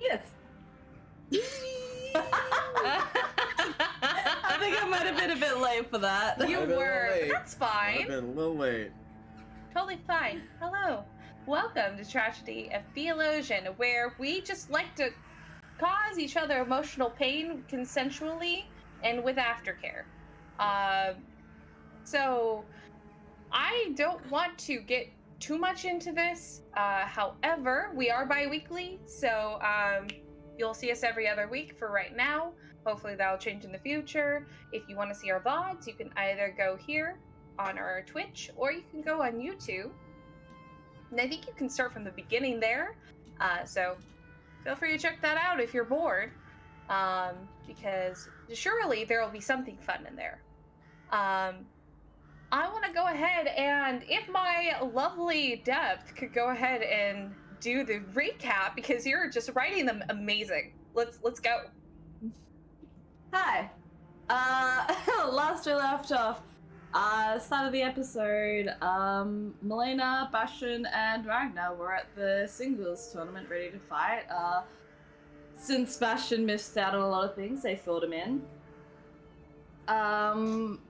Yes. I think I might have been a bit late for that. You were. That's fine. I've been a little late. Totally fine. Hello. Welcome to Tragedy of Theolosion, where we just like to cause each other emotional pain consensually and with aftercare. So I don't want to get too much into this. However, we are bi-weekly, so you'll see us every other week for right now. Hopefully that'll change in the future. If you want to see our VODs, you can either go here on our Twitch or you can go on YouTube. And I think you can start from the beginning there. So feel free to check that out if you're bored. Because surely there will be something fun in there. I want to go ahead and, if my lovely Depth could go ahead and do the recap, because you're just writing them amazing. Let's go. Hi. Last we left off, start of the episode, Melaena, Bastian, and Ragna were at the singles tournament ready to fight. Since Bastian missed out on a lot of things, they filled him in.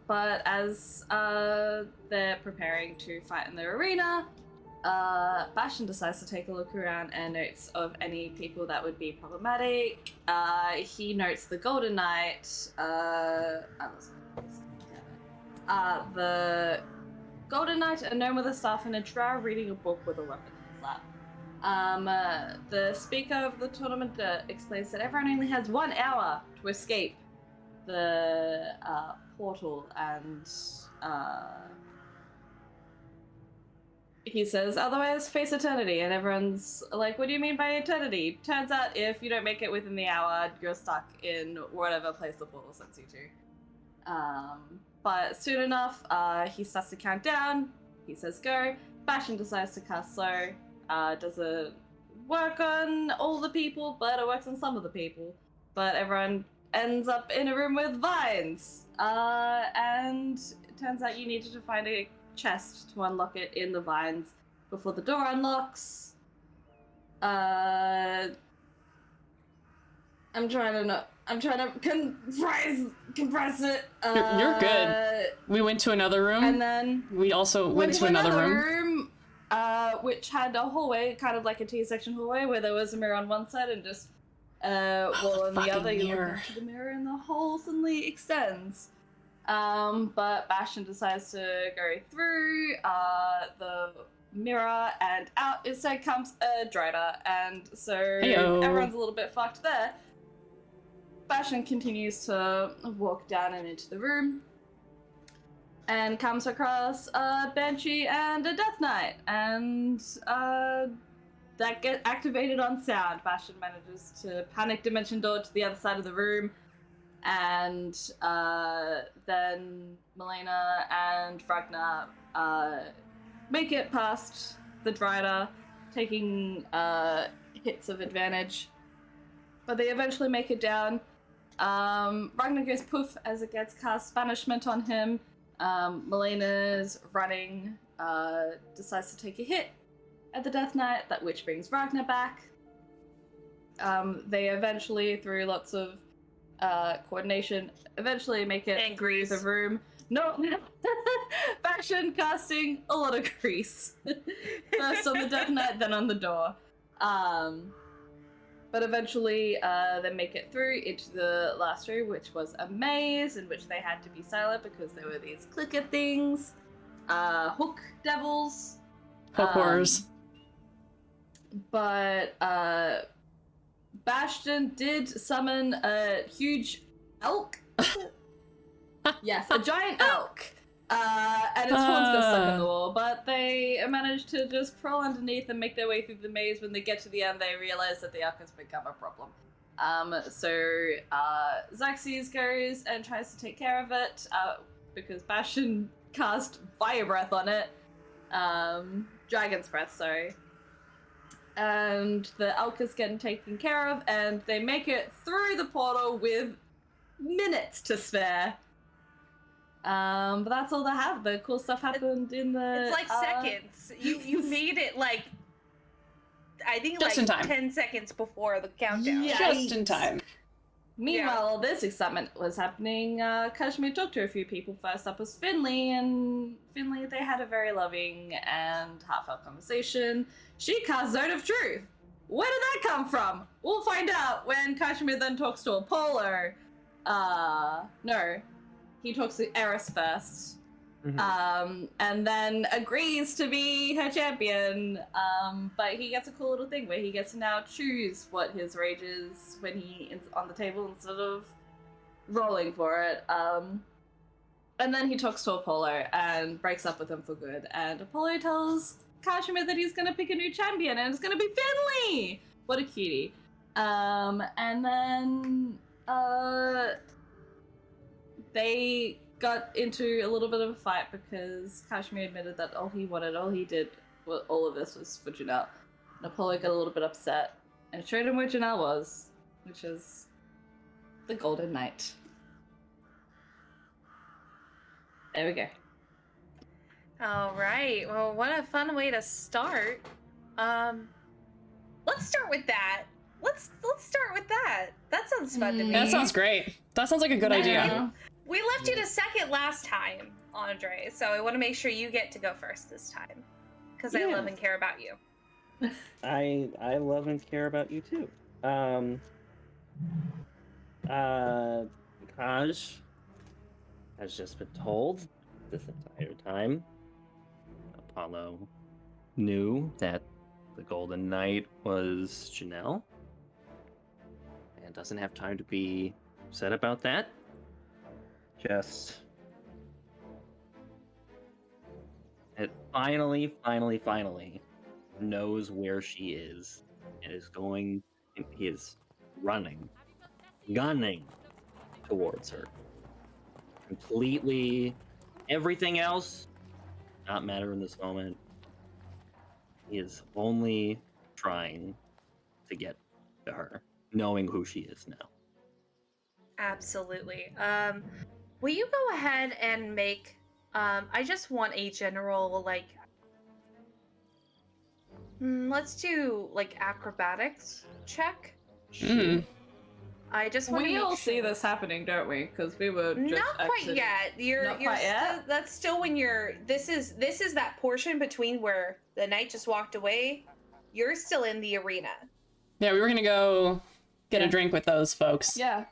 But as they're preparing to fight in the arena, Bastian decides to take a look around and notes of any people that would be problematic. He notes the Golden Knight, the Golden Knight, a gnome with a staff, and a drow reading a book with a weapon in his lap. The speaker of the tournament explains that everyone only has 1 hour to escape the portal, and he says, otherwise face eternity, and everyone's like, what do you mean by eternity? Turns out if you don't make it within the hour, you're stuck in whatever place the portal sends you to. But soon enough, he starts to count down, he says go, Bastian decides to cast slow, doesn't work on all the people, but it works on some of the people, but everyone ends up in a room with vines, and it turns out you needed to find a chest to unlock it in the vines before the door unlocks. I'm trying to compress it. You're good. We went to another room, and then we also went to another room, which had a hallway, kind of like a T-section hallway, where there was a mirror on one side and just well, on the other, you look into the mirror and the hole suddenly extends. But Bastian decides to go through the mirror, and out instead comes a Drider, and so everyone's a little bit fucked there. Bastian continues to walk down and into the room, and comes across a Banshee and a Death Knight, and that get activated on sound. Bastian manages to panic dimension door to the other side of the room, and then Melaena and Ragna make it past the Drider, taking hits of advantage. But they eventually make it down. Ragna goes poof as it gets cast banishment on him. Melena's running, decides to take a hit at the Death Knight, which brings Ragna back. They eventually, through lots of coordination, eventually make it through the room. No, Bastian casting a lot of grease. First on the Death Knight, then on the door. But eventually they make it through into the last room, which was a maze in which they had to be silent because there were these clicker things, hook devils. Hook horrors. But Bastian did summon a huge elk. Yes, a giant elk. And its horns got stuck in the wall, but they managed to just crawl underneath and make their way through the maze. When they get to the end, they realize that the elk has become a problem. So Xerxes goes and tries to take care of it, because Bastian cast fire breath on it. Dragon's breath, sorry. And the elk is getting taken care of, and they make it through the portal with minutes to spare. But that's all they have. The cool stuff happened in the... It's like seconds. You made it like I think Just like in time. 10 seconds before the countdown. Yeah. Just in time. Meanwhile, this excitement was happening. Kazimir talked to a few people. First up was Finley, and Finley, they had a very loving and heartfelt conversation. She cast Zone of Truth. Where did that come from? We'll find out when Kazimir then talks to Apollo. No. He talks to Eris first. And then agrees to be her champion. But he gets a cool little thing where he gets to now choose what his rage is when he is on the table instead of rolling for it. And then he talks to Apollo and breaks up with him for good. And Apollo tells Kazimir that he's gonna pick a new champion and it's gonna be Finley! What a cutie. And then they got into a little bit of a fight because Kazimir admitted that all he did, all of this was for Janelle. And Apollo got a little bit upset and showed him where Janelle was, which is the Golden Knight. There we go. All right. Well, what a fun way to start. Let's start with that. Let's start with that. That sounds fun to me. That sounds great. That sounds like a good idea. We left you to second last time, Andre, so I want to make sure you get to go first this time. Because I love and care about you. I love and care about you too. Kaj has just been told this entire time. Apollo knew that the Golden Knight was Janelle. And doesn't have time to be upset about that. Just it finally knows where she is and he is gunning towards her. Completely everything else not matter in this moment. He is only trying to get to her, knowing who she is now. Absolutely. Will you go ahead and make, I just want a general, like, let's do, like, acrobatics check. I just want to We all see this happening, don't we? Because we were just not quite yet. You're quite yet? That's still when you're, this is that portion between where the knight just walked away. You're still in the arena. Yeah, we were gonna go get a drink with those folks. Yeah.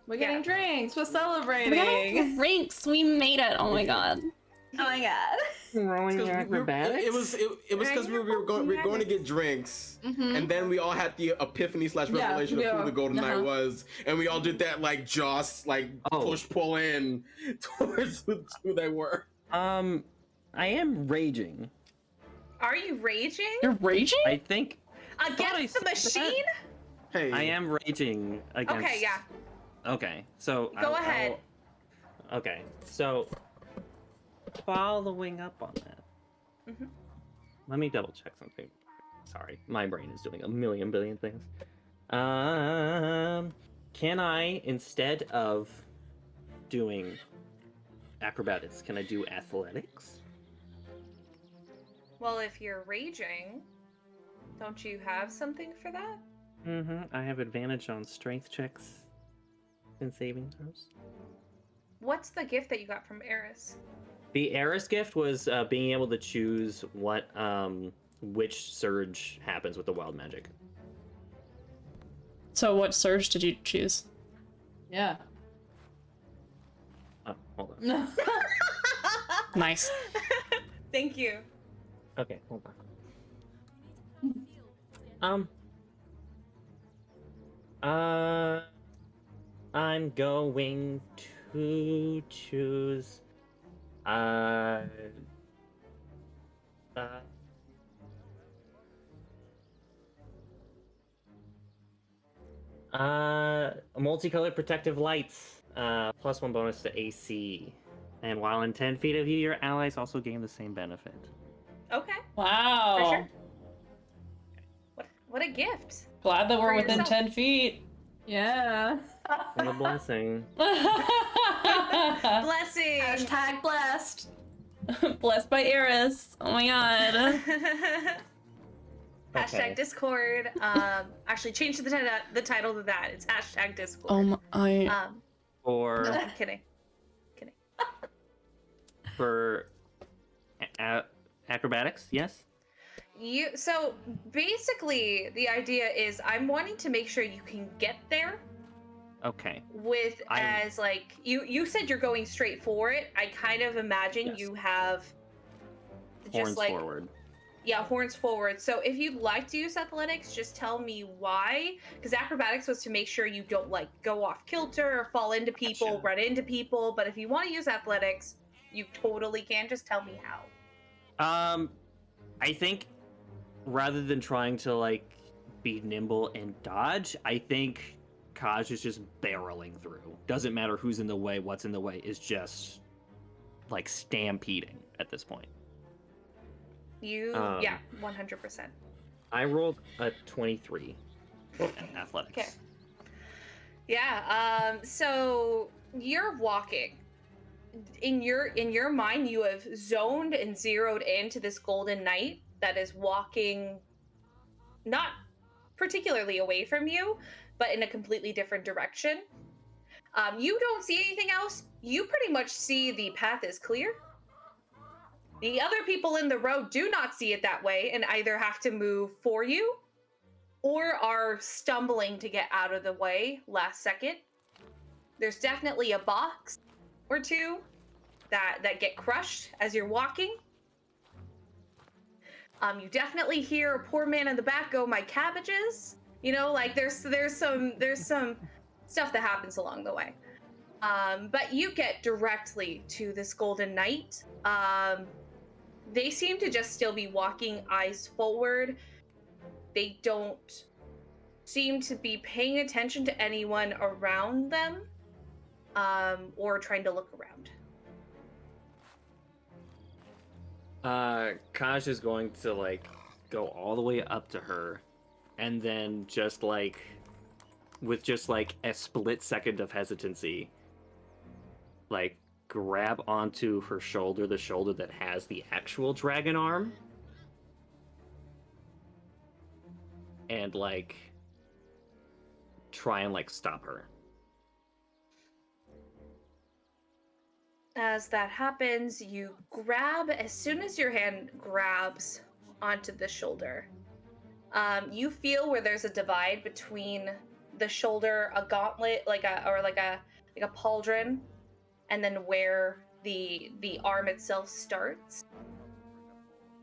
We're getting drinks. We're celebrating. We're getting drinks. We made it. Oh my god. Oh my god. Rolling acrobatics? It was because we were going to get drinks, and then we all had the epiphany / revelation of who the Golden Knight was, and we all did that like Joss push pull in towards who they were. I am raging. Are you raging? You're raging? I think against the machine? Hey. I am raging against. Okay, yeah. Okay, so go ahead. Okay, so following up on that, let me double check something. Sorry, my brain is doing a million billion things. Can I, instead of doing acrobatics, can I do athletics? Well, if you're raging, don't you have something for that? I have advantage on strength checks and saving throws. What's the gift that you got from Eris? The Eris gift was being able to choose what which surge happens with the wild magic. So what surge did you choose? Yeah. Oh, hold on. Nice. Thank you. Okay, hold on. I'm going to choose multicolored protective lights, +1 bonus to AC. And while in 10 feet of you, your allies also gain the same benefit. Okay. Wow. For sure. What a gift. Glad that we're For within yourself. 10 feet. Yeah. What a blessing. Blessing. Hashtag blessed. Blessed by Eris. Oh my god. Hashtag Discord. Actually, change the title to that. It's hashtag Discord. Or I'm kidding. For acrobatics, yes. So basically, the idea is I'm wanting to make sure you can get there. Okay. As like you said you're going straight for it. I kind of imagine you have horns forward. Yeah, horns forward. So if you'd like to use athletics, just tell me why. Because acrobatics was to make sure you don't like go off kilter or fall into people, run into people. But if you want to use athletics, you totally can. Just tell me how. I think rather than trying to like be nimble and dodge, I think Kaj is just barreling through. Doesn't matter who's in the way, what's in the way, is just like stampeding at this point. Yeah, 100%. I rolled a 23 in athletics. Okay. Yeah, so you're walking. In your mind, you have zoned and zeroed into this golden knight that is walking not particularly away from you, but in a completely different direction. You don't see anything else. You pretty much see the path is clear. The other people in the road do not see it that way and either have to move for you or are stumbling to get out of the way last second. There's definitely a box or two that get crushed as you're walking. You definitely hear a poor man in the back go, "My cabbages." You know, like there's some stuff that happens along the way. But you get directly to this golden knight. They seem to just still be walking eyes forward. They don't seem to be paying attention to anyone around them, or trying to look around. Kaj is going to like go all the way up to her and then just like with just like a split second of hesitancy, like grab onto her shoulder, the shoulder that has the actual dragon arm, and like try and like stop her. As that happens, you grab, as soon as your hand grabs onto the shoulder, you feel where there's a divide between the shoulder, a gauntlet, like a pauldron, and then where the arm itself starts.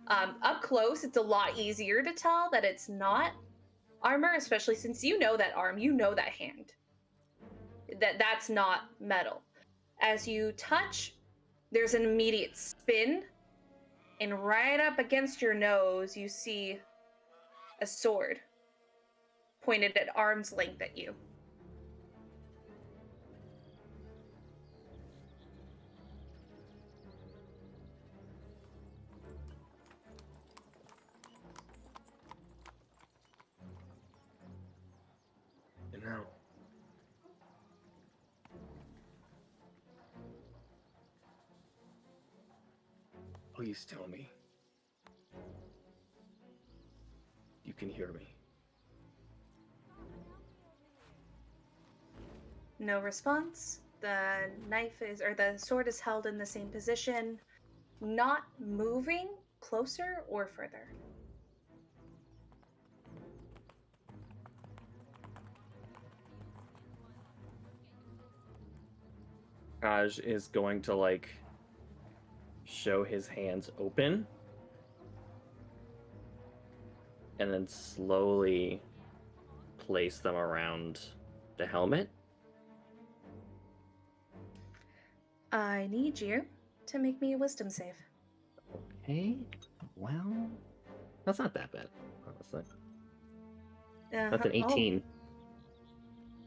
Up close, it's a lot easier to tell that it's not armor, especially since you know that arm, you know that hand. That's not metal. As you touch, there's an immediate spin, and right up against your nose, you see a sword pointed at arm's length at you. And now, please tell me you can hear me. No response. The sword is held in the same position, not moving closer or further. Kaj is going to like show his hands open and then slowly place them around the helmet. I need you to make me a wisdom save. Okay, well, that's not that bad, honestly. That's an 18.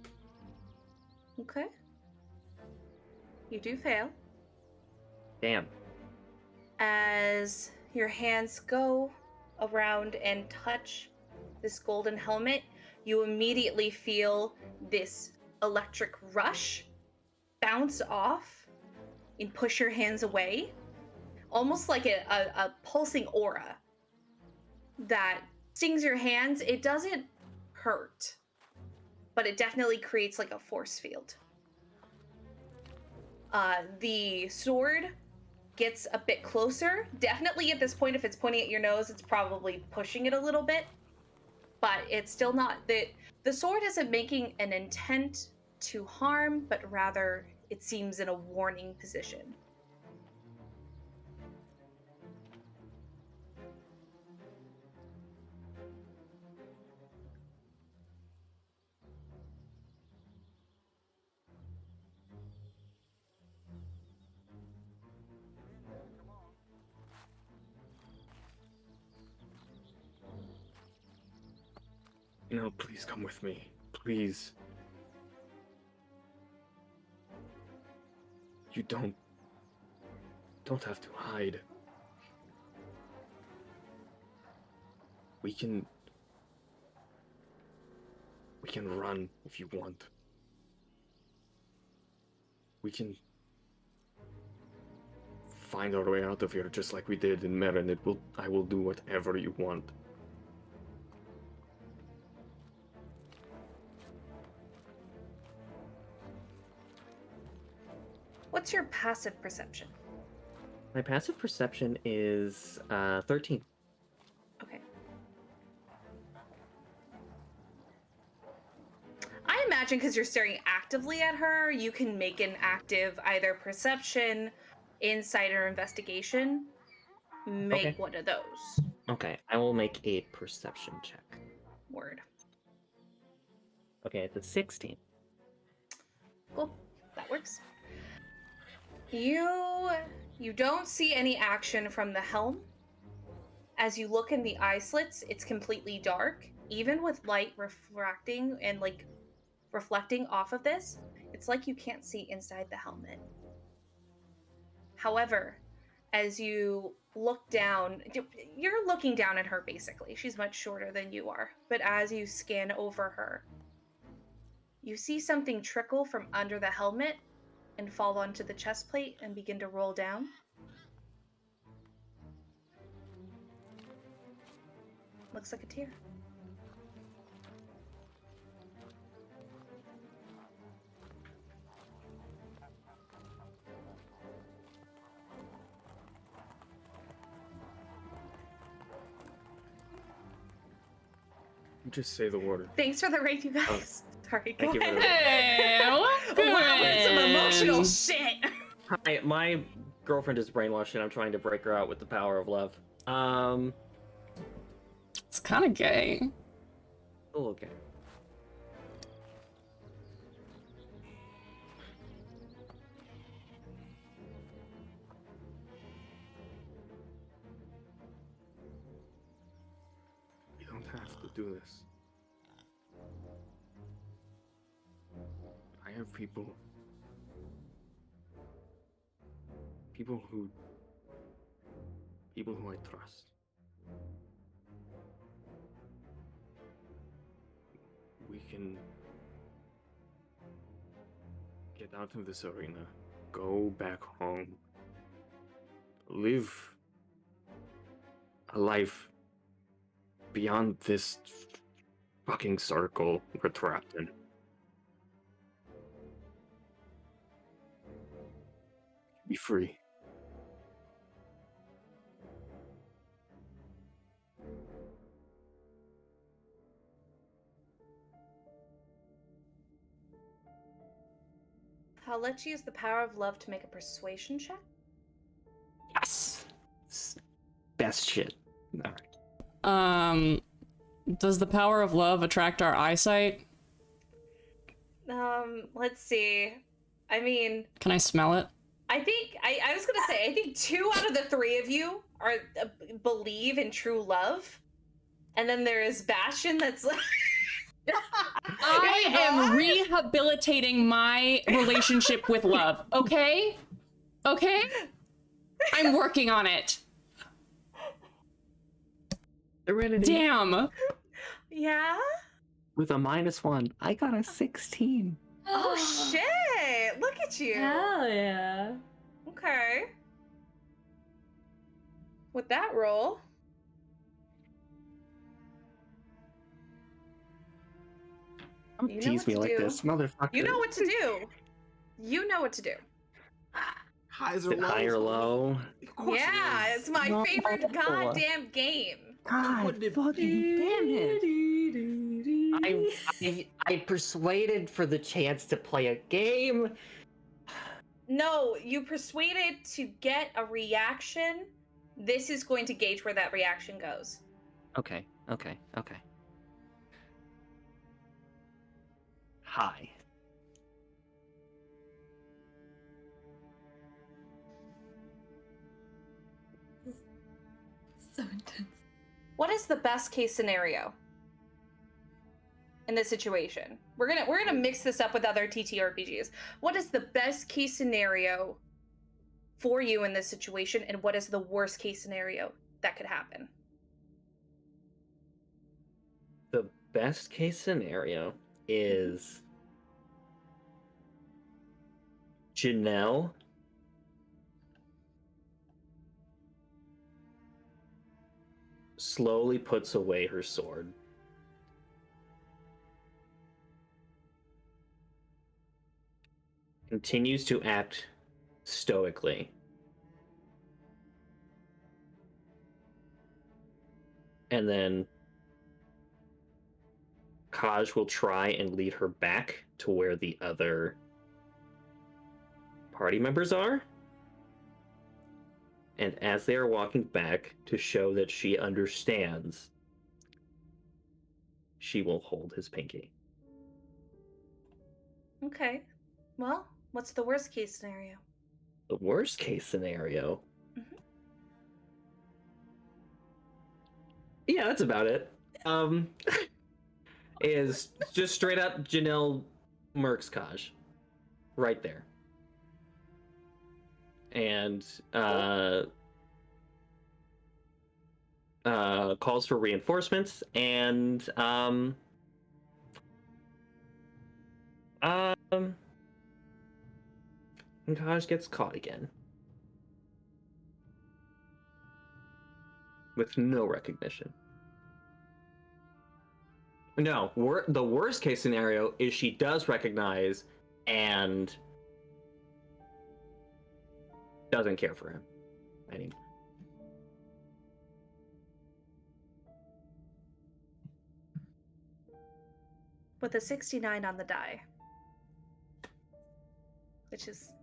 Oh. Okay. You do fail. Damn. As your hands go around and touch this golden helmet, you immediately feel this electric rush bounce off and push your hands away, almost like a pulsing aura that stings your hands. It doesn't hurt, but it definitely creates like a force field. The sword gets a bit closer. Definitely at this point, if it's pointing at your nose, it's probably pushing it a little bit, but it's still not. The sword isn't making an intent to harm, but rather it seems in a warning position. No, please come with me. Please. You don't have to hide. We can run if you want. We can find our way out of here just like we did in Merin. I will do whatever you want. What's your passive perception? My passive perception is 13. Okay. I imagine because you're staring actively at her, you can make an active either perception, insight, or investigation. Make one of those. Okay, I will make a perception check. Word. Okay, it's a 16. Cool. That works. You don't see any action from the helm. As you look in the eye slits, it's completely dark. Even with light refracting and like reflecting off of this, it's like you can't see inside the helmet. However, as you look down, you're looking down at her basically. She's much shorter than you are. But as you scan over her, you see something trickle from under the helmet and fall onto the chest plate and begin to roll down. Looks like a tear. Just say the word. Thanks for the raid, you guys. Sorry, go Thank you for ahead. the Wow, that's some emotional shit. Hi, my girlfriend is brainwashed and I'm trying to break her out with the power of love. It's kind of gay. A little gay. You don't have to do this. I have people who I trust. We can get out of this arena, go back home, live a life beyond this fucking circle we're trapped in. Be free. I'll let you use the power of love to make a persuasion check. Yes! Best shit. Alright. Does the power of love attract our eyesight? Let's see. I mean... Can I smell it? I think, I was gonna say, I think 2 out of the 3 of you are believe in true love. And then there is Bastian that's like... I am rehabilitating my relationship with love, okay? Okay? I'm working on it. Serenity. Damn. Yeah? With a -1, I got a 16. Oh shit! Look at you. Hell yeah. Okay. With that roll, Don't tease me like this, motherfucker. You know what to do. You know what to do. Highs Is it high or low? Of course Yeah, it is. it's my favorite goddamn game. God, fucking damn it! I persuaded for the chance to play a game. No, you persuaded to get a reaction. This is going to gauge where that reaction goes. Okay. High. So intense. What is the best case scenario in this situation? We're gonna mix this up with other TTRPGs. What is the best case scenario for you in this situation, and what is the worst case scenario that could happen? The best case scenario is Janelle slowly puts away her sword. Continues to act stoically. And then Kaj will try and lead her back to where the other party members are. And as they are walking back, to show that she understands, she will hold his pinky. Okay. Well, what's the worst case scenario? The worst case scenario? Mm-hmm. Yeah, that's about it. Is just straight up Janelle murks Kaj. Right there. And calls for reinforcements and Kaj gets caught again. With no recognition. No, the worst case scenario is she does recognize and doesn't care for him anymore. With a 69 on the die, which is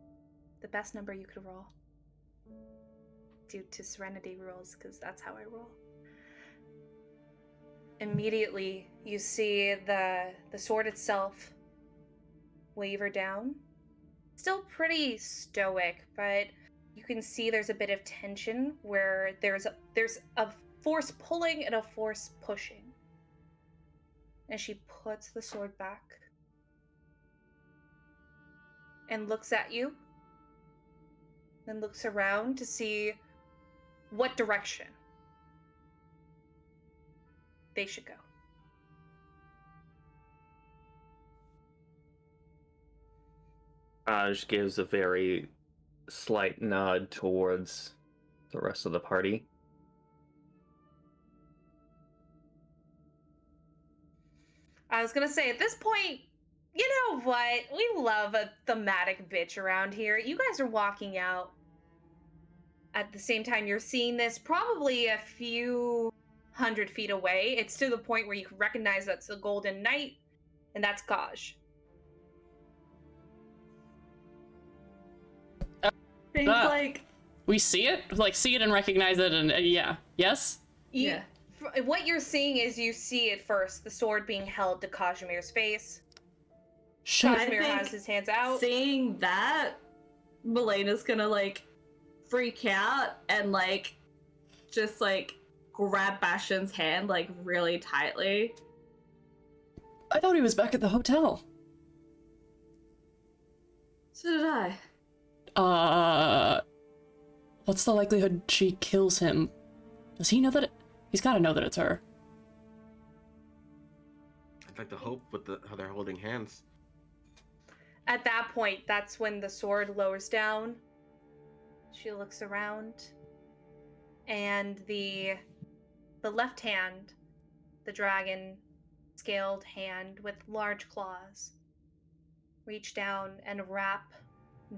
the best number you could roll due to Serenity rules, because that's how I roll. Immediately, you see the sword itself waver down. Still pretty stoic, but you can see there's a bit of tension where there's a force pulling and a force pushing. And she puts the sword back and looks at you, then looks around to see what direction they should go. Aj gives a very slight nod towards the rest of the party. I was gonna say, at this point, you know what? We love a thematic bitch around here. You guys are walking out at the same time you're seeing this, probably a few 100 feet away. It's to the point where you can recognize that's the Golden Knight, and that's Kaj. Things like we see it, see it and recognize it, and yeah, yes. Yeah. What you're seeing is you see at first the sword being held to Kazimir's face. Kazimir has his hands out. Seeing that, Melena's gonna freak out and just grab Bastian's hand really tightly. I thought he was back at the hotel. So did I. What's the likelihood she kills him? Does he know that he's gotta know that it's her. I'd like to hope with how they're holding hands. At that point, that's when the sword lowers down. She looks around, and the left hand, the dragon, scaled hand with large claws reach down and wrap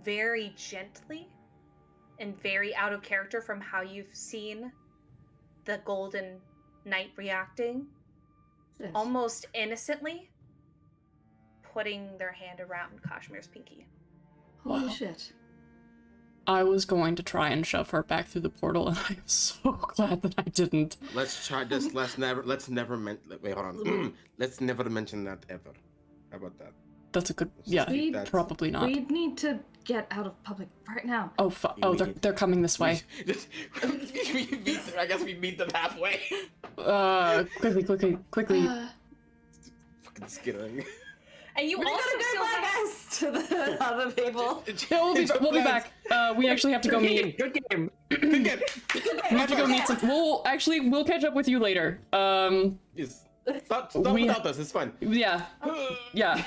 very gently and very out of character from how you've seen the Golden Knight reacting, almost innocently, putting their hand around Kazimir's pinky. Holy shit. I was going to try and shove her back through the portal, and I am so glad that I didn't. Let's try this. Let's never wait, hold on. Let's never mention that ever. How about that? That's a good, probably not. We need to get out of public right now. Oh, they're coming this way. I guess we meet them halfway. Quickly. Fucking skittering. And you We're also gonna go back guys to the other people. We'll be back. We actually have to go meet. Good game. We have to go meet some. We'll catch up with you later. Yes. Stop without us. It's fine. Yeah. Yeah.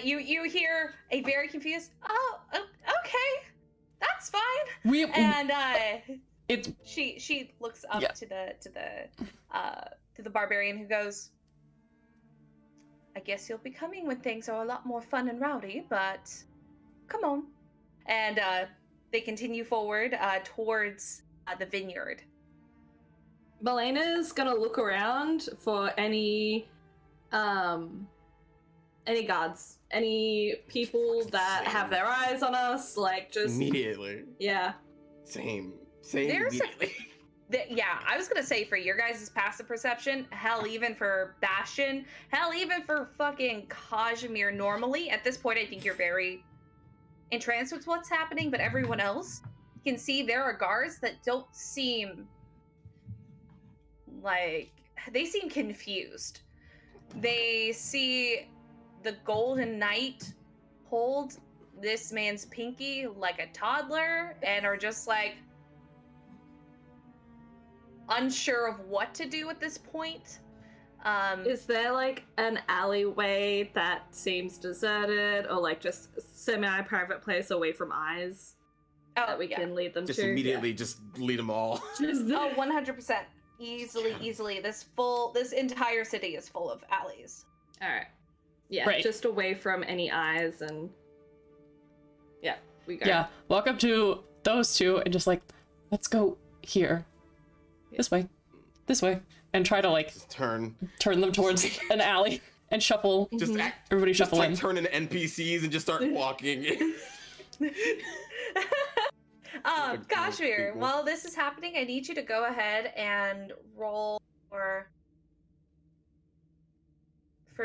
You hear a very confused. Oh, okay, that's fine. She looks up to the barbarian, who goes, I guess you'll be coming when things are a lot more fun and rowdy, but come on. And they continue forward towards the vineyard. Melena's gonna look around for any guards, any people that have their eyes on us, like just immediately. Yeah. Same. There's immediately. I was gonna say, for your guys' passive perception, hell, even for Bastian, hell, even for fucking Kazimir normally, at this point I think you're very entranced with what's happening, but everyone else can see there are guards that don't seem like, they seem confused. They see the Golden Knight hold this man's pinky like a toddler and are just like unsure of what to do at this point. Is there like an alleyway that seems deserted, or like just semi-private place away from eyes that we can lead them just to? Immediately just lead them all. 100%. Easily. This entire city is full of alleys. All right. Yeah, right. Just away from any eyes, and we go. Yeah, walk up to those two and just like, let's go here. This way, and try to like just turn them towards an alley and shuffle. Just everybody shuffle just, in. Turn into NPCs and just start walking. Kazimir, while this is happening, I need you to go ahead and roll for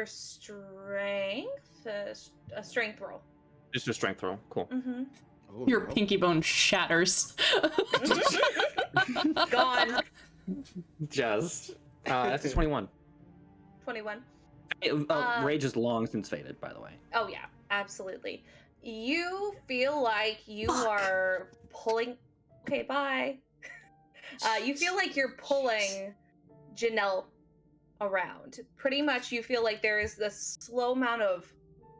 strength, a strength roll. Just a strength roll. Cool. Mm-hmm. Oh, Your pinky bone shatters. Gone. Just. That's a 21. 21. Rage is long since faded, by the way. Oh yeah, absolutely. You feel like you are pulling. Okay, bye. You feel like you're pulling Janelle around. Pretty much, you feel like there is this slow amount of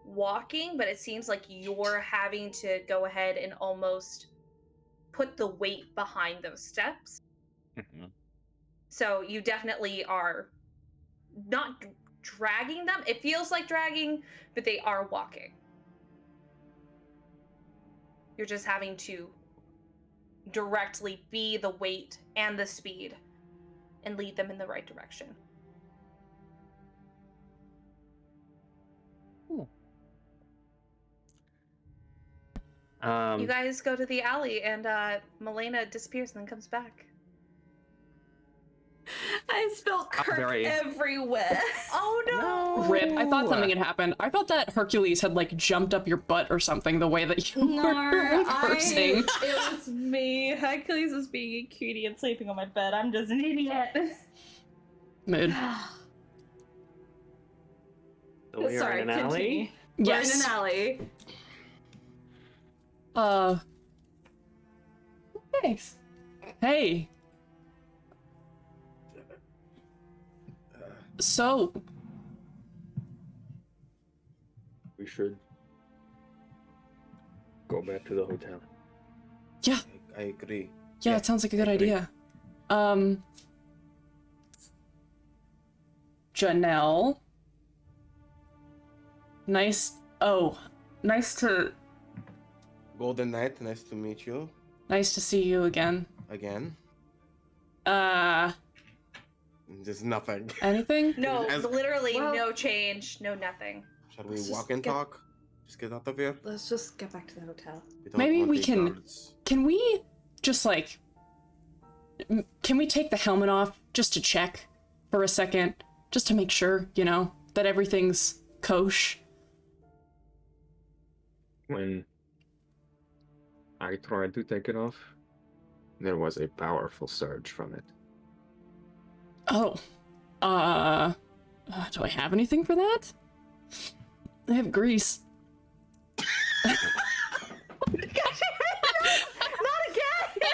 walking, but it seems like you're having to go ahead and almost put the weight behind those steps. Mm-hmm. So you definitely are not dragging them. It feels like dragging, but they are walking. You're just having to directly be the weight and the speed and lead them in the right direction. Cool. You guys go to the alley, and Melaena disappears and then comes back. I spilled Kirk everywhere. Oh no! Rip. I thought something had happened. I thought that Hercules had like jumped up your butt or something, the way that you were cursing. It was me. Hercules was being a cutie and sleeping on my bed. I'm just an idiot. Mood. So we are in an alley? Yes. We're in an alley. Thanks. Hey. So. We should go back to the hotel. Yeah. I agree. Yeah, it sounds like a good idea. Janelle, Nice to Golden Knight, nice to meet you. Nice to see you again. Again? Just nothing. Anything? No, literally well, no change, no nothing. Shall we walk and talk? Just get out of here. Let's just get back to the hotel. Maybe we can. Guards. Can we just like? Can we take the helmet off just to check for a second, just to make sure, you know, that everything's kosher? When I tried to take it off, there was a powerful surge from it. Oh, do I have anything for that? I have grease. Not again!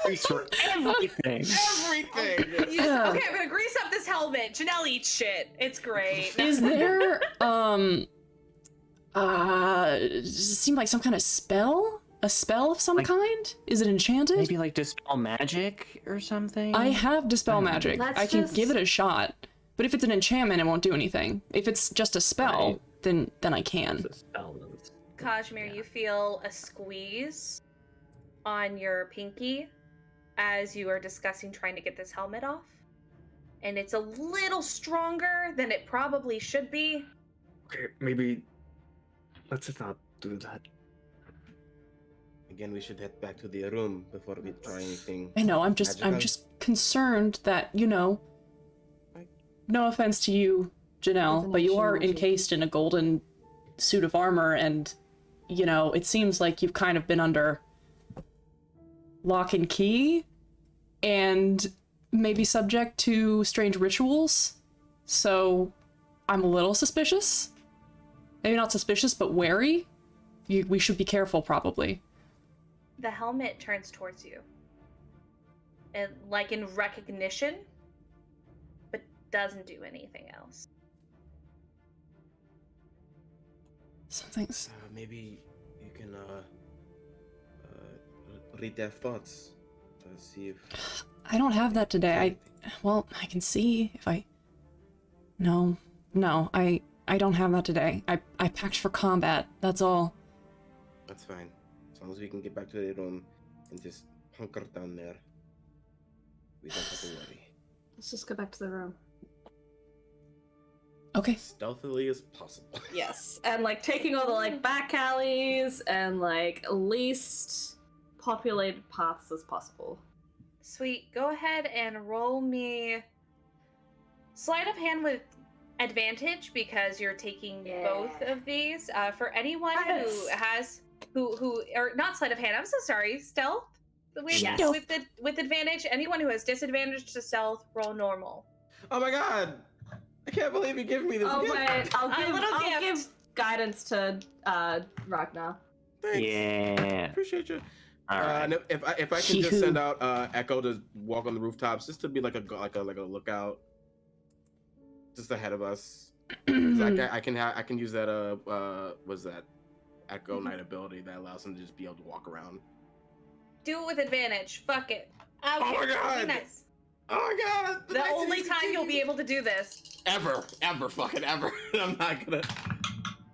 Grease for everything. Everything! Okay, I'm gonna grease up this helmet. Janelle eats shit. It's great. Is there, does it seem like some kind of spell? A spell of some kind? Is it enchanted? Maybe like dispel magic or something? I have dispel magic. I can give it a shot. But if it's an enchantment, it won't do anything. If it's just a spell, then I can. Kazimir, you feel a squeeze on your pinky as you are discussing trying to get this helmet off. And it's a little stronger than it probably should be. Okay, maybe let's not do that. Again, we should head back to the room before we try anything. I know, I'm just concerned that, you know, no offense to you, Janelle, but you are encased in a golden suit of armor, and, you know, it seems like you've kind of been under lock and key, and maybe subject to strange rituals, so I'm a little suspicious. Maybe not suspicious, but wary. We should be careful, probably. The helmet turns towards you. And like in recognition, but doesn't do anything else. Something's... maybe you can read their thoughts. See if... I don't have that today. I can see if I... No, I don't have that today. I packed for combat, that's all. That's fine. As long as we can get back to the room and just hunker down there, we don't have to worry. Let's just go back to the room. Okay. Stealthily as possible. Yes, and like taking all the like back alleys and like least populated paths as possible. Sweet. Go ahead and roll me sleight of hand with advantage because you're taking both of these. For anyone who has or not sleight of hand. I'm so sorry. Stealth. With advantage. Anyone who has disadvantage to stealth, roll normal. Oh my god! I can't believe you gave me this. Oh gift. wait, I'll give guidance to Ragna. Thanks. Yeah. Appreciate you. All right. If I can just send out Echo to walk on the rooftops, just to be like a lookout, just ahead of us. I can use that what's that Echo Knight ability that allows him to just be able to walk around. Do it with advantage. Fuck it. Okay. Oh my god! Nice. Oh my god! The only time you'll be able to do this. Ever, fucking ever. I'm not gonna.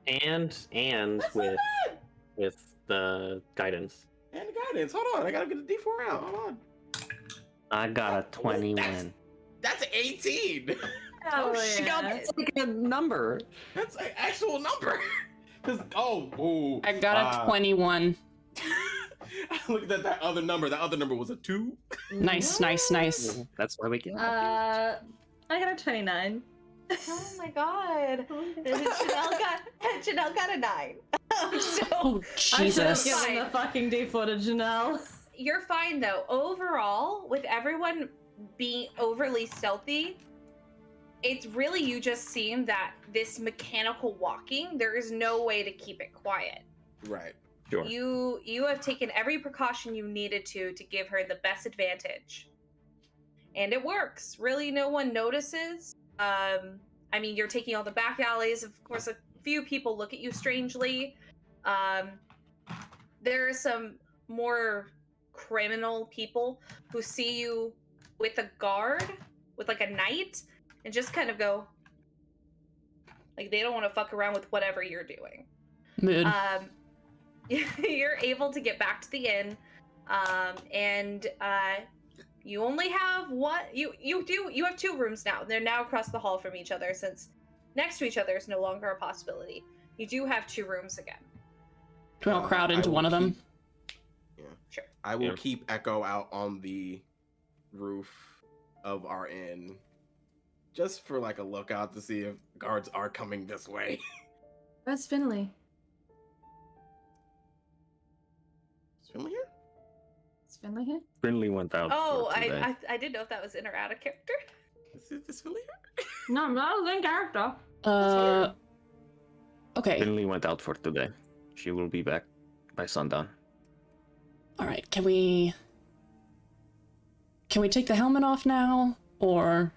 And with the guidance. And guidance. Hold on, I gotta get the D4 out. Hold on. I got a 21. That's 18. Oh shit! That's like a number. That's an actual number. I got a 21. I looked at that other number. That other number was a 2. Nice. That's why we get. I got a 29. Oh my god. Janelle got a 9. Oh Jesus! I should have given the fucking D4 to Janelle. You're fine though. Overall, with everyone being overly stealthy, it's really you just seem that this mechanical walking, there is no way to keep it quiet. Right. Sure. You have taken every precaution you needed to give her the best advantage. And it works. Really, no one notices. I mean, you're taking all the back alleys. Of course, a few people look at you strangely. There are some more criminal people who see you with a guard, with like a knight, and just kind of go, Like, they don't want to fuck around with whatever you're doing. Mood. You're able to get back to the inn, and you only have you have 2 rooms now. They're now across the hall from each other, since next to each other is no longer a possibility. You do have 2 rooms again. Do we all crowd into one of them? Yeah. Sure. I will keep Echo out on the roof of our inn, just for like a lookout to see if guards are coming this way. Where's Finley? Is Finley here? Is Finley here? Finley went out. Oh, for today. I didn't know if that was in or out of character. Is Finley here? No, I'm not in character. Okay. Finley went out for today. She will be back by sundown. All right. Can we take the helmet off now, or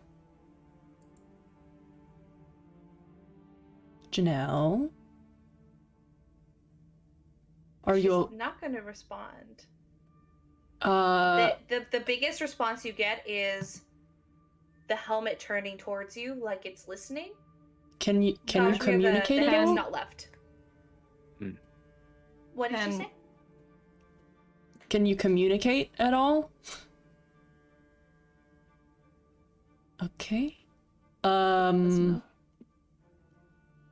Janelle? Are She's you not going to respond? the The biggest response you get is the helmet turning towards you, like it's listening. Can you communicate the at hand's all? not left. What did you say? Can you communicate at all? Okay.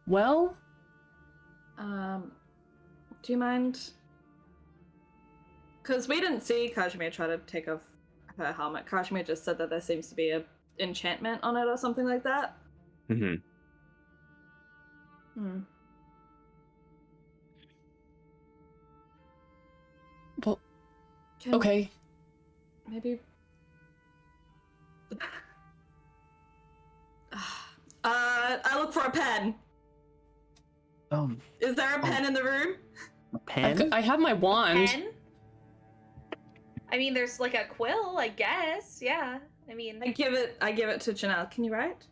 Well, do you mind? Because we didn't see Kazimir try to take off her helmet. Kazimir just said that there seems to be a enchantment on it or something like that. Mm-hmm. well, okay. Maybe. I look for a pen. Is there a pen in the room? A pen? I have my wand. Pen? I mean, there's like a quill, I guess. Yeah. I mean, I give it to Janelle. Can you write?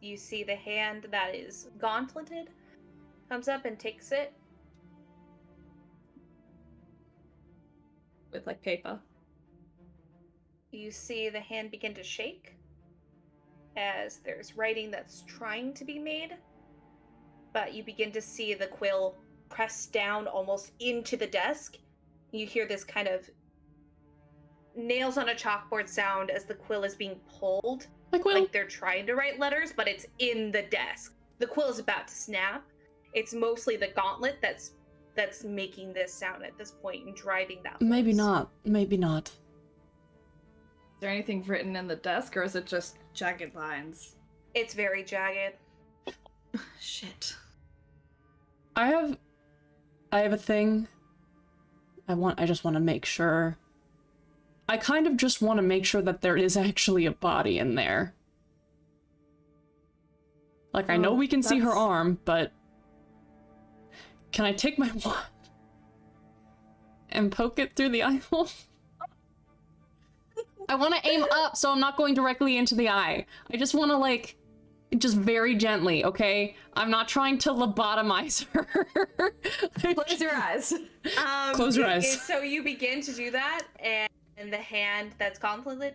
you see the hand that is gauntleted comes up and takes it. With like paper. You see the hand begin to shake as there's writing that's trying to be made, but you begin to see the quill press down almost into the desk. You hear this kind of nails on a chalkboard sound as the quill is being pulled. Like they're trying to write letters, but it's in the desk. The quill is about to snap. It's mostly the gauntlet that's making this sound at this point and driving that voice. Maybe not. Maybe not. Is there anything written in the desk, or is it just jagged lines? It's very jagged. Shit. I have a thing. I just want to make sure. I kind of just want to make sure that there is actually a body in there. Like, I know we can see her arm, but can I take my wand and poke it through the eyeball? I want to aim up, so I'm not going directly into the eye. I just want to, like, just very gently, okay? I'm not trying to lobotomize her. Close your eyes. Close your eyes. So you begin to do that, and the hand that's gauntleted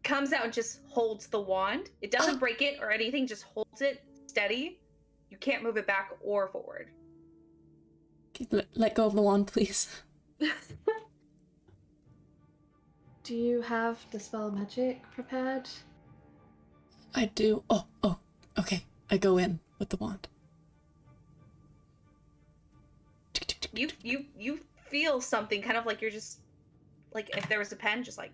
comes out and just holds the wand. It doesn't break it or anything, just holds it steady. You can't move it back or forward. Let go of the wand, please. Do you have Dispel Magic prepared? I do. Oh, okay. I go in with the wand. You feel something, kind of like you're just, like if there was a pen, just like.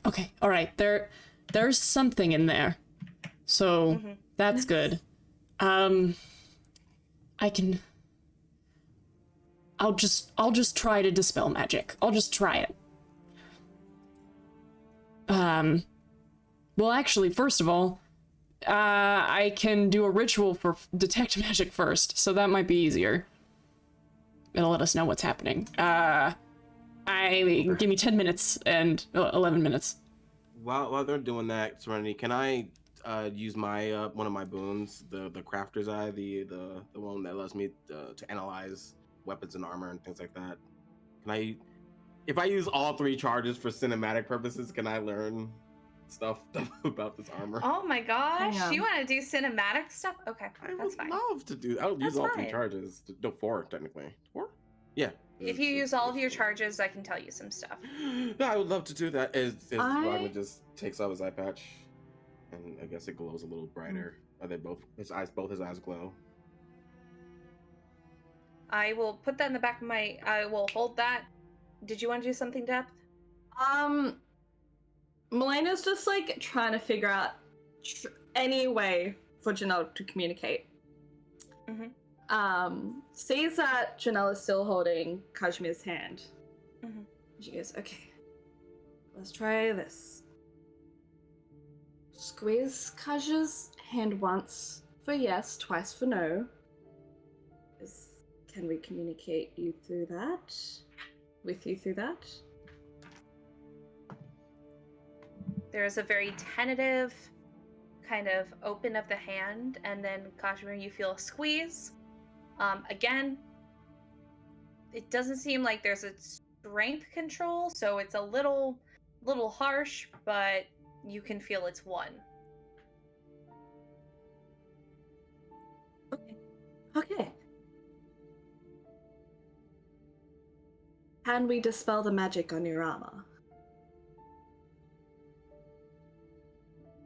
Okay. All right. There's something in there. So that's good. I'll just try to dispel magic. I'll just try it. Well, actually, first of all, I can do a ritual for detect magic first, so that might be easier. It'll let us know what's happening. Give me 10 minutes and 11 minutes. While they're doing that, Serenity, can I use my one of my boons, the crafter's eye, the one that allows me to analyze weapons and armor and things like that? Can I, if I use all 3 charges for cinematic purposes, can I learn stuff about this armor. Oh my gosh, you want to do cinematic stuff? Okay, that's fine. I would love to do. I would use all 3 charges. No, 4 technically. 4? Yeah. If you use all of your charges, I can tell you some stuff. No, I would love to do that. As Ragna just takes off his eye patch, and I guess it glows a little brighter. Are they both his eyes glow? I will put that in the back of my. I will hold that. Did you want to do something, Depth? Melena's just like trying to figure out any way for Janelle to communicate. Sees that Janelle is still holding Kazimir's hand. She goes, okay, let's try this. Squeeze Kaja's hand once for yes, twice for no. Can we communicate you through that? With you through that? There is a very tentative kind of open of the hand, and then Kazimir, you feel a squeeze. Again, it doesn't seem like there's a strength control, so it's a little harsh, but you can feel it's one. Okay. Can we dispel the magic on your armor?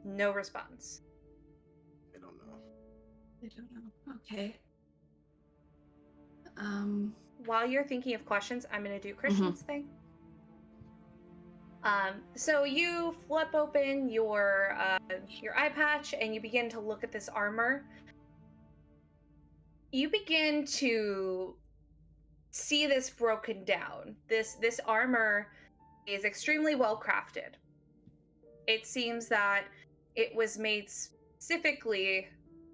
No response. I don't know. Okay. While you're thinking of questions, I'm gonna do Christian's thing. So you flip open your eye patch and you begin to look at this armor. You begin to see this broken down. This armor is extremely well crafted. It seems that it was made specifically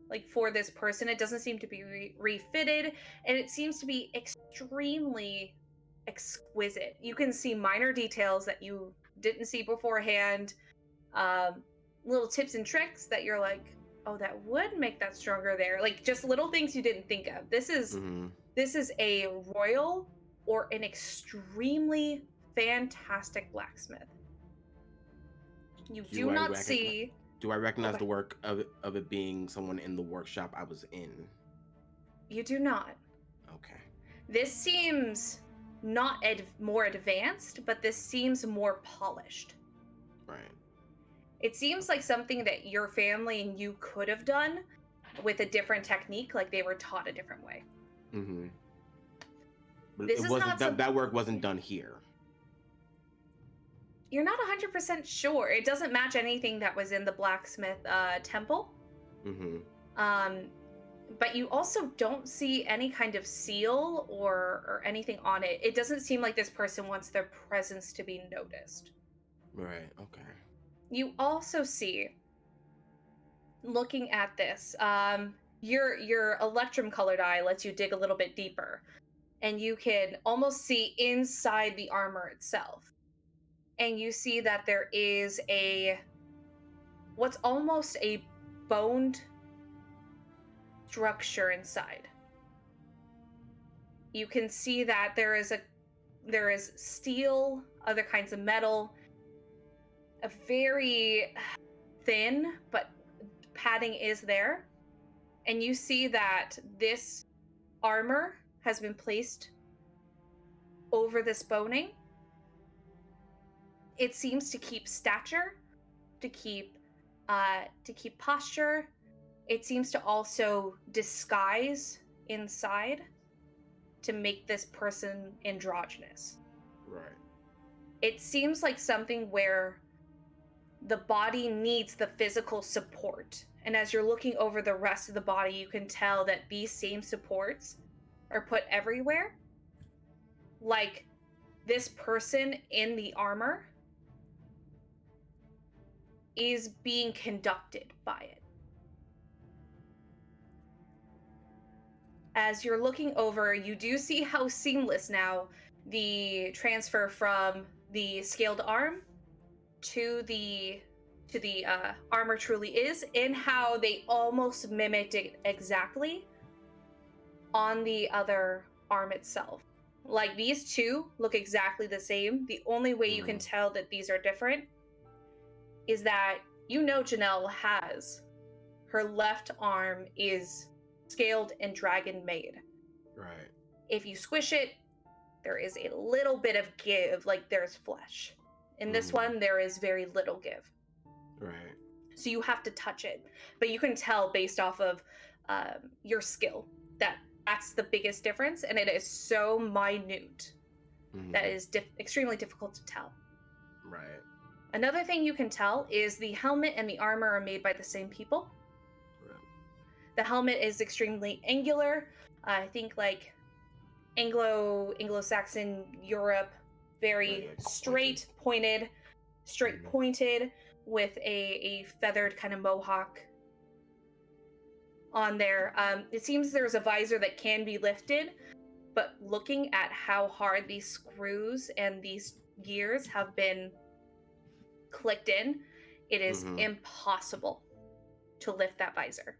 like for this person. It doesn't seem to be refitted, and it seems to be extremely exquisite. You can see minor details that you didn't see beforehand, little tips and tricks that you're like, oh, that would make that stronger there. Like just little things you didn't think of. This is a royal or an extremely fantastic blacksmith. You do not see. Do I recognize the work of it being someone in the workshop I was in? You do not. Okay. This seems not more advanced, but this seems more polished. Right. It seems like something that your family and you could have done with a different technique, like they were taught a different way. Mm-hmm. But this it wasn't that work wasn't done here. You're not 100% sure. It doesn't match anything that was in the blacksmith temple. Mm-hmm. But you also don't see any kind of seal or anything on it. It doesn't seem like this person wants their presence to be noticed. Right, okay. You also see, looking at this, your electrum-colored eye lets you dig a little bit deeper. And you can almost see inside the armor itself. And you see that there is what's almost a boned structure inside. You can see that there is steel, other kinds of metal, a very thin, but padding is there. And you see that this armor has been placed over this boning. It seems to keep stature, to keep posture. It seems to also disguise inside to make this person androgynous. Right. It seems like something where the body needs the physical support. And as you're looking over the rest of the body, you can tell that these same supports are put everywhere. Like this person in the armor is being conducted by it. As you're looking over, you do see how seamless now the transfer from the scaled arm to the armor truly is, and how they almost mimicked it exactly on the other arm itself. Like these two look exactly the same. The only way you can tell that these are different is that Janelle has her left arm is scaled and dragon made. Right. If you squish it, there is a little bit of give, like there's flesh. In this one, there is very little give. Right. So you have to touch it. But you can tell based off of your skill that that's the biggest difference, and it is so minute that is extremely difficult to tell. Right. Another thing you can tell is the helmet and the armor are made by the same people. Right. The helmet is extremely angular. I think like Anglo-Saxon Europe, very straight pointed with a feathered kind of mohawk on there. It seems there's a visor that can be lifted, but looking at how hard these screws and these gears have been clicked in, it is impossible to lift that visor.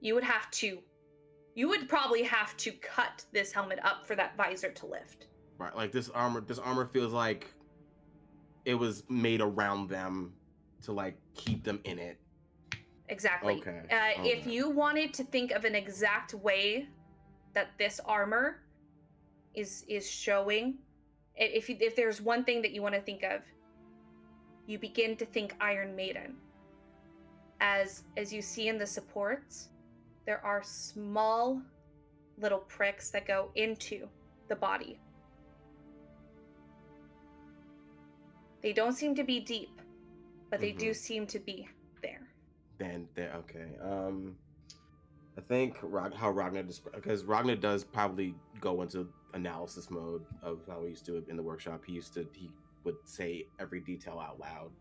You would probably have to cut this helmet up for that visor to lift. Right, like this armor feels like it was made around them to like keep them in it. Exactly. Okay. If you wanted to think of an exact way that this armor is showing, if there's one thing that you want to think of, you begin to think Iron Maiden. As you see in the supports, there are small little pricks that go into the body. They don't seem to be deep, but they do seem to be there. Then there, okay. I think how Ragna described, because Ragna does probably go into analysis mode of how he used to in the workshop. He would say every detail out loud,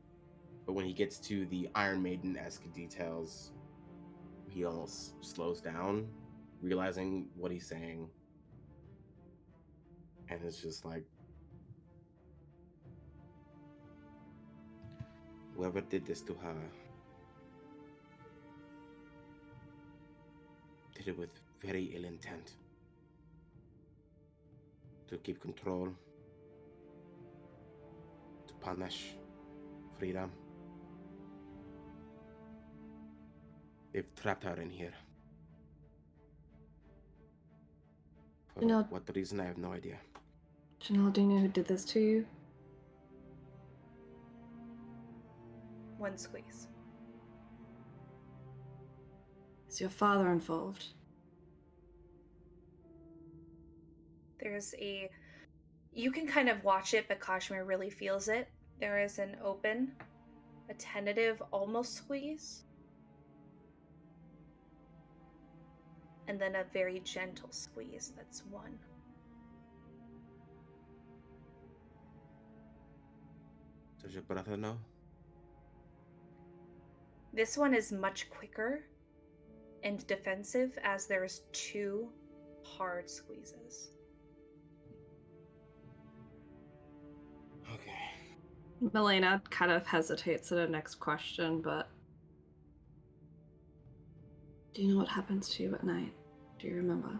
but when he gets to the Iron Maiden-esque details, he almost slows down, realizing what he's saying, and it's just like, whoever did this to her did it with very ill intent, to keep control, to punish freedom. They've trapped her in here. For what reason, I have no idea. Janelle, do you know who did this to you? One squeeze. Is your father involved? You can kind of watch it, but Kazimir really feels it. There is an open, a tentative, almost squeeze. And then a very gentle squeeze, that's one. Does your brother know? This one is much quicker and defensive, as there's two hard squeezes. Okay. Melaena kind of hesitates at her next question, but do you know what happens to you at night? Do you remember?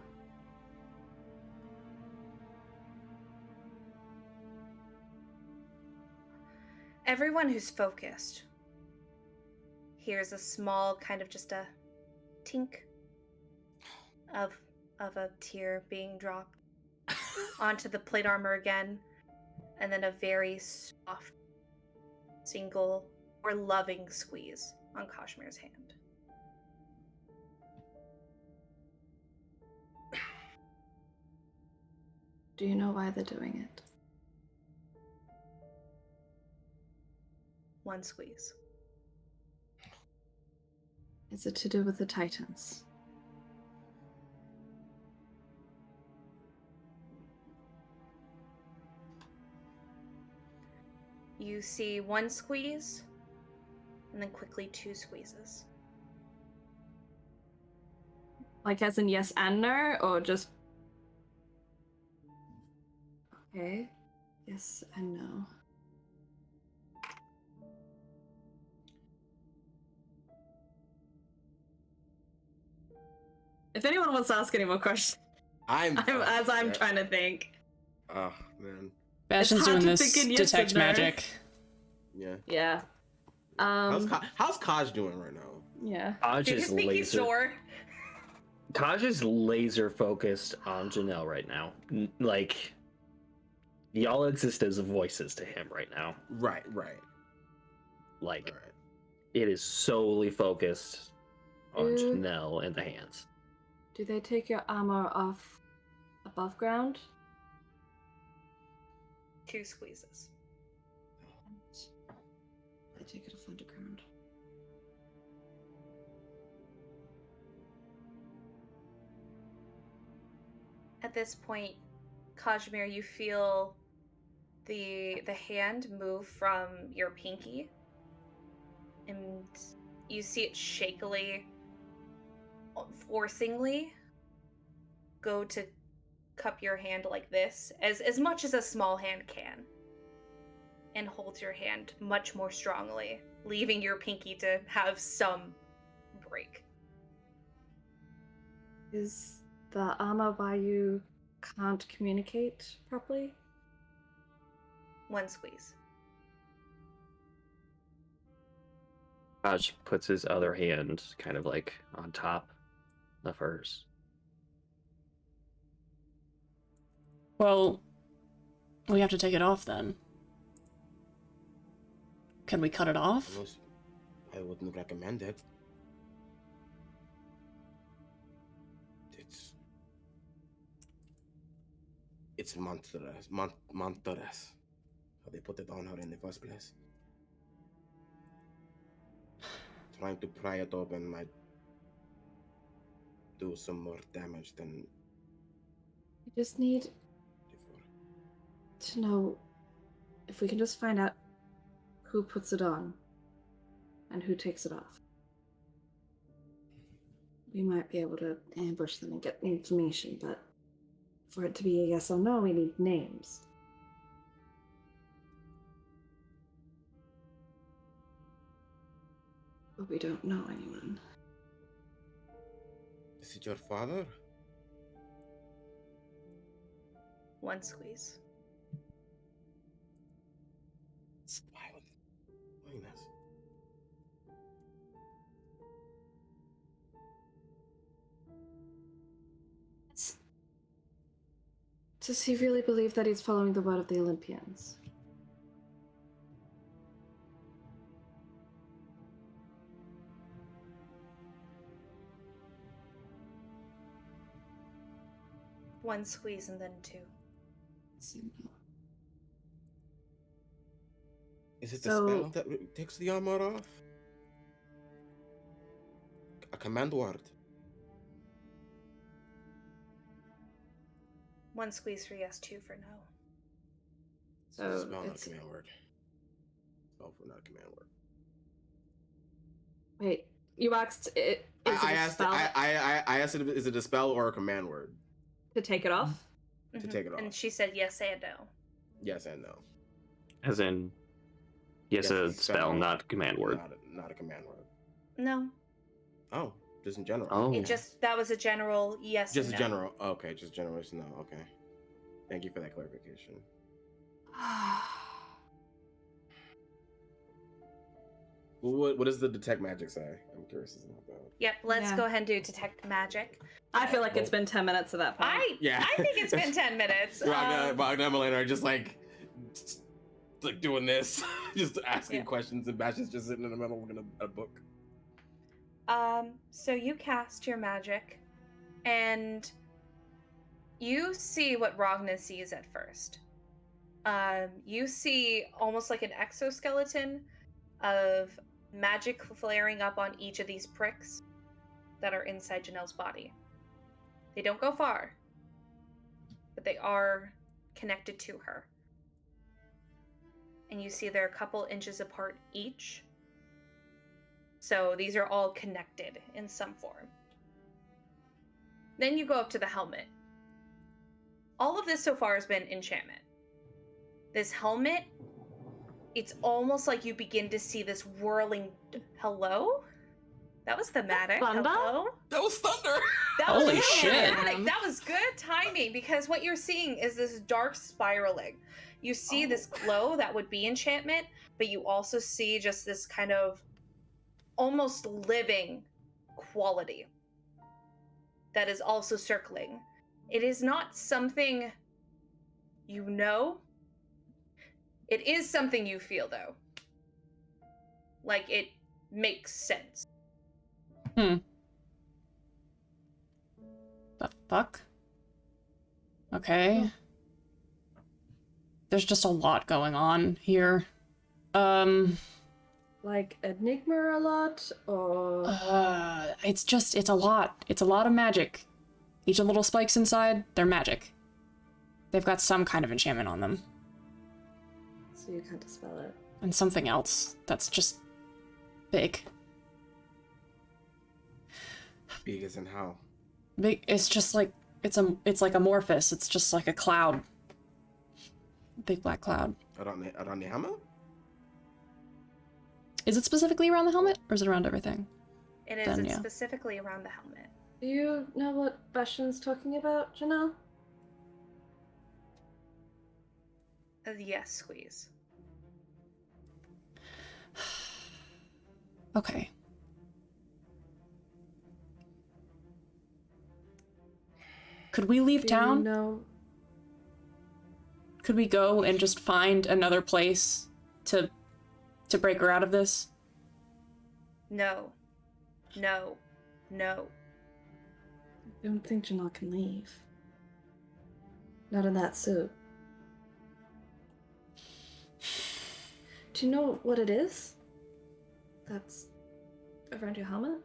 Everyone who's focused hears a small kind of just a tink of a tear being dropped onto the plate armor again, and then a very soft, single, or loving squeeze on Kazimir's hand. Do you know why they're doing it? One squeeze. Is it to do with the Titans? You see one squeeze, and then quickly two squeezes. Like as in yes and no, or just... Okay. Yes and no. If anyone wants to ask any more questions, I'm trying to think. Oh man, Bastian's doing this yes detect no. magic. Yeah. Yeah. How's Kaj doing right now? Yeah. Kaj Did his pinky sore? Kaj is laser focused on Janelle right now. Like, y'all exist as voices to him right now. Right. Like, it is solely focused on Janelle and the hands. Do they take your armor off above ground? 2 squeezes. They take it off underground. At this point, Kazimir, you feel the hand move from your pinky, and you see it shakily, forcingly go to cup your hand like this, as much as a small hand can, and holds your hand much more strongly, leaving your pinky to have some break. Is the armor why you can't communicate properly? 1 squeeze. Kaj puts his other hand kind of like on top of hers. Well, we have to take it off then. Can we cut it off? I wouldn't recommend it. It's monstrous. Monstrous. How they put it on her in the first place. Trying to pry it open might do some more damage than We just need before. to know if we can just find out who puts it on and who takes it off. We might be able to ambush them and get the information, but for it to be a yes or no, we need names. But we don't know anyone. Is it your father? 1 squeeze. Why would doing this? Does he really believe that he's following the word of the Olympians? One squeeze and then 2. Is it the spell that takes the armor off? A command word. 1 squeeze for yes, 2 for no. So spell, not a command word. Spell for not a command word. Wait, you asked it. I asked it, is it a spell or a command word? To take it off? To take it off. And she said yes and no. Yes and no. As in, yes, a spell, not a command word. Not a command word. No. Oh, just in general. Oh. That was a general yes just and no. a general. Okay, just general no. Okay. Thank you for that clarification. What does the detect magic say? I'm curious about that. Yep, let's go ahead and do detect magic. I feel like it's been 10 minutes at that point. I think it's been 10 minutes. Ragna and Melaena are just like doing this, just asking questions, and Bastian's just sitting in the middle looking at a book. So you cast your magic, and you see what Ragna sees at first. You see almost like an exoskeleton of magic flaring up on each of these pricks that are inside Janelle's body. They don't go far, but they are connected to her. And you see they're a couple inches apart each. So these are all connected in some form. Then you go up to the helmet. All of this so far has been enchantment. This helmet, it's almost like you begin to see this whirling... Hello? That was thematic. Thunder? Hello? That was thunder! Holy shit! Thematic. That was good timing, because what you're seeing is this dark spiraling. You see this glow that would be enchantment, but you also see just this kind of almost living quality that is also circling. It is not something you know. It is something you feel, though. Like, it makes sense. The fuck? Okay. There's just a lot going on here. Like Enigma a lot, or it's a lot. It's a lot of magic. Each of the little spikes inside, they're magic. They've got some kind of enchantment on them. So you can't dispel it. And something else that's just big. Big as in how? Big. It's just like it's like amorphous. It's just like a cloud. Big black cloud. Around the hammer? Is it specifically around the helmet, or is it around everything? It is. It's specifically around the helmet. Do you know what Bastian's talking about, Janelle? Yes, Squeeze. Okay. Could we leave town? No. Could we go and just find another place to break her out of this? No. No. No. I don't think Janelle can leave. Not in that suit. Do you know what it is? That's around your helmet?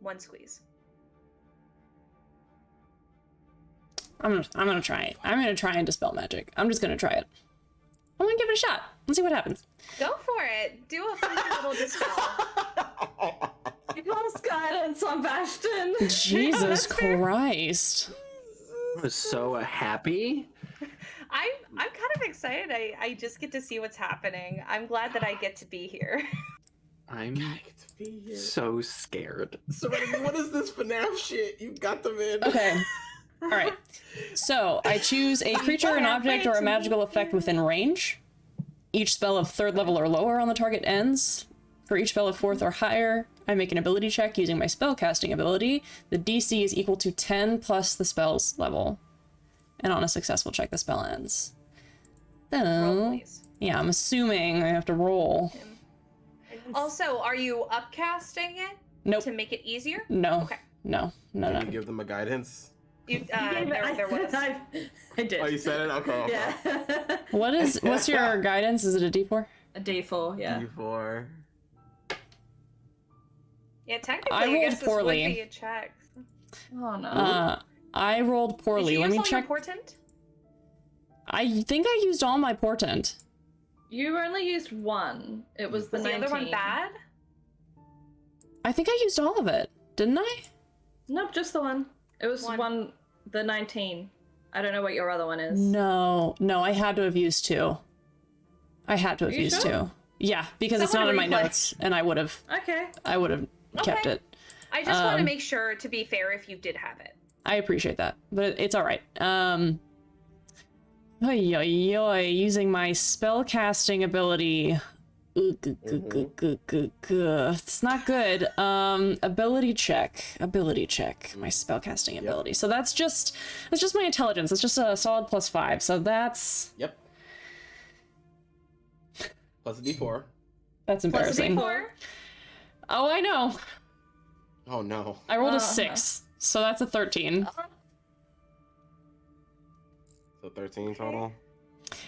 One Squeeze. I'm gonna try it. I'm gonna try and dispel magic. I'm just gonna try it. I'm gonna give it a shot. Let's see what happens. Go for it. Do a funky little dispel. You lost guidance on Bastian. Jesus Christ. I was so happy. I'm kind of excited. I just get to see what's happening. I'm glad that I get to be here. I'm so scared. Serenity, what is this FNAF shit? You got them in. Okay. All right. So I choose a creature, an object, or a magical effect within range. Each spell of 3rd level or lower on the target ends. For each spell of 4th or higher, I make an ability check using my spellcasting ability. The DC is equal to 10 plus the spell's level. And on a successful check, the spell ends. So, Roll, please. yeah, I'm assuming I have to roll. Also, are you upcasting it? Nope. To make it easier? No. Okay. No. Can you give them a guidance? You, there was. I did. Oh, you said it? Okay. Yeah. What's your guidance? Is it a D4? A D4, yeah. D4. Yeah, technically, I rolled guess poorly. This would be a check. Oh no. I rolled poorly. Did you Let use me all your check. portent? I think I used all my portent. You only used one. It was the Was 19. the other one bad? I think I used all of it, didn't I? Nope, just the one. It was one the 19. I don't know what your other one is. No, I had to have used 2. I had to have used sure? 2. Yeah, because it's not in my notes, and I would have. Okay. I would have kept it. I just want to make sure, to be fair, if you did have it. I appreciate that, but it's all right. Using my spellcasting ability. It's not good. Ability check. My spellcasting ability. So that's just my intelligence. It's just a solid +5. So that's. Yep. Plus a D4. That's embarrassing. Plus a D4? Oh, I know. Oh no. I rolled a 6, so that's a 13. So 13 total.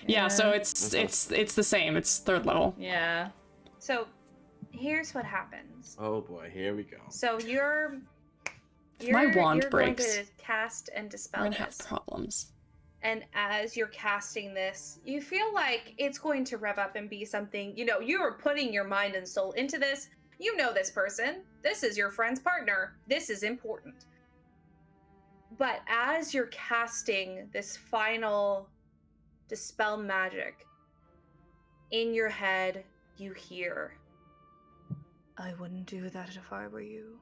Yeah, so it's the same. It's 3rd level. Yeah. So, here's what happens. Oh boy, here we go. So you're my wand you're breaks, going to cast and dispel we're gonna this. have problems. And as you're casting this, you feel like it's going to rev up and be something, you are putting your mind and soul into this. You know this person. This is your friend's partner. This is important. But as you're casting this final dispel magic, in your head, you hear, I wouldn't do that if I were you.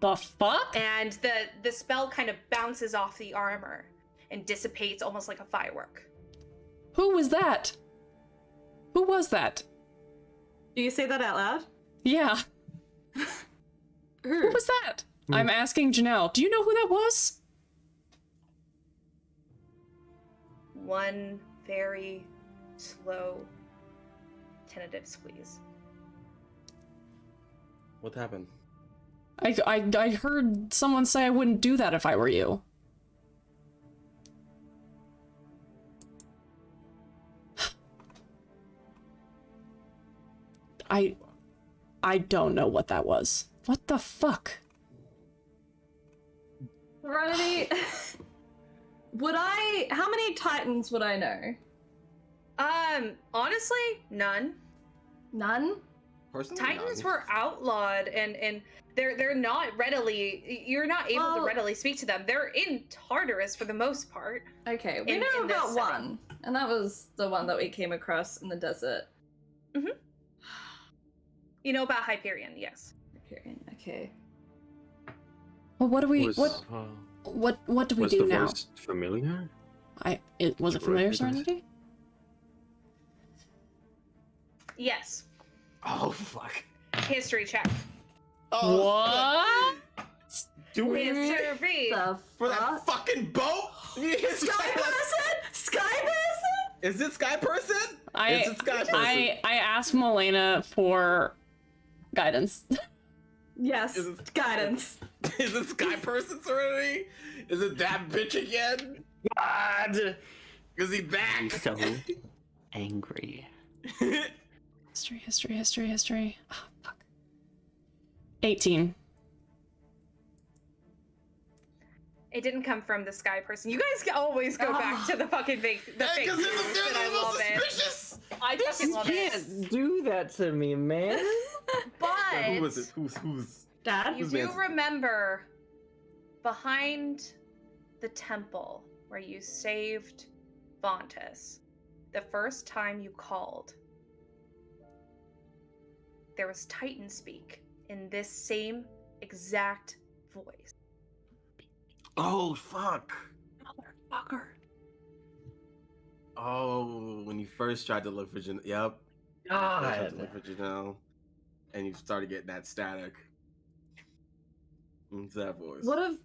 The fuck? And the spell kind of bounces off the armor and dissipates almost like a firework. Who was that? Who was that? Do you say that out loud? Yeah. Who was that? I'm asking Janelle. Do you know who that was? One very slow, tentative squeeze. What happened? I heard someone say I wouldn't do that if I were you. I don't know what that was. What the fuck? Serenity, how many Titans would I know? Honestly, none. None? Personally, Titans none. were outlawed, and they're not readily. You're not able to readily speak to them. They're in Tartarus for the most part. Okay, we know about one, and that was the one that we came across in the desert. Mm-hmm. You know about Hyperion, yes. Hyperion, okay. Well, what do we what do we do now? Was the voice familiar? Was it familiar, Serenity? Yes. Oh fuck. History check. Oh, what? Do we History. for that fucking boat? Sky person? Sky person? Is it Sky person? Is it Sky person? I asked Melaena for guidance. Yes, guidance. Is it Sky person, Serenity? Is it that bitch again? God! Is he back? So angry. History. Oh, fuck. 18. It didn't come from the Sky person. You guys always go back to the fucking fake. The fake. Because they're and I the most love it. suspicious. I fucking love it. Can't do that to me, man. But Who was it? Who's? Dad? you do remember behind the temple where you saved Vontus, the first time you called, there was Titan speak in this same exact voice. Oh fuck! Motherfucker. Oh, when you first tried to look for Janelle. Yep. God. Look for Janelle, and you started getting that static. It's that voice. What if...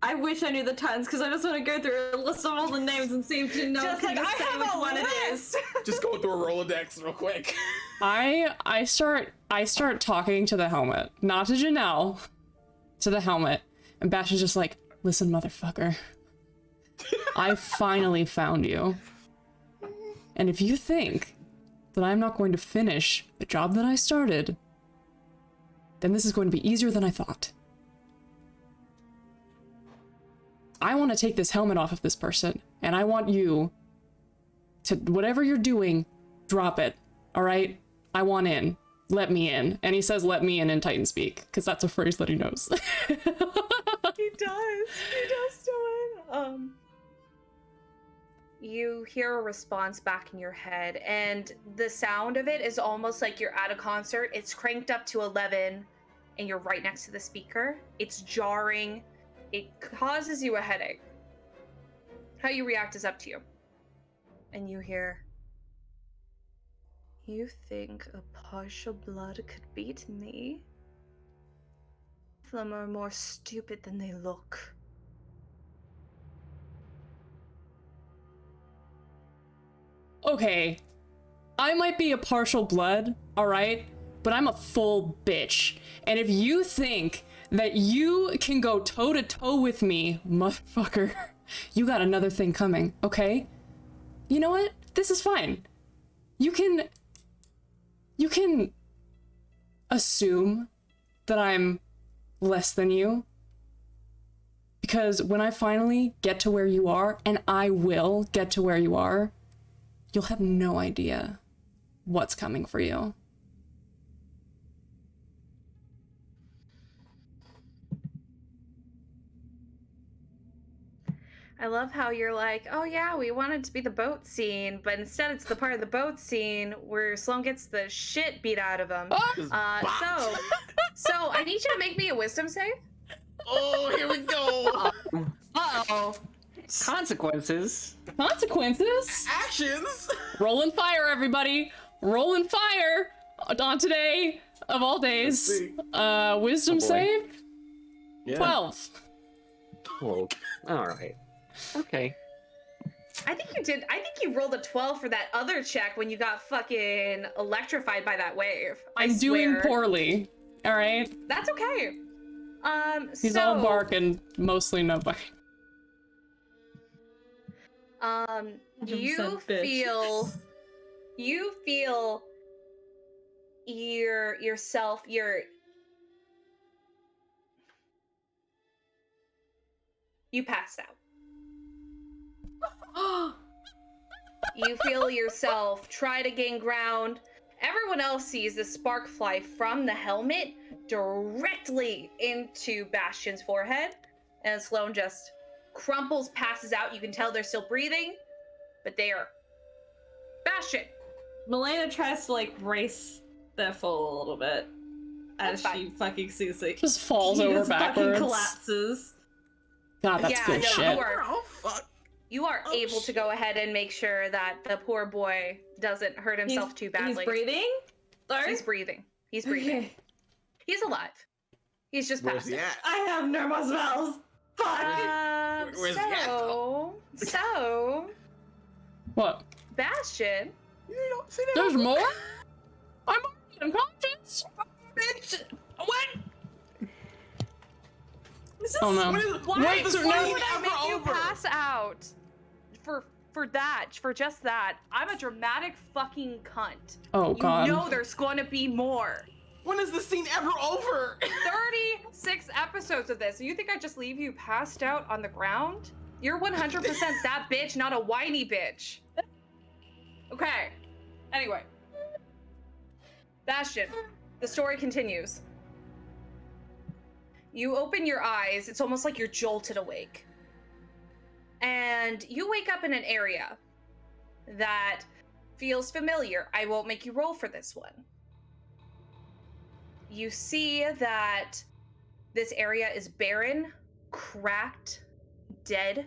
I wish I knew the Titans, because I just want to go through a list of all the names and see if you know Just can like, just I say have which a one list. it is. Just go through a Rolodex real quick. I start talking to the helmet, not to Janelle, to the helmet, and Bastian's just like, listen, motherfucker, I finally found you, and if you think that I'm not going to finish the job that I started, then this is going to be easier than I thought. I want to take this helmet off of this person, and I want you to, whatever you're doing, drop it, all right? I want in. Let me in. And he says, let me in Titan speak, because that's a phrase that he knows. He does do it. You hear a response back in your head, and the sound of it is almost like you're at a concert. It's cranked up to 11, and you're right next to the speaker. It's jarring. It causes you a headache. How you react is up to you. And you hear, you think a partial blood could beat me? Some are more stupid than they look. Okay, I might be a partial blood, all right? But I'm a full bitch. And if you think that you can go toe-to-toe with me, motherfucker, you got another thing coming, okay? You know what? This is fine. You can assume that I'm less than you. Because when I finally get to where you are, and I will get to where you are, you'll have no idea what's coming for you. I love how you're like, oh yeah, we wanted to be the boat scene, but instead it's the part of the boat scene where Sloan gets the shit beat out of him. So I need you to make me a wisdom save. Oh, here we go. Uh-oh. Consequences. Consequences? Actions! Rolling fire, everybody! Rolling fire on today of all days. Wisdom save? Yeah. 12. Oh, alright. Okay. I think you did. I think you rolled a 12 for that other check when you got fucking electrified by that wave. I'm doing poorly. Alright? That's okay. He's all bark and mostly no bite. You feel yourself, you passed out. You feel yourself try to gain ground. Everyone else sees the spark fly from the helmet directly into Bastian's forehead, and Sloane just crumples, passes out. You can tell they're still breathing, but they are. Bastian! Melaena tries to like brace their fall a little bit as she fucking sees it. Just falls over backwards. Fucking collapses. God, that's good shit. You are able to go ahead and make sure that the poor boy doesn't hurt himself too badly. He's breathing? Sorry? He's breathing. He's breathing. Okay. He's alive. He's just Where's passed he out. at? I have no more spells. Fuck. Where's he at, though? So, What? Bastian. You don't see that? There's more? I'm unconscious. Bitch. What? Oh no. Why was the would scene I ever make you over? pass out? For just that. I'm a dramatic fucking cunt. Oh god. You know there's going to be more. When is the scene ever over? 36 episodes of this. You think I just leave you passed out on the ground? You're 100% that bitch, not a whiny bitch. Okay. Anyway. Bastian, the story continues. You open your eyes. It's almost like you're jolted awake. And you wake up in an area that feels familiar. I won't make you roll for this one. You see that this area is barren, cracked, dead.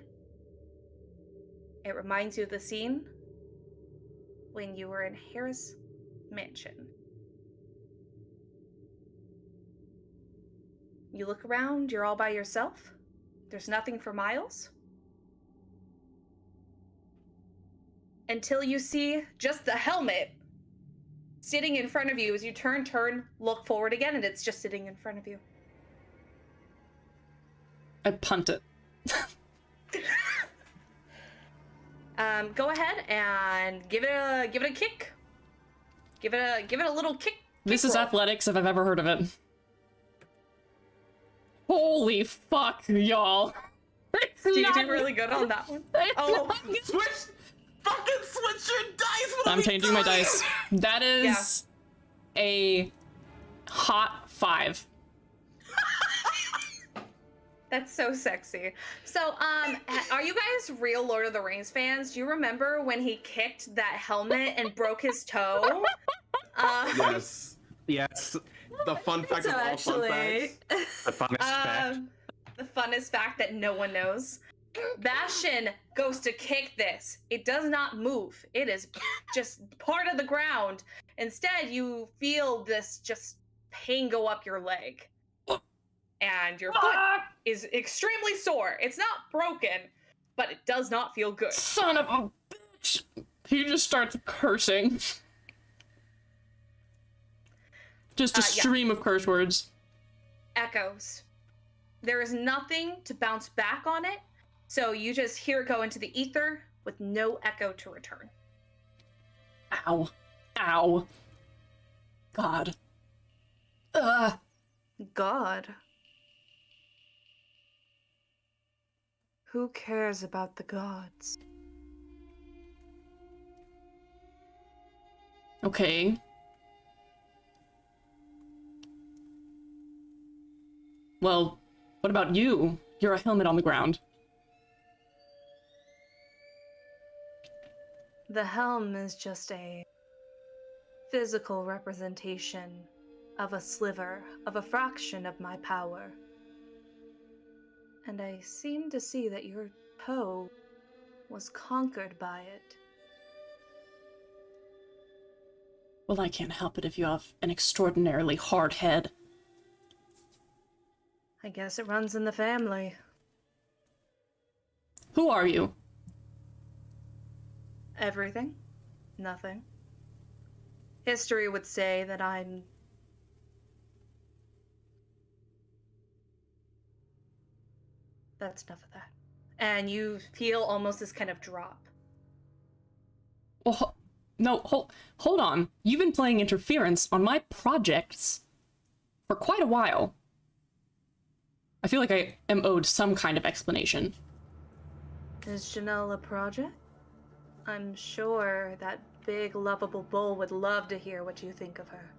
It reminds you of the scene when you were in Harris Mansion. You look around, you're all by yourself. There's nothing for miles. Until you see just the helmet sitting in front of you as you turn, look forward again, and it's just sitting in front of you. I punt it. Go ahead and give it a kick. Give it a little kick. This is roll. athletics if I've ever heard of it. Holy fuck, y'all. Do you do really good on that one? Oh, Fucking switch your dice! What I'm changing my dice. That is a hot 5. that's so sexy. So, are you guys real Lord of the Rings fans? Do you remember when he kicked that helmet and broke his toe? Yes. Yes. The fun fact of all fun facts. The funnest fact. The funnest fact that no one knows. Bastian goes to kick this. It does not move. It is just part of the ground. Instead, you feel this just pain go up your leg. And your foot is extremely sore. It's not broken, but it does not feel good. Son of a bitch! He just starts cursing. Just a stream of curse words. Echoes. There is nothing to bounce back on it, so you just hear it go into the ether with no echo to return. Ow. Ow. God. Ugh. God. Who cares about the gods? Okay. Well, what about you? You're a helmet on the ground. The helm is just a physical representation of a sliver, of a fraction of my power. And I seem to see that you're Poe was conquered by it. Well, I can't help it if you have an extraordinarily hard head. I guess it runs in the family. Who are you? Everything. Nothing. History would say that I'm... That's enough of that. And you feel almost this kind of drop. Oh, no, hold on. You've been playing interference on my projects for quite a while. I feel like I am owed some kind of explanation. Is Janelle a project? I'm sure that big, lovable bull would love to hear what you think of her.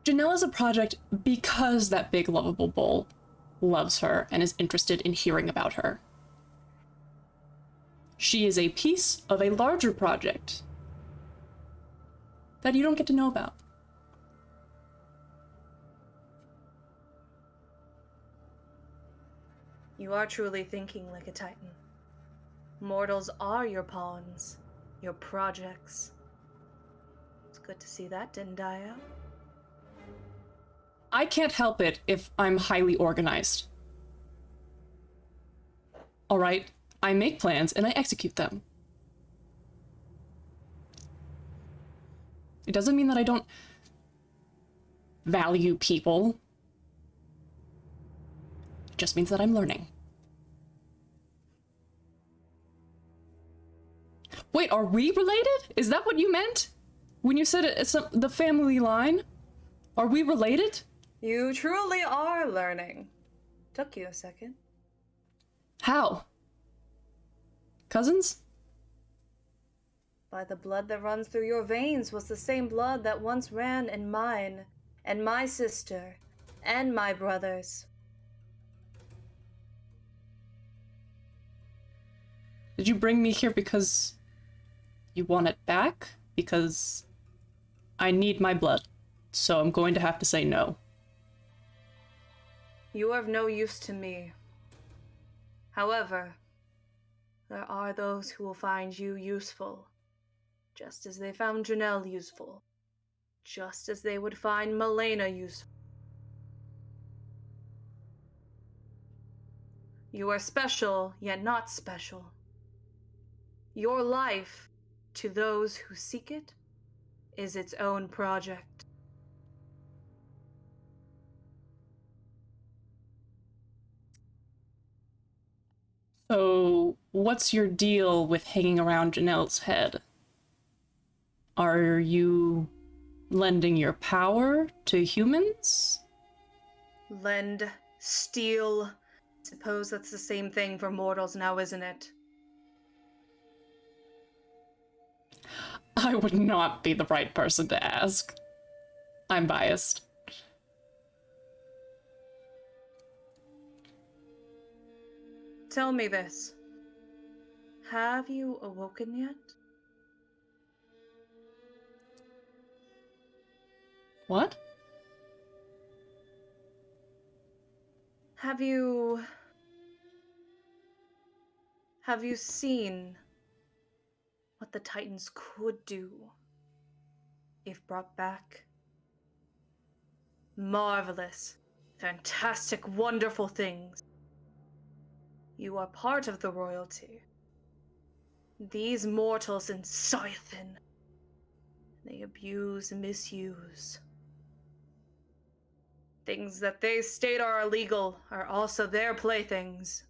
Janelle is a project because that big, lovable bull loves her and is interested in hearing about her. She is a piece of a larger project that you don't get to know about. You are truly thinking like a titan. Mortals are your pawns, your projects. It's good to see that didn't die out. I can't help it if I'm highly organized. Alright, I make plans and I execute them. It doesn't mean that I don't value people. It just means that I'm learning. Wait, are we related? Is that what you meant? When you said it's the family line? Are we related? You truly are learning. Took you a second. How? Cousins? By the blood that runs through your veins was the same blood that once ran in mine, and my sister, and my brothers. Did you bring me here because you want it back? Because I need my blood, so I'm going to have to say no. You are of no use to me. However, there are those who will find you useful, just as they found Janelle useful, just as they would find Melaena useful. You are special, yet not special. Your life, to those who seek it, is its own project. So, what's your deal with hanging around Janelle's head? Are you lending your power to humans? Lend, steal. Suppose that's the same thing for mortals now, isn't it? I would not be the right person to ask. I'm biased. Tell me this. Have you awoken yet? What? Have you seen what the Titans could do if brought back? Marvelous, fantastic, wonderful things. You are part of the royalty. These mortals in Scythen, they abuse and misuse. Things that they state are illegal are also their playthings.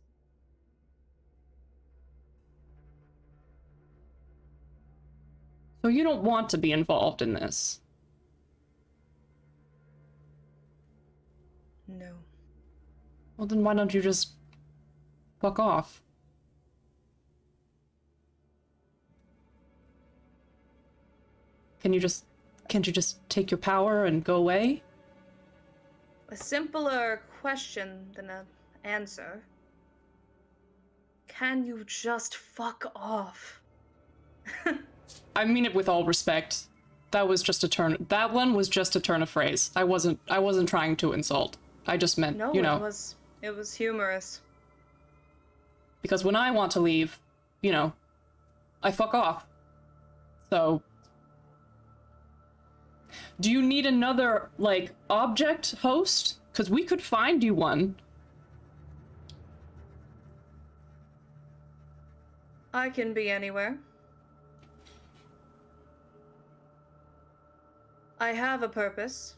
So you don't want to be involved in this? No. Well, then why don't you just fuck off? Can't you just take your power and go away? A simpler question than an answer. Can you just fuck off? I mean it with all respect. That one was just a turn of phrase. I wasn't trying to insult. I just meant, No, you know. it was humorous. Because when I want to leave, you know, I fuck off. So... Do you need another, like, object host? Because we could find you one. I can be anywhere. I have a purpose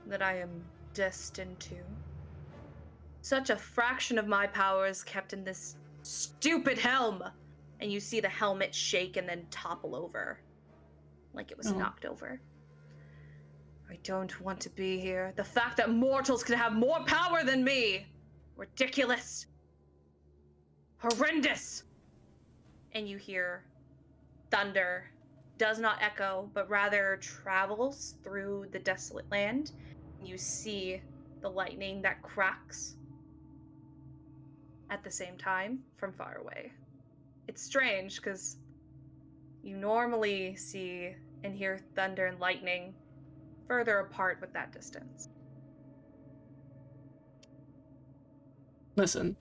that I am destined to. Such a fraction of my power is kept in this stupid helm. And you see the helmet shake and then topple over. Like it was knocked over. I don't want to be here. The fact that mortals can have more power than me! Ridiculous! Horrendous! And you hear thunder. Does not echo, but rather travels through the desolate land. You see the lightning that cracks at the same time from far away. It's strange, because you normally see and hear thunder and lightning further apart with that distance. Listen.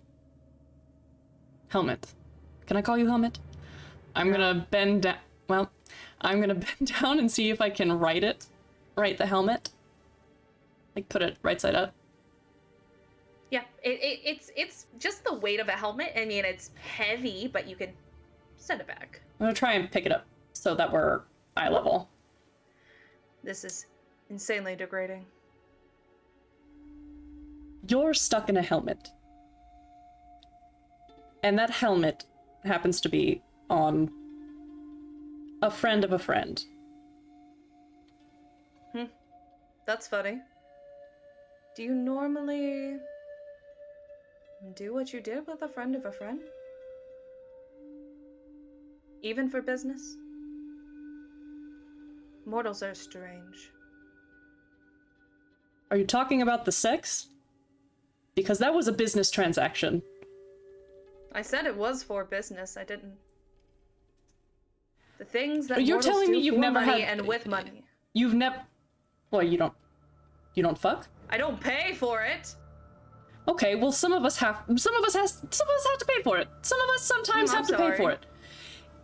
Helmet. Can I call you Helmet? I'm gonna bend down. Well, I'm gonna bend down and see if I can write it. Write the helmet. Like, put it right side up. Yeah, it's just the weight of a helmet. I mean, it's heavy, but you can send it back. I'm gonna try and pick it up so that we're eye level. This is insanely degrading. You're stuck in a helmet. And that helmet happens to be on a friend of a friend. That's funny. Do you normally do what you did with a friend of a friend? Even for business? Mortals are strange. Are you talking about the sex? Because that was a business transaction. I said it was for business. I didn't. The things that You're mortals telling me do you've for never money had... and with money. You've never... Well, you don't fuck? I don't pay for it. Okay, well, some of us have to pay for it. Some of us sometimes have to pay for it.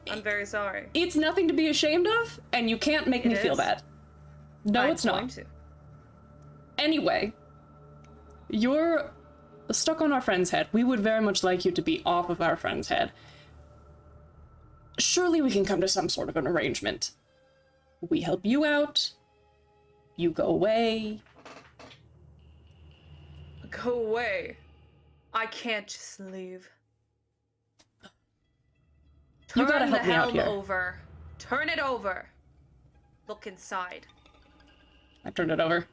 I'm very sorry. It's nothing to be ashamed of, and you can't make me feel bad. No, it's not. Anyway, you're stuck on our friend's head. We would very much like you to be off of our friend's head. Surely we can come to some sort of an arrangement. We help you out. You go away. Go away. I can't just leave. You gotta help me out here. Turn the helm over. Turn it over. Look inside. I turned it over.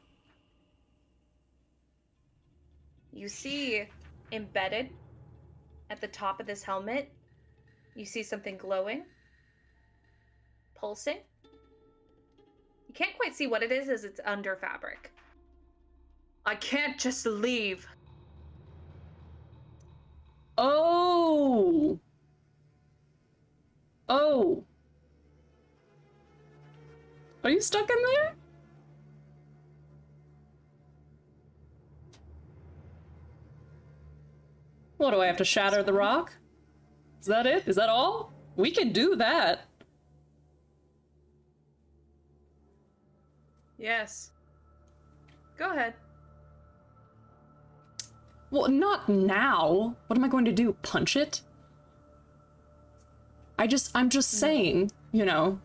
You see, embedded at the top of this helmet, you see something glowing, pulsing. You can't quite see what it is as it's under fabric. I can't just leave. Oh. Oh. Are you stuck in there? What, do I have to shatter the rock? Is that it? Is that all? We can do that. Yes. Go ahead. Well, not now. What am I going to do? Punch it? I'm just saying, you know.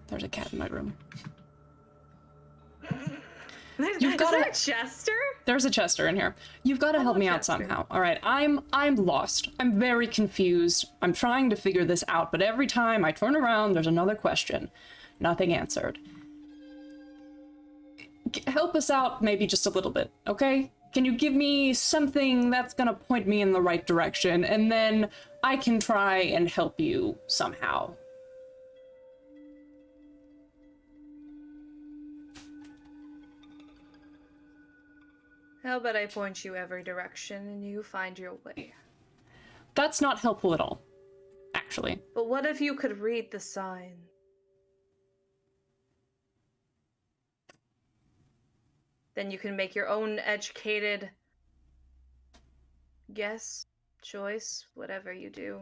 There's a cat in my room. Is there a Chester? There's a Chester in here. You've got to help me out somehow. All right, I'm lost. I'm very confused. I'm trying to figure this out, but every time I turn around, there's another question. Nothing answered. Help us out maybe just a little bit, okay? Can you give me something that's gonna point me in the right direction, and then I can try and help you somehow. How about I point you every direction and you find your way? That's not helpful at all, actually. But what if you could read the sign? then you can make your own educated guess, choice, whatever you do.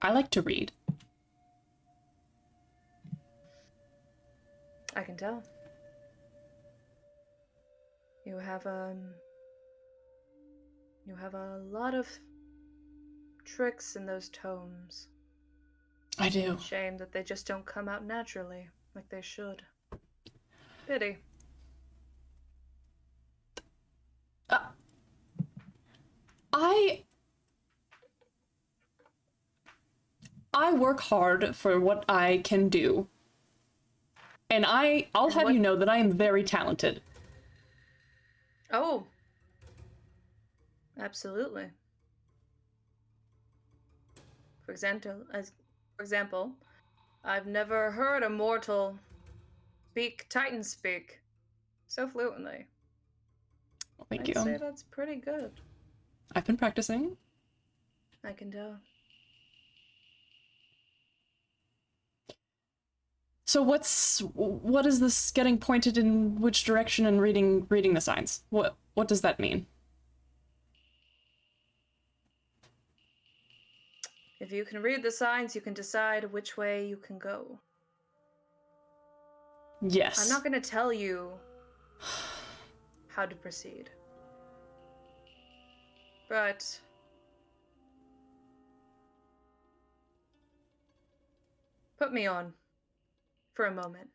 I like to read. I can tell. You have a lot of tricks in those tomes. I do. Shame that they just don't come out naturally, like they should. Pity. I work hard for what I can do. And I'll have you know that I am very talented. Oh. Absolutely. For example, I've never heard a mortal speak Titan speak so fluently. Well, thank I'd you. say that's pretty good. I've been practicing. I can tell. So what is this getting pointed in which direction and reading the signs? What does that mean? If you can read the signs, you can decide which way you can go. Yes. I'm not going to tell you how to proceed. But put me on for a moment.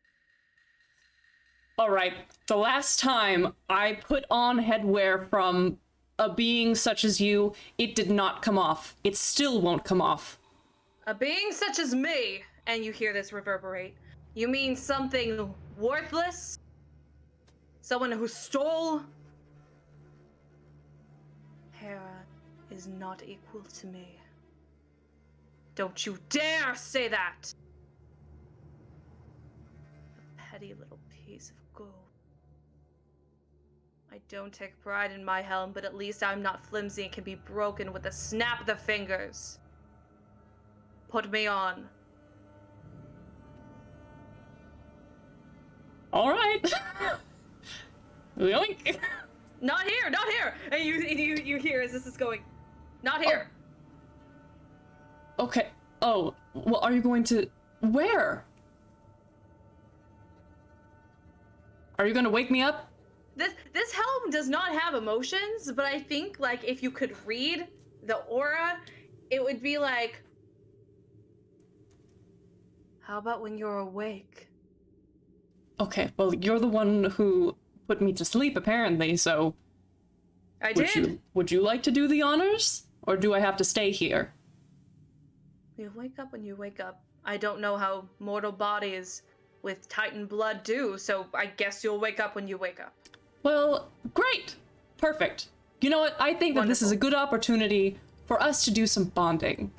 All right. The last time I put on headwear from a being such as you, it did not come off. It still won't come off. A being such as me, and you hear this reverberate, you mean something worthless? Someone who stole? Hera is not equal to me. Don't you dare say that! A petty little piece of gold. I don't take pride in my helm, but at least I'm not flimsy and can be broken with a snap of the fingers. Put me on. All right. Yoink. Not here, not here! And you hear as this is going, not here! Oh. Okay. Oh, well, are you going to... Where? Are you going to wake me up? This helm does not have emotions, but I think, like, if you could read the aura, it would be like, how about when you're awake? Okay, well, you're the one who put me to sleep, apparently, so... I did! Would you like to do the honors? Or do I have to stay here? You wake up when you wake up. I don't know how mortal bodies with Titan blood do, so I guess you'll wake up when you wake up. Well, great! Perfect. You know what? I think that this is a good opportunity for us to do some bonding.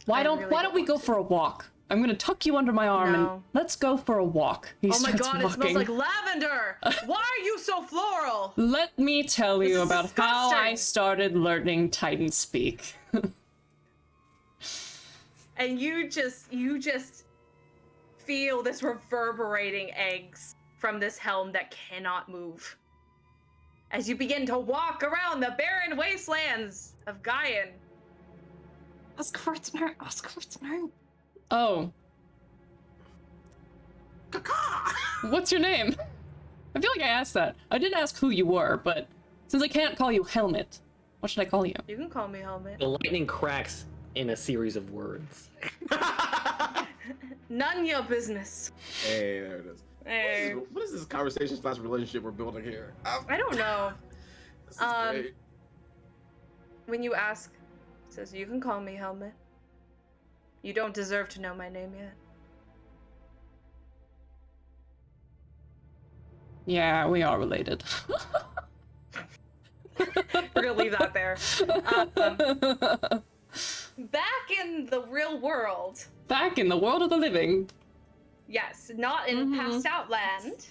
Why don't we go for a walk? I'm gonna tuck you under my arm and let's go for a walk. Oh my god, it smells like lavender! Why are you so floral? Let me tell you about how I started learning Titan speak. And you just feel this reverberating eggs from this helm that cannot move. As you begin to walk around the barren wastelands of Gaian. Ask for its name. Oh. What's your name? I feel like I asked that. I didn't ask who you were, but since I can't call you Helmet, what should I call you? You can call me Helmet. The lightning cracks in a series of words. None your business. Hey, there it is. Hey. What is this conversation / relationship we're building here? I don't know. This is great. When you ask, it says, you can call me Helmet. You don't deserve to know my name yet. Yeah, we are related. We're gonna leave that there. Back in the real world. Back in the world of the living. Yes, not in Passed Out Land.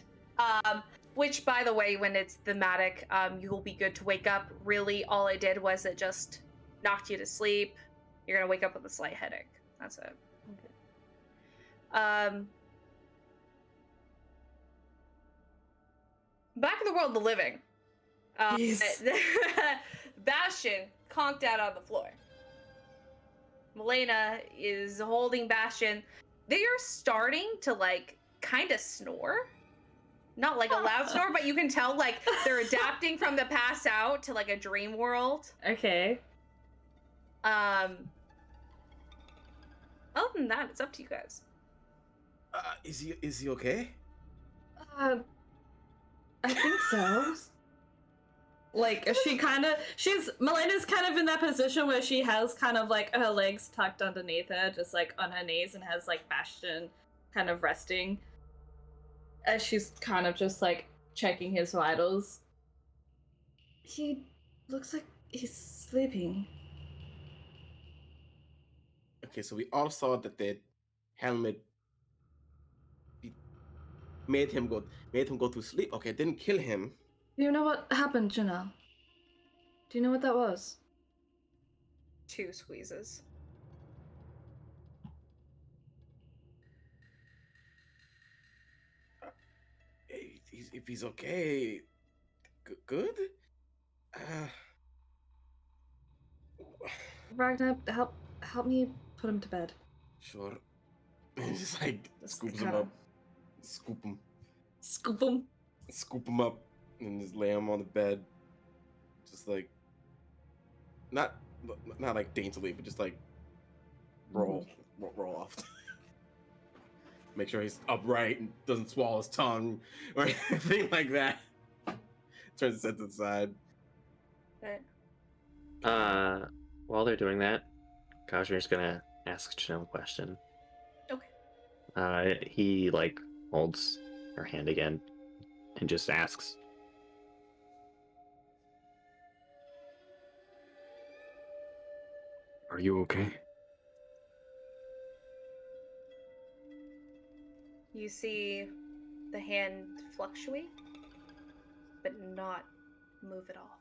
Which, by the way, when it's thematic, you will be good to wake up. Really, all I did was it just knocked you to sleep. You're gonna wake up with a slight headache. That's it. the world of the living. Bastian conked out on the floor. Melaena is holding Bastian. They are starting to like kind of snore. Not like a loud snore, but you can tell like they're adapting from the pass out to like a dream world. Okay. Other than that, it's up to you guys. Is he okay? I think so. Like, Melena's kind of in that position where she has kind of like her legs tucked underneath her, just like on her knees, and has like Bastian kind of resting. As she's kind of just like checking his vitals. He looks like he's sleeping. Okay, so we all saw that the helmet made him go to sleep. Okay, it didn't kill him. Do you know what happened, Janelle? Do you know what that was? 2 squeezes. If he's okay, good. Ragna, help me put him to bed. Sure. And just like scoops him up, scoop him up, and just lay him on the bed, just like not like daintily, but just like roll off. Make sure he's upright and doesn't swallow his tongue or anything like that. Turns his head to the side. Right. While they're doing that, Kazimir's gonna ask Janelle a question. Okay. He like holds her hand again and just asks, "Are you okay?" You see the hand fluctuate, but not move at all.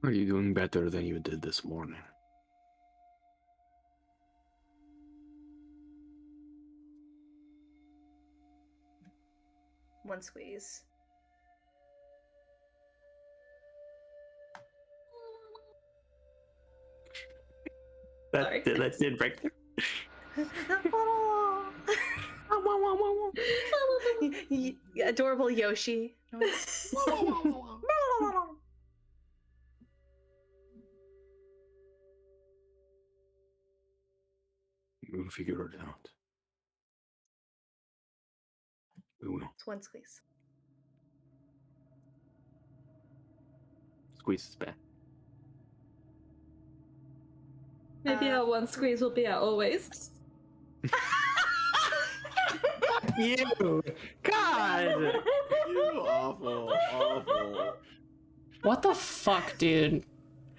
Are you doing better than you did this morning? One squeeze. That did break through. Adorable Yoshi. We'll figure it out. We will. It's one squeeze. Squeezes back. Maybe our one squeeze will be our always. You! God! You awful. What the fuck, dude?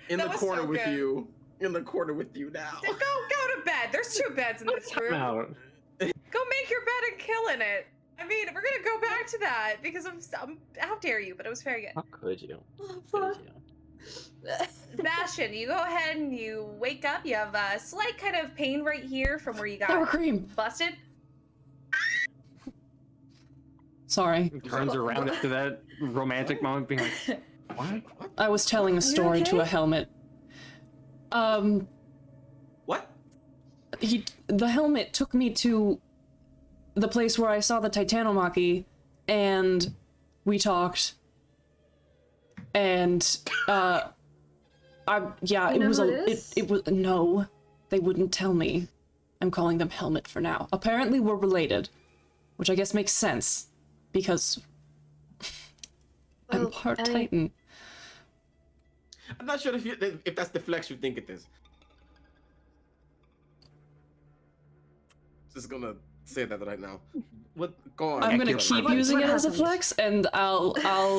In That the was corner so with good. you. In the corner with you now. Go to bed. There's 2 beds in this room. Out. Go make your bed and killing it. I mean, we're gonna go back to that because how dare you? But it was very good. How could you? Bastian, you go ahead and you wake up. You have a slight kind of pain right here from where you Sour got cream. busted. Sorry. Turns around after that romantic moment, being like, "What? I was telling a story to a helmet. What? The helmet took me to the place where I saw the Titanomachy, and we talked, and it was no, they wouldn't tell me. I'm calling them Helmet for now. Apparently we're related, which I guess makes sense because I'm part Titan. I'm not sure if that's the flex you think it is. Just gonna say that right now. What? Go on. I'm gonna keep using it as a flex, and I'll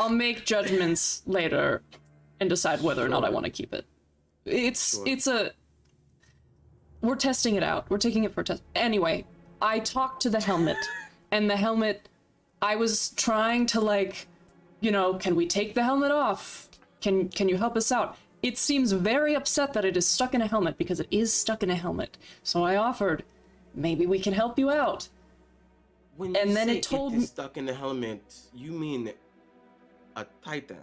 make judgments later and decide whether or not I want to keep it. We're testing it out. We're taking it for a test. Anyway, I talked to the helmet, and the helmet I was trying to, like, you know, can we take the helmet off? Can you help us out? It seems very upset that it is stuck in a helmet, because it is stuck in a helmet. So I offered, maybe we can help you out. When and you then say it told it me is stuck in the helmet, you mean a titan?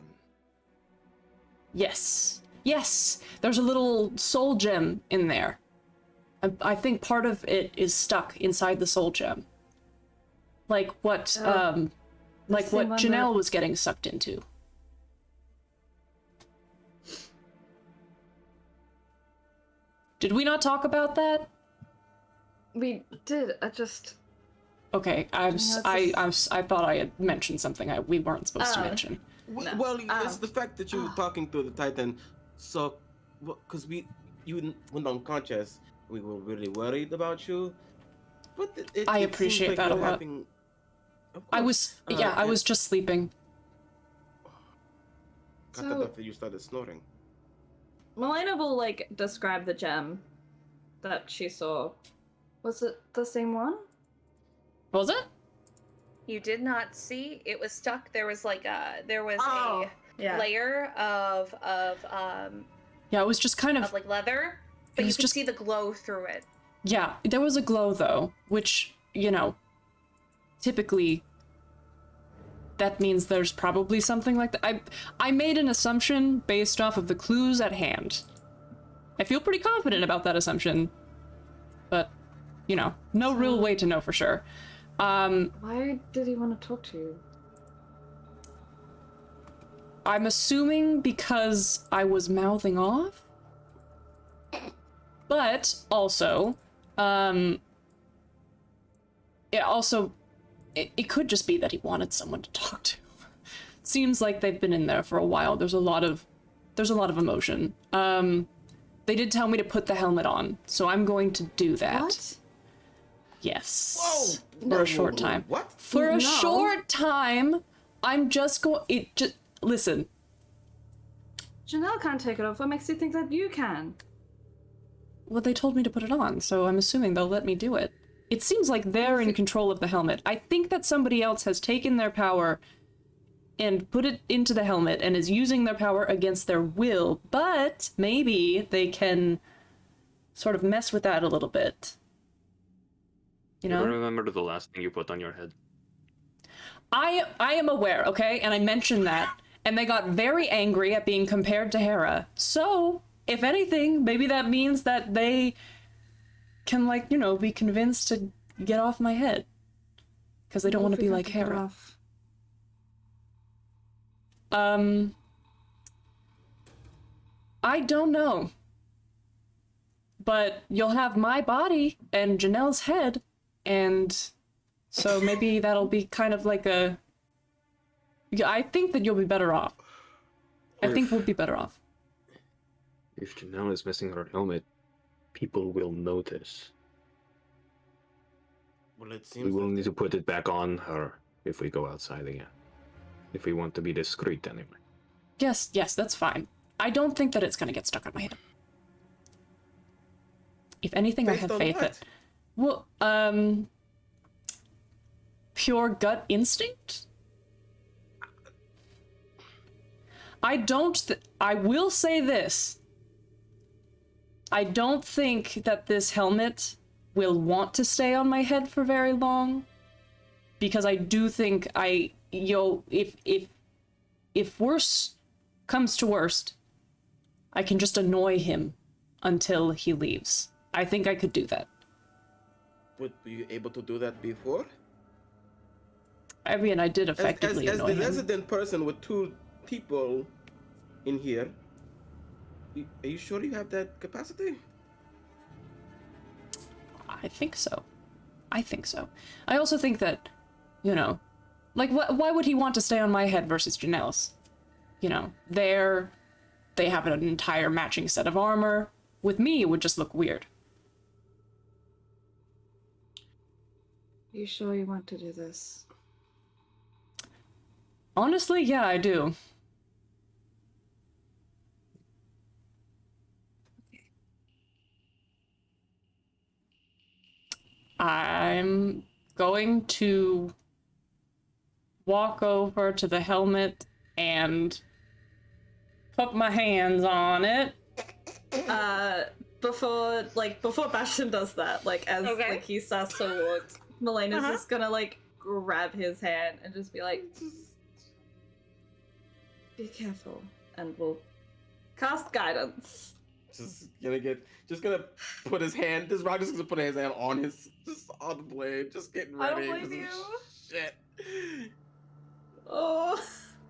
Yes. Yes! There's a little soul gem in there. I think part of it is stuck inside the soul gem. Like what Janelle was getting sucked into. Did we not talk about that? We did. Okay, I thought I had mentioned something we weren't supposed to mention. No. Well, it's the fact that you were talking to the titan. So, because you went unconscious, we were really worried about you. But I appreciate like that a lot. having, I was just sleeping. Got that after you started snoring. Melaena will, like, describe the gem that she saw. Was it the same one? Was it? You did not see. It was stuck. There was like a Yeah. layer of Yeah, it was just kind of like leather, but you could see the glow through it. Yeah, there was a glow though, which, you know, typically that means there's probably something like that. I made an assumption based off of the clues at hand. I feel pretty confident about that assumption, but, you know, no real way to know for sure. Why did he want to talk to you? I'm assuming because I was mouthing off, but also, it could just be that he wanted someone to talk to. Seems like they've been in there for a while. There's a lot of emotion. They did tell me to put the helmet on, so I'm going to do that. What? Yes. Whoa! For a short time. What? For a short time, I'm just listen. Janelle can't take it off. What makes you think that you can? Well, they told me to put it on, so I'm assuming they'll let me do it. It seems like they're in control of the helmet. I think that somebody else has taken their power and put it into the helmet and is using their power against their will, but maybe they can sort of mess with that a little bit. You know? I remember the last thing you put on your head. I am aware, okay? And I mentioned that, and they got very angry at being compared to Hera. So, if anything, maybe that means that they can, like, you know, be convinced to get off my head. Because they don't want to be like Hera. I don't know. But you'll have my body and Janelle's head, and so maybe that'll be kind of like a... Yeah, I think that you'll be better off. I think we'll be better off. If Janelle is missing her helmet, people will notice. Well, it seems We will need to put it back on her if we go outside again. If we want to be discreet anyway. Yes, that's fine. I don't think that it's gonna get stuck on my head. If anything, I have faith that... Well, pure gut instinct? I will say this. I don't think that this helmet will want to stay on my head for very long. Because I do think if worse comes to worst, I can just annoy him until he leaves. I think I could do that. Were you able to do that before? I mean, I did effectively as annoy the him. resident person with 2 people in here, are you sure you have that capacity? I think so. I also think that, you know, like, why would he want to stay on my head versus Janelle's? You know, they have an entire matching set of armor. With me, it would just look weird. You sure you want to do this? Honestly, yeah, I do. I'm going to walk over to the helmet and put my hands on it. Before Bastian does that, as like he starts to walk, Melena's just gonna grab his hand and just be like, be careful, and we'll cast guidance. Just gonna put his hand. This Ragna's gonna put his hand on the blade, just getting ready. I don't blame you. Shit. Oh.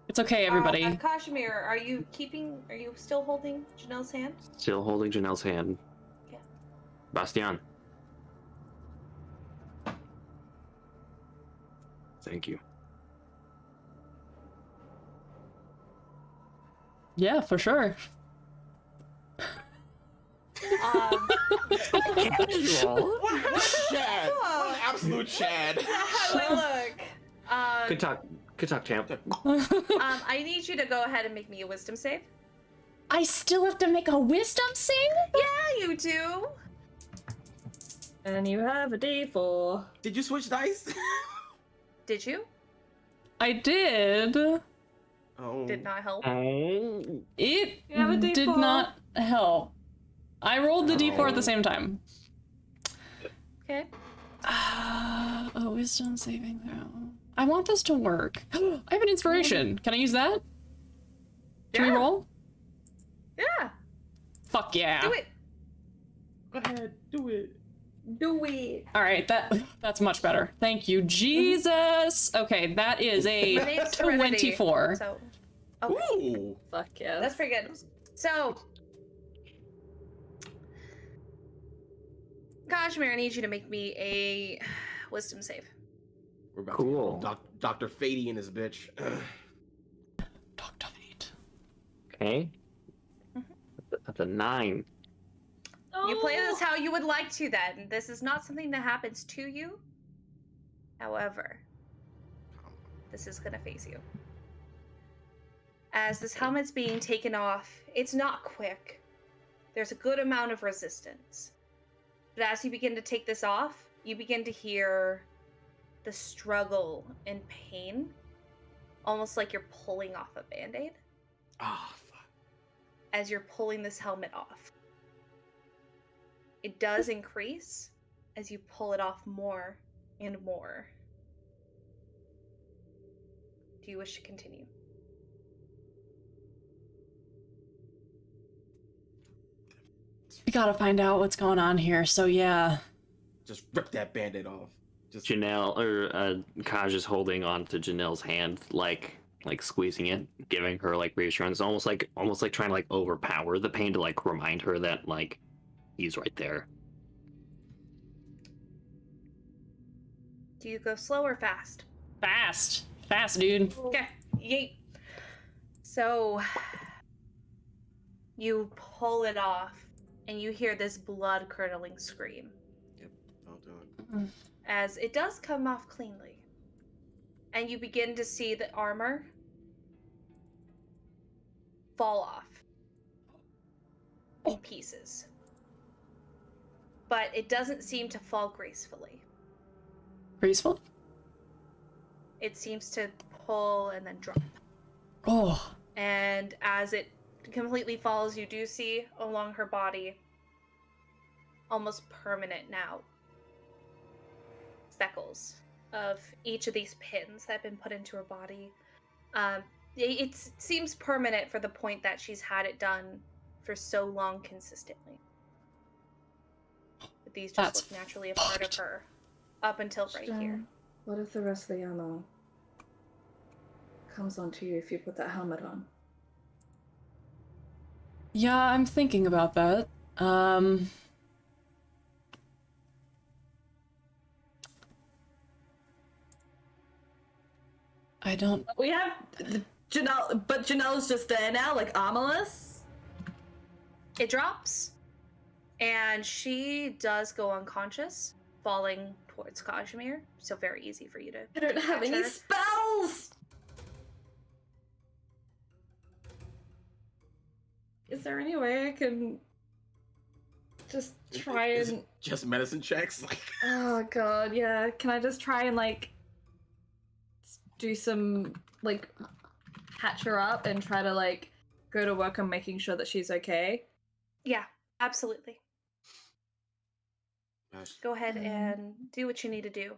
It's okay, everybody. Kazimir, are you still holding Janelle's hand? Still holding Janelle's hand. Yeah. Bastian. Thank you. Yeah, for sure. Casual. What Chad? What absolute Chad? Look. Good talk, champ. I need you to go ahead and make me a wisdom save. I still have to make a wisdom save? Yeah, you do. And you have a D4. Did you switch dice? Did you? I did. Oh. Did not help. It You have a D4. did not help. I rolled the D4 at the same time. Okay. A wisdom saving throw. I want this to work. I have an inspiration. Can I use that? Can we roll? Yeah. Fuck yeah. Do it. Go ahead, do it. Do it. All right, that's much better. Thank you, Jesus. Okay, that is a My name's Serenity, 24. So. Okay. Ooh. Fuck yeah. That's pretty good. So. Kazimir, I need you to make me a wisdom save. We're about Cool. to get Dr. Fady in his bitch. Dr. Fate. Okay. That's a 9. You play this how you would like to then. This is not something that happens to you. However, this is gonna phase you. As this helmet's being taken off, it's not quick. There's a good amount of resistance. But as you begin to take this off, you begin to hear the struggle and pain, almost like you're pulling off a band-aid. Ah, fuck. As you're pulling this helmet off. It does increase as you pull it off more and more. Do you wish to continue? We gotta find out what's going on here, so yeah. Just rip that band-aid off. Just Janelle, Kaj is holding on to Janelle's hand, like squeezing it, giving her reassurance, almost like trying to overpower the pain to remind her that he's right there. Do you go slow or fast? Fast, dude. Okay, yeet. So you pull it off, and you hear this blood-curdling scream. Yep, I'll do it. As it does come off cleanly. And you begin to see the armor fall off in pieces. But it doesn't seem to fall gracefully. Graceful? It seems to pull and then drop. Oh. And as it completely falls, you do see along her body, almost permanent now, speckles of each of these pins that have been put into her body. It seems permanent for the point that she's had it done for so long consistently. But these just look naturally a part of her up until right here. What if the rest of the ammo comes onto you if you put that helmet on? Yeah, I'm thinking about that. I don't... We have Janelle, but Janelle's just there now, armorless. It drops, and she does go unconscious, falling towards Kazimir, so very easy for you to I don't have any spells! Is there any way I can just try Is and... it just medicine checks? Oh god, yeah. Can I just try and do some, like, patch her up and try to, like, go to work on making sure that she's okay? Yeah, absolutely. Bastian. Go ahead and do what you need to do.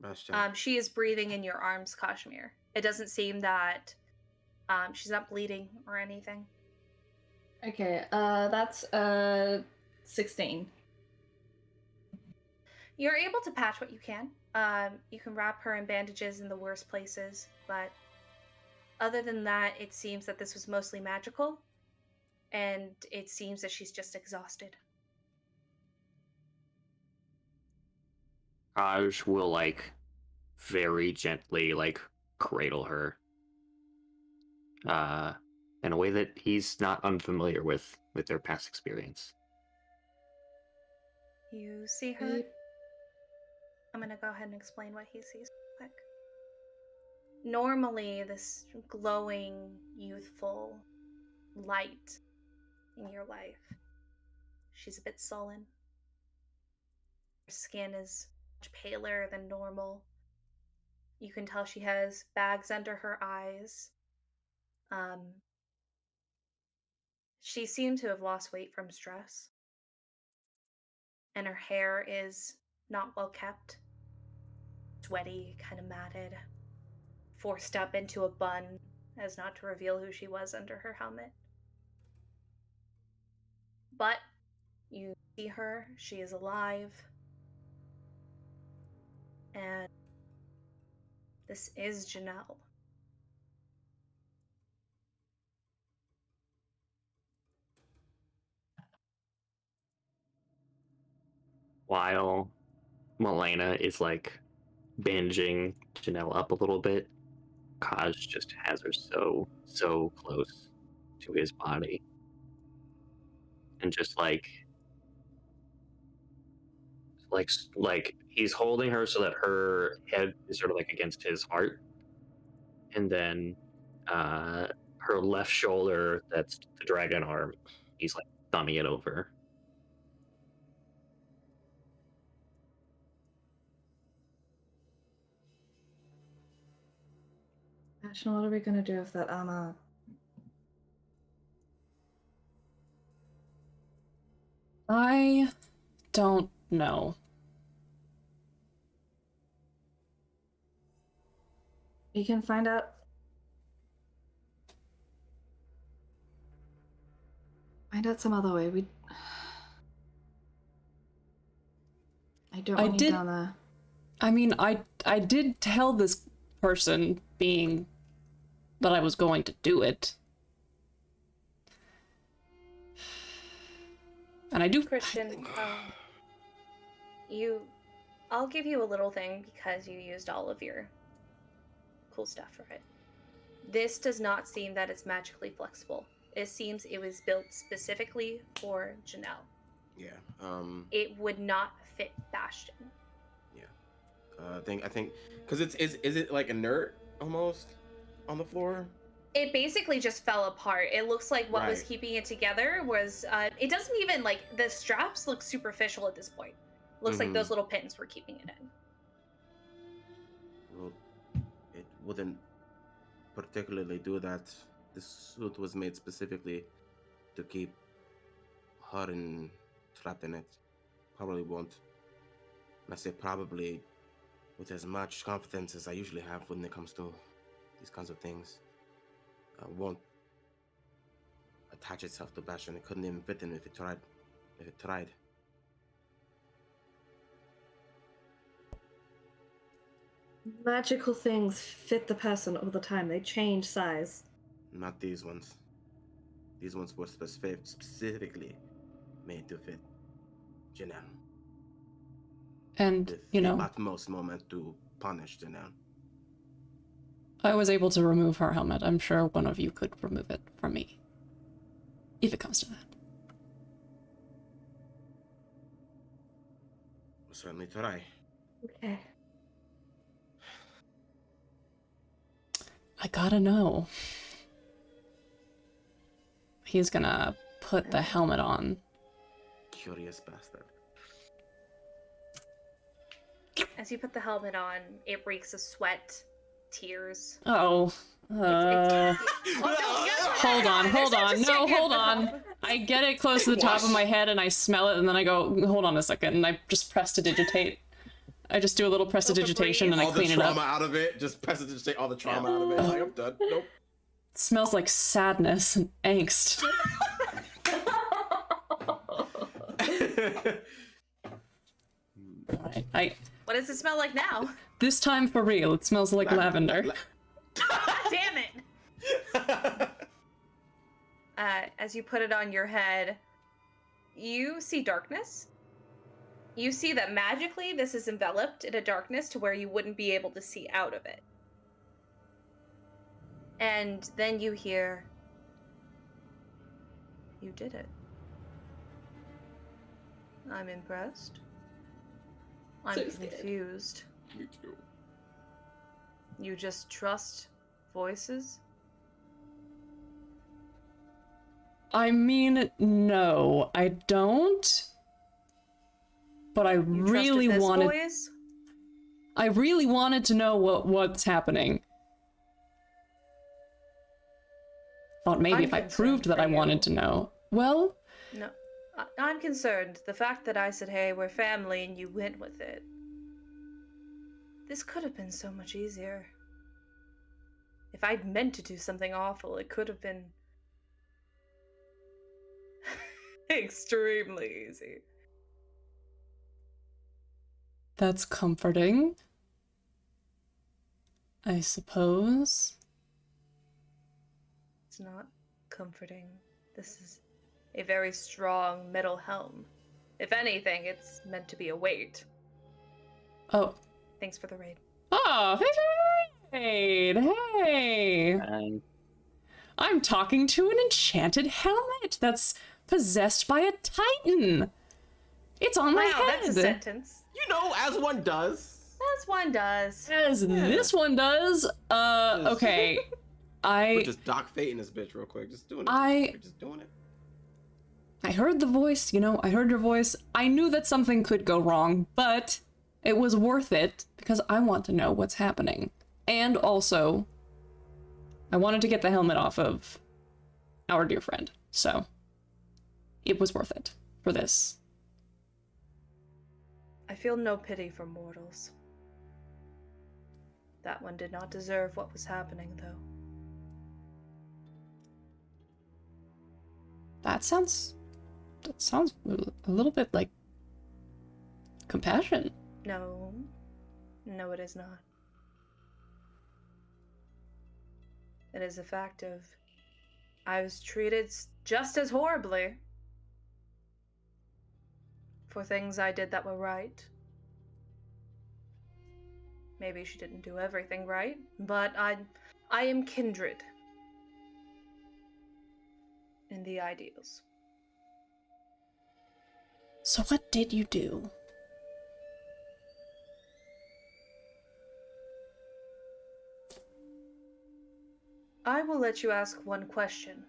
Bastian. She is breathing in your arms, Kazimir. It doesn't seem that she's not bleeding or anything. Okay, that's 16. You're able to patch what you can. You can wrap her in bandages in the worst places, but other than that, it seems that this was mostly magical, and it seems that she's just exhausted. Raj will, like, very gently, like, cradle her. In a way that he's not unfamiliar with their past experience. You see her? I'm gonna go ahead and explain what he sees quick. Normally, this glowing, youthful light in your life, she's a bit sullen. Her skin is much paler than normal. You can tell she has bags under her eyes. She seemed to have lost weight from stress. And her hair is not well kept. Sweaty, kind of matted. Forced up into a bun as not to reveal who she was under her helmet. But you see her, she is alive. And this is Janelle. While Melaena is, like, bandaging Janelle up a little bit, Kaj just has her so close to his body. And just, like he's holding her so that her head is sort of, like, against his heart. And then her left shoulder, that's the dragon arm, he's, like, thumbing it over. Bastian, what are we gonna do with that armor? I don't know. We can find out. Find out some other way. I don't want you down there. I mean, I did tell this person being that I was going to do it. And I do. Christian, I'll give you a little thing because you used all of your cool stuff for it. This does not seem that it's magically flexible. It seems it was built specifically for Janelle. Yeah. It would not fit Bastian. Yeah. I think because is it like inert almost on the floor? It basically just fell apart. It looks like what was keeping it together was it doesn't even, like, the straps look superficial at this point. It looks like those little pins were keeping it in. Well, it wouldn't particularly do that. This suit was made specifically to keep her trapped in it. Probably won't. And I say probably with as much confidence as I usually have when it comes to these kinds of things. Won't attach itself to Bastian. It couldn't even fit him if it tried. Magical things fit the person all the time. They change size. Not these ones. These ones were specifically made to fit Janelle. And, with you know, the utmost moment to punish Janelle. I was able to remove her helmet. I'm sure one of you could remove it from me. If it comes to that. We'll certainly try. Okay. I gotta know. He's gonna put the helmet on. Curious bastard. As you put the helmet on, it reeks of sweat tears. Oh. Hold on. No, hold on. I get it close to the top of my head and I smell it and then I go, hold on a second, and I just prestidigitate. I just do a little prestidigitation and I clean it up. All the trauma out of it. Just prestidigitate all the trauma out of it. Like, I'm done. Nope. It smells like sadness and angst. What does it smell like now? This time for real, it smells like lavender. Damn it! As you put it on your head, you see darkness. You see that magically this is enveloped in a darkness to where you wouldn't be able to see out of it. And then you hear, "You did it. I'm impressed. I'm confused. Me too. You just trust voices?" I mean, no, I don't. But I really wanted to know what's happening. Thought maybe if I proved that I wanted to know. Well, no, I'm concerned. The fact that I said, "Hey, we're family," and you went with it. This could have been so much easier. If I'd meant to do something awful, it could have been extremely easy. That's comforting, I suppose. It's not comforting. This is a very strong metal helm. If anything, it's meant to be a weight. Oh. Thanks for the raid. Oh, thanks for the raid. Hey. I'm talking to an enchanted helmet that's possessed by a titan. It's on my head. Wow, that's a sentence. You know, as one does. As one does. This one does. Okay. We're just Doc Fate in this bitch real quick. Just doing it. We're just doing it. I heard the voice, I heard your voice. I knew that something could go wrong, but it was worth it because I want to know what's happening. And also, I wanted to get the helmet off of our dear friend. So, it was worth it for this. I feel no pity for mortals. That one did not deserve what was happening, though. That sounds a little bit like compassion. No, it is not. It is a fact of I was treated just as horribly for things I did that were right. Maybe she didn't do everything right, but I am kindred in the ideals. So what did you do? I will let you ask one question.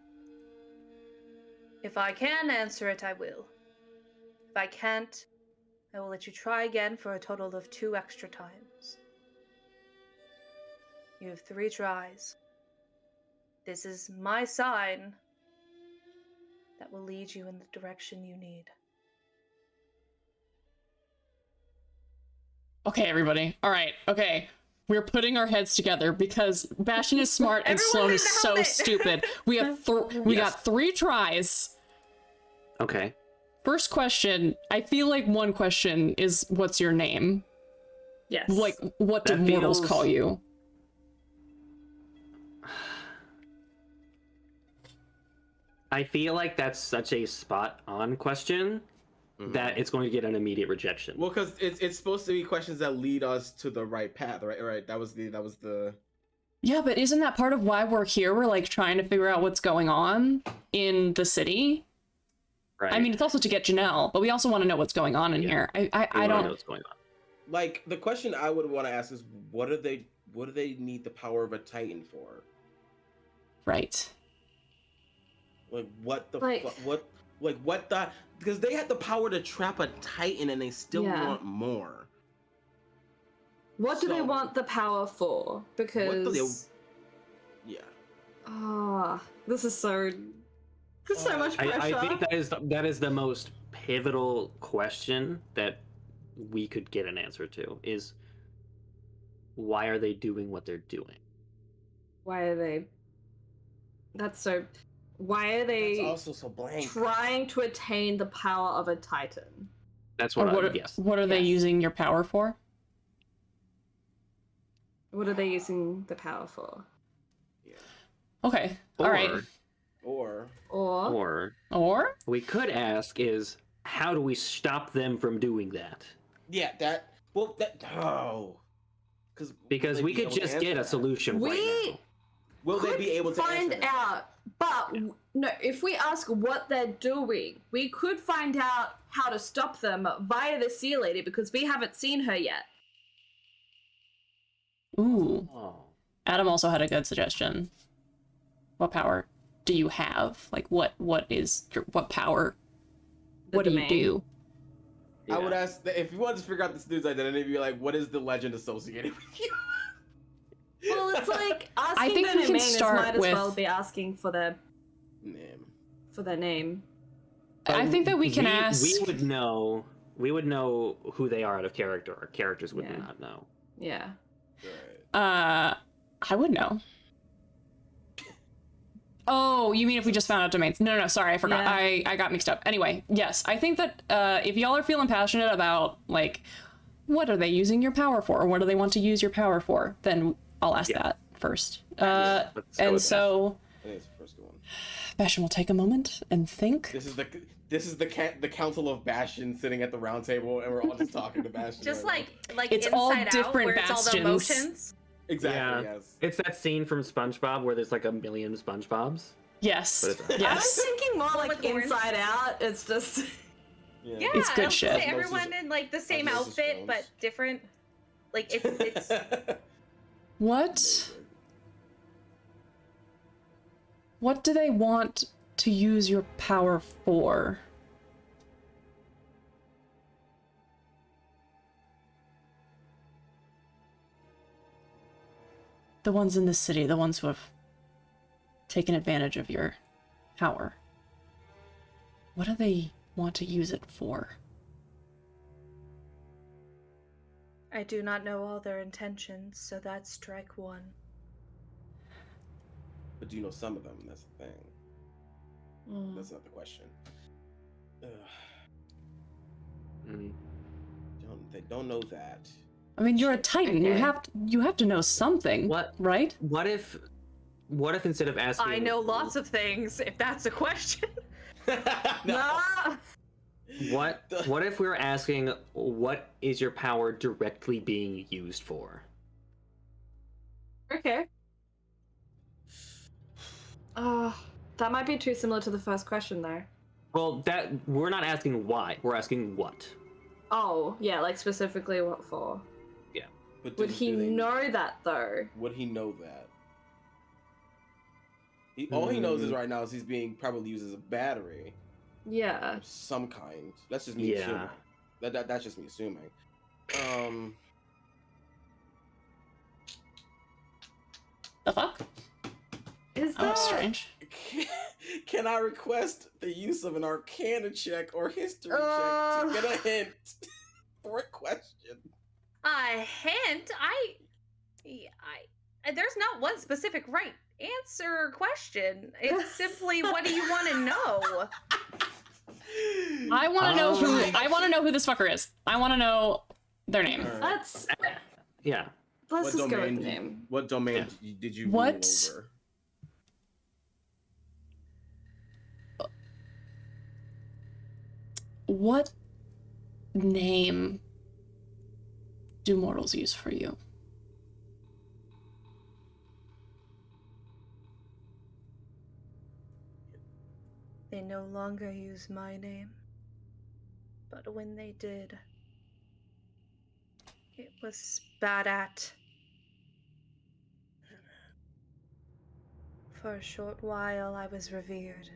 If I can answer it, I will. If I can't, I will let you try again for a total of 2 extra times. You have 3 tries. This is my sign that will lead you in the direction you need. Okay, everybody. All right. Okay. We're putting our heads together because Bastian is smart and Sloan is so stupid. We have we got 3 tries. Okay. First question, I feel like one question is what's your name? Yes. Like, what do mortals call you? I feel like that's such a spot-on question that it's going to get an immediate rejection. Well, because it's supposed to be questions that lead us to the right path, right? Right. That was the. Yeah, but isn't that part of why we're here? We're like trying to figure out what's going on in the city. Right. I mean, it's also to get Janelle, but we also want to know what's going on in here. I don't know what's going on. Like, the question I would want to ask is, what do they need the power of a Titan for? Right. Like, what the because they had the power to trap a Titan and they still want more. What do they want the power for? Because yeah. This is so. There's so much pressure. I think that is the most pivotal question that we could get an answer to. Is why are they doing what they're doing? Why are they? That's so. Why are they? That's also so blank. Trying to attain the power of a Titan. That's what. What are they using your power for? What are they using the power for? Yeah. Okay. All right. Or we could ask is how do we stop them from doing that? Yeah, because we could just get a solution right now. Will they be able to find answer out? But no, if we ask what they're doing, we could find out how to stop them via the sea lady because we haven't seen her yet. Ooh. Adam also had a good suggestion. What power do you have? Like, what power? What do you do? Yeah. I would ask if you wanted to figure out this dude's identity, be like, what is the legend associated with you? Well, it's like asking I think their we can name start might as with well be asking for their name. I think that we can ask. We would know who they are out of character. Our characters would not know. Yeah. I would know. Oh, you mean if we just found out domains? No, sorry, I forgot. Yeah. I got mixed up. Anyway, yes, I think that if y'all are feeling passionate about, like, what are they using your power for, or what do they want to use your power for, then I'll ask that first. And so, I think it's the first one. Bastian will take a moment and think. This is the council of Bastian sitting at the round table, and we're all just talking to Bastian. Just like it's Inside all Out, different where Bastions. it's all the emotions. Exactly. Yeah. Yes. It's that scene from SpongeBob where there's like a million SpongeBobs. Yes. Yes. I was thinking more like Inside Out. It's just. Yeah, it's good shit. Everyone in like the same outfit but different. Like it's. What do they want to use your power for? The ones in the city, the ones who have taken advantage of your power. What do they want to use it for? I do not know all their intentions, so that's strike one. But do you know some of them? That's the thing. That's not the question. They don't know that. I mean, you're a Titan. Okay. You have to know something. Right? What if instead of asking, I know lots of things. If that's a question. No. What if we were asking, what is your power directly being used for? Okay. That might be too similar to the first question, though. Well, we're not asking why. We're asking what. Oh, yeah, like specifically what for. Yeah. But would he know that, though? Would he know that? All he knows is right now is he's being probably used as a battery. Yeah. Of some kind. That's just me assuming. That's just me assuming. The fuck? Is that strange? Can I request the use of an Arcana check or History check to get a hint for a question? A hint? There's not one specific right answer or question. It's simply, what do you want to know? I want to know who this fucker is. I want to know their name. Let's Let's just go with the name. What domain did you rule over? What name do mortals use for you? They no longer use my name. But when they did, it was spat at. For a short while I was revered.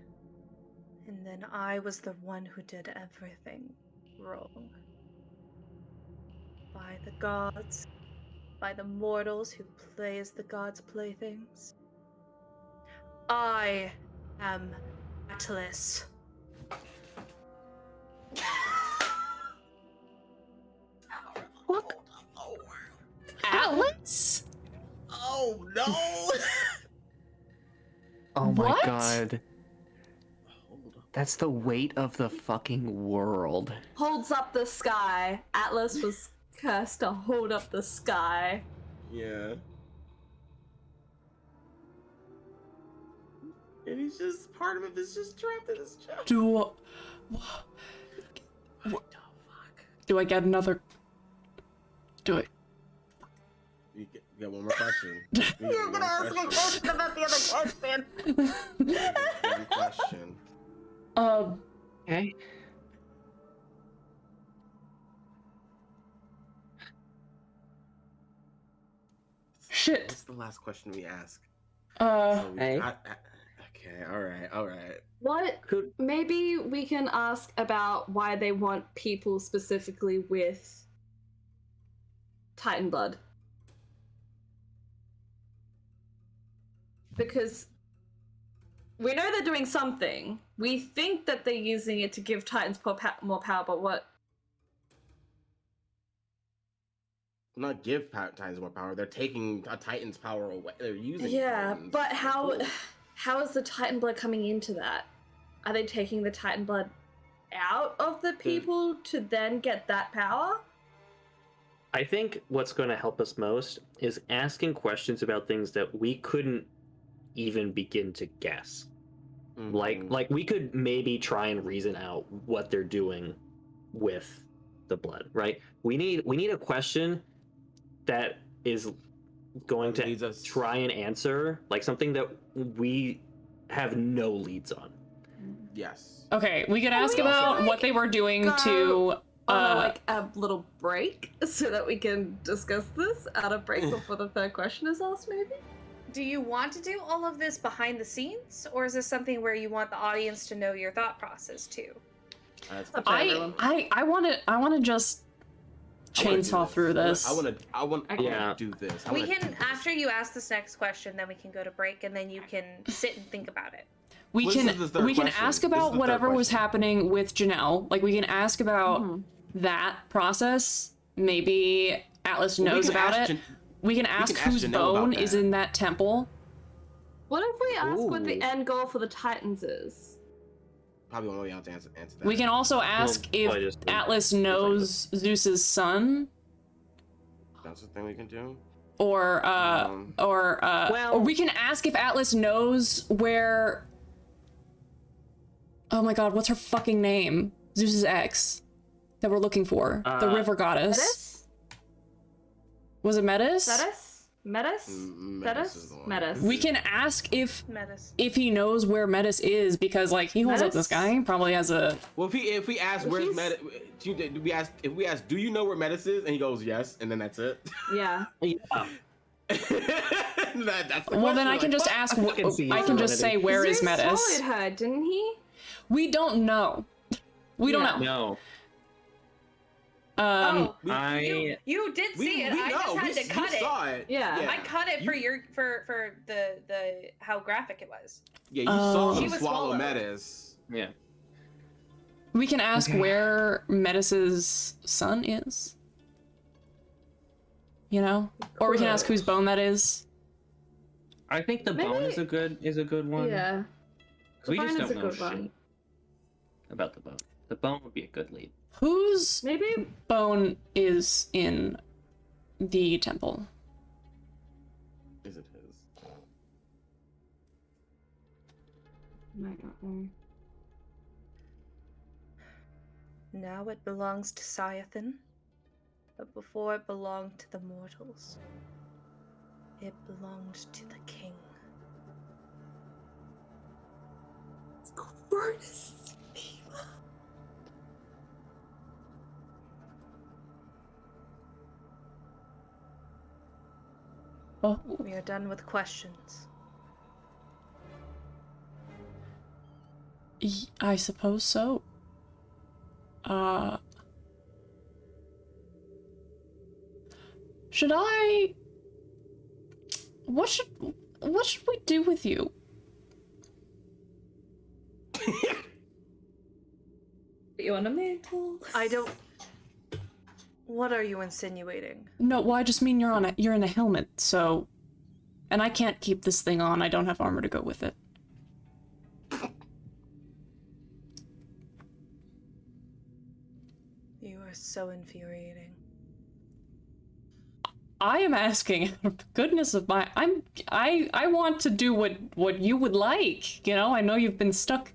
And then I was the one who did everything wrong. By the gods, by the mortals who play as the gods' playthings. I am Atlas. What? Atlas? Oh no! Oh my What? god. That's the weight of the fucking world. Holds up the sky. Atlas was cursed to hold up the sky. Yeah. And he's just, part of him is just trapped in his chest. What the fuck? Do I get another? Do I? You get one more question. You're gonna ask a question about the other question. One question. Okay. Shit. What's the last question we ask? Hey. Okay, alright. What? Maybe we can ask about why they want people specifically with Titan blood. Because we know they're doing something. We think that they're using it to give Titans more power, but what? Not give Titans more power, they're taking a Titan's power away. They're using Titans. But how is the Titan blood coming into that? Are they taking the Titan blood out of the people to then get that power? I think what's going to help us most is asking questions about things that we couldn't even begin to guess. Mm-hmm. Like we could maybe try and reason out what they're doing with the blood, right? We need a question that is going to try and answer like something that we have no leads on. Yes. Okay, we could ask about what they were doing to like a little break so that we can discuss this at a break before the third question is asked, maybe? Do you want to do all of this behind the scenes, or is this something where you want the audience to know your thought process too? I want to just chainsaw through this. I want to do this. We can, after you ask this next question, then we can go to break, and then you can sit and think about it. We can ask about whatever was happening with Janelle. Like, we can ask about that process. Maybe Atlas knows about it. We can ask whose bone is in that temple. What if we ask what the end goal for the Titans is? Probably won't be able to answer that. We can also ask if Atlas knows Zeus's son. That's the thing we can do. Or we can ask if Atlas knows where. Oh my god, what's her fucking name? Zeus's ex that we're looking for. The river goddess. Metis? Was it Metis? Metis. We can ask if Metis. if he knows where Metis is, because like he holds up this guy. He probably has a. Well, if we ask where's Metis, if we ask do you know where Metis is, and he goes yes, and then that's it. Yeah. That's the well, then I can just ask. I can just say where is Metis? Zeus swallowed her, didn't he? We don't know. We don't know. No. You did see it. I just had to cut it. Yeah. I cut it for the how graphic it was. Yeah, you saw him She was swallow swallowed. Metis. Yeah. We can ask where Metis's son is. You know, or we can ask whose bone that is. I think the bone is a good one. Yeah. We The just bone is don't a know good one. shit about the bone. The bone would be a good lead. Whose Maybe bone is in the temple? Is it his? I don't know. Now it belongs to Scyathan, but before it belonged to the mortals. It belonged to the king. Oh, We are done with questions. I suppose so. Should I... What should we do with you? You want a mantle? I don't... What are you insinuating? No, well, I just mean you're in a helmet, so... And I can't keep this thing on. I don't have armor to go with it. You are so infuriating. I am asking, out of the goodness of my... I want to do what you would like, you know? I know you've been stuck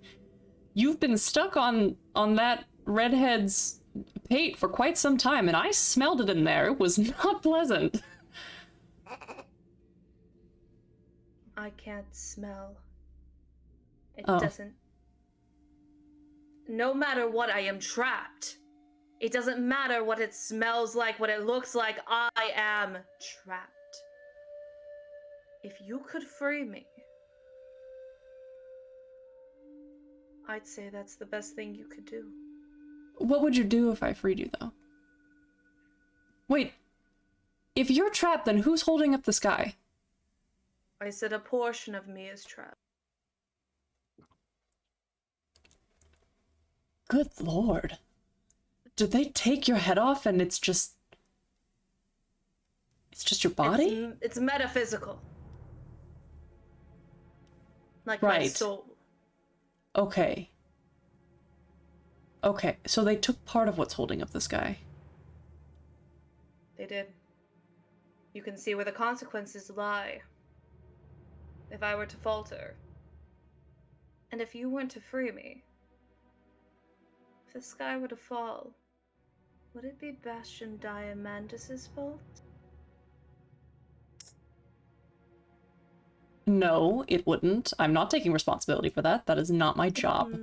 on that redhead's pate for quite some time, and I smelled it in there. It was not pleasant. I can't smell. It Oh. doesn't... No matter what, I am trapped. It doesn't matter what it smells like, what it looks like, I am trapped. If you could free me, I'd say that's the best thing you could do. What would you do if I freed you, though? Wait, if you're trapped, then who's holding up the sky? I said a portion of me is trapped. Good lord. Did they take your head off and it's just your body? It's metaphysical. Like my Right. soul. Okay. Okay, so they took part of what's holding up the sky. They did. You can see where the consequences lie. If I were to falter. And if you weren't to free me. If the sky were to fall, would it be Bastian Diamandus's fault? No, it wouldn't. I'm not taking responsibility for that. That is not my job.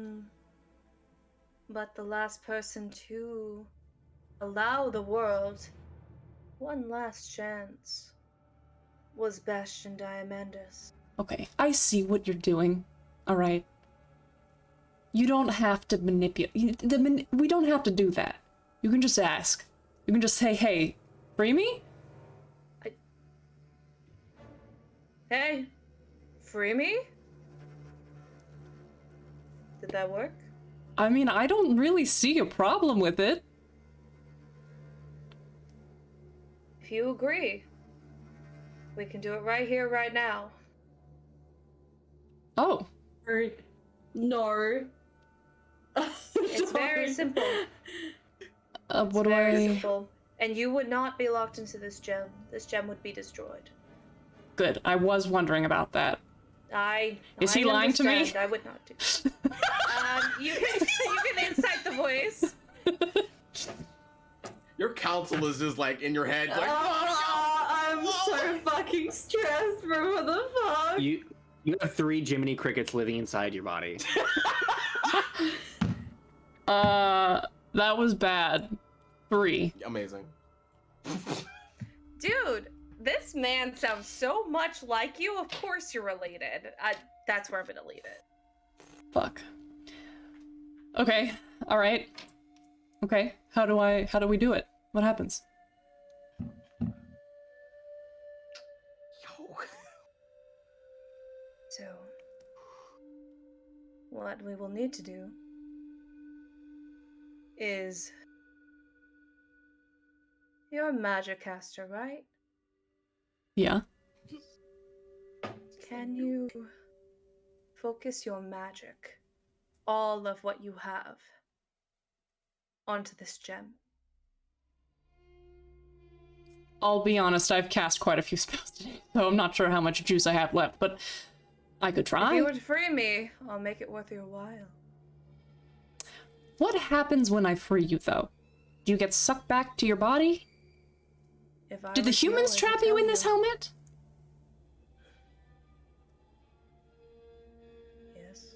But the last person to allow the world one last chance was Bastian Diamandus. Okay, I see what you're doing. All right. You don't have to manipulate. We don't have to do that. You can just ask. You can just say, "Hey, free me?" Hey, free me? Did that work? I mean, I don't really see a problem with it. If you agree, we can do it right here, right now. Oh. No. It's very simple. What do Very I... simple. And you would not be locked into this gem. This gem would be destroyed. Good. I was wondering about that. Is he lying to me? I would not do. You can incite the voice. Your counsel is just like in your head. Like, I'm so fucking stressed, bro. What the fuck? You have 3 Jiminy Crickets living inside your body. That was bad. 3. Amazing. Dude, this man sounds so much like you. Of course you're related. That's where I'm gonna leave it. Fuck. Okay. All right. Okay. How do we do it? What happens? So, what we will need to do is... You're a magic caster, right? Yeah. Can you focus your magic, all of what you have, onto this gem? I'll be honest, I've cast quite a few spells today, so I'm not sure how much juice I have left, but I could try. If you would free me, I'll make it worth your while. What happens when I free you, though? Do you get sucked back to your body? Did the humans trap you in this helmet? Yes.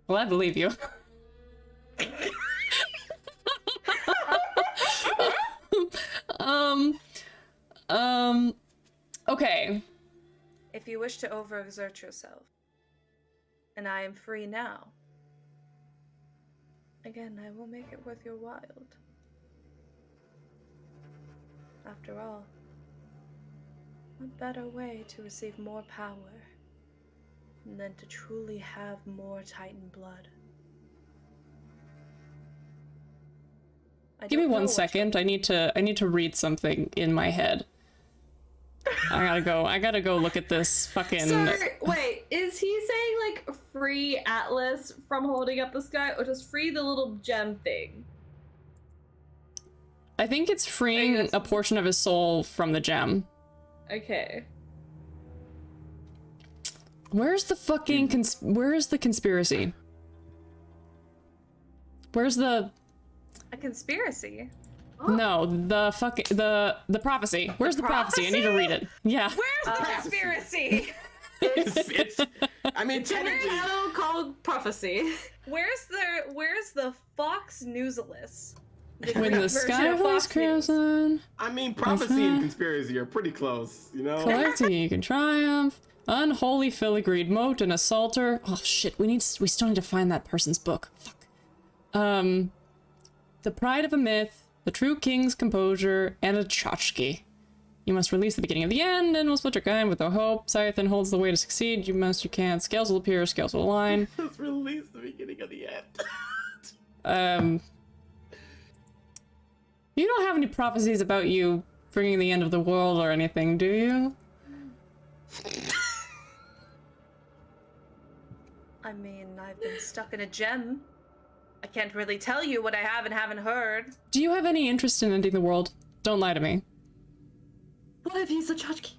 Well, I believe you. Okay. If you wish to overexert yourself, and I am free now, again, I will make it worth your while. After all, what better way to receive more power than to truly have more Titan blood? Give me 1 second. I need to read something in my head. I gotta go look at this fucking... So, wait, is he saying, like, free Atlas from holding up the sky, or just free the little gem thing? I think it's freeing a portion of his soul from the gem. Okay. Where's the fucking where is the conspiracy? Where's the... A conspiracy? Oh. No, the fucking... The prophecy. Where's the prophecy? I need to read it. Yeah. Where's the conspiracy? It's I mean, technically... It's called prophecy. Where's the Fox Newsalis? When the sky was crimson. I mean, prophecy and conspiracy are pretty close, you know? Collecting, you can triumph. Unholy filigreed moat and assaulter. Oh shit, we still need to find that person's book. Fuck. The pride of a myth, the true king's composure, and a tchotchke. You must release the beginning of the end, and will split your kind with a hope. Scythen holds the way to succeed. You can. Scales will appear, scales will align. Let's release the beginning of the end. You don't have any prophecies about you bringing the end of the world or anything, do you? I mean, I've been stuck in a gem. I can't really tell you what I have and haven't heard. Do you have any interest in ending the world? Don't lie to me. What if he's a tchotchke?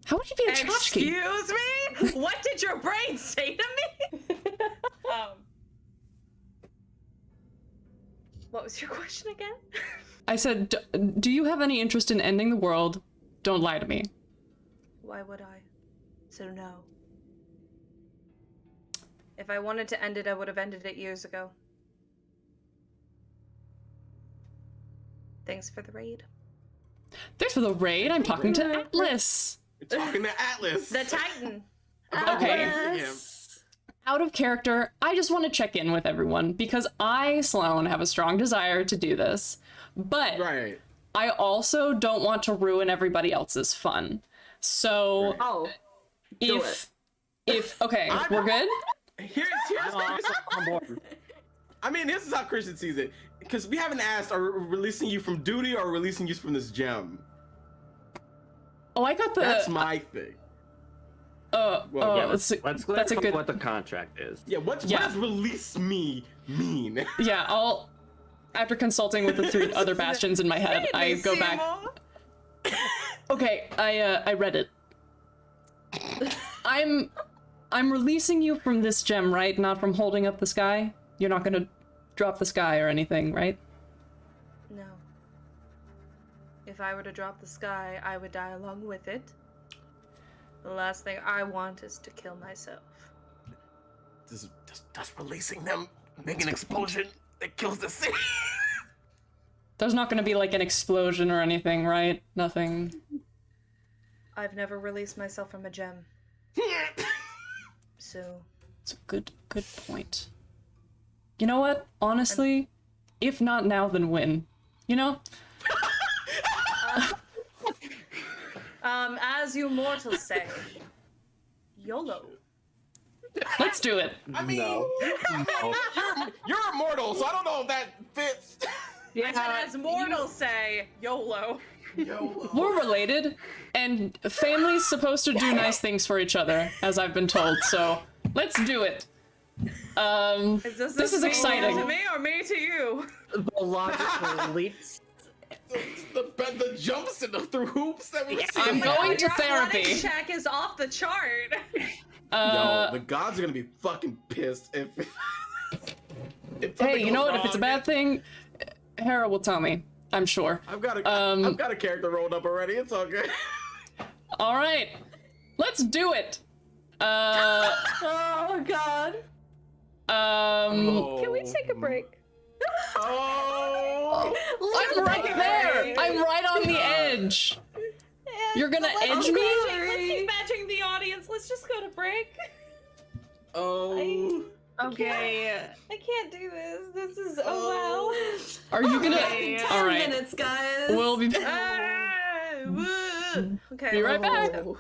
How would you be a tchotchke? Excuse me? What did your brain say to me? What was your question again? I said, do you have any interest in ending the world? Don't lie to me. Why would I? So no. If I wanted to end it, I would have ended it years ago. Thanks for the raid. Thanks for the raid. I'm talking to Atlas. You're talking to Atlas. The Titan. Okay. Out of character, I just want to check in with everyone because I, Sloan, have a strong desire to do this, but I also don't want to ruin everybody else's fun. So, if okay, we're good. Here's on board. I mean, this is how Christian sees it, because we haven't asked, are we releasing you from duty or releasing you from this gem? Oh, I got the. That's my thing. Let's clarify what the contract is. Yeah, what does release me mean? Yeah, after consulting with the 3 other bastions in my head, I go back. Okay, I read it. I'm releasing you from this gem, right? Not from holding up the sky? You're not gonna drop the sky or anything, right? No. If I were to drop the sky, I would die along with it. The last thing I want is to kill myself. Does releasing them make an explosion that kills the city? There's not gonna be like an explosion or anything, right? Nothing. I've never released myself from a gem. So. It's a good point. You know what? Honestly, if not now, then when? You know? As you mortals say, YOLO. Let's do it. I mean, you're immortal, so I don't know if that fits. Yeah, I said as mortals say, YOLO. We're related, and family's supposed to do nice things for each other, as I've been told, so let's do it. This is exciting. To me or me to you? The logical leaps. The jumps and through hoops that we see. I'm going to therapy. Your check is off the chart. Yo, the gods are gonna be fucking pissed if hey, you know what? If it's a bad thing, Hera will tell me. I'm sure. I've got a character rolled up already. It's all good. All right, let's do it. Oh God. Can we take a break? Oh, I'm right there. I'm right on the edge. You're gonna edge me? Let's keep matching the audience. Let's just go to break. Oh. Okay. I can't do this. This is wow. Are you gonna? Okay, All right. 10 minutes, guys. We'll be. Okay. Be right back. Oh.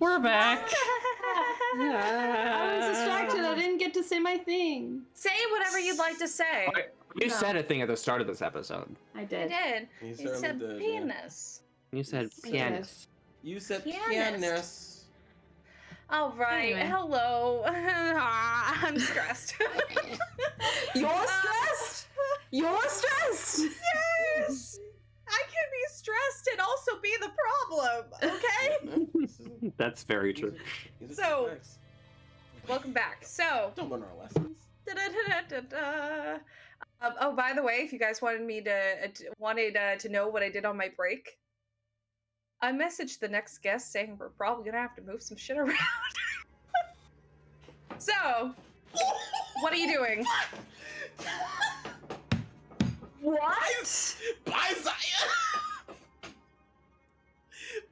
We're back. I was distracted. I didn't get to say my thing. Say whatever you'd like to say. You said a thing at the start of this episode. I I did. did. You You said did, penis. You said pianist. You said Pianist. pianist. All right. Anyway. Hello. I'm stressed. You're stressed? You're stressed? Yes. I can be stressed and also be the problem. Okay. That's very true. So- Welcome back. So. Don't learn our lessons. Da-da-da-da-da-da. Oh, by the way, if you guys wanted me to know what I did on my break, I messaged the next guest saying we're probably gonna have to move some shit around. So, what are you doing? What? Bye, Zaya!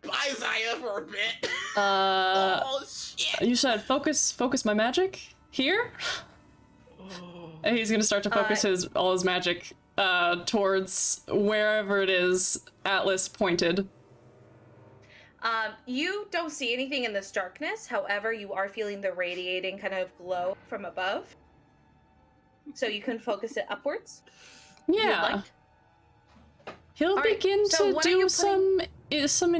Bye, Zaya, for a bit. Oh, shit! You said focus my magic here? And he's gonna start to focus all his magic towards wherever it is Atlas pointed. You don't see anything in this darkness. However, you are feeling the radiating kind of glow from above. So you can focus it upwards. Yeah. He'll All right, begin so to what are do you some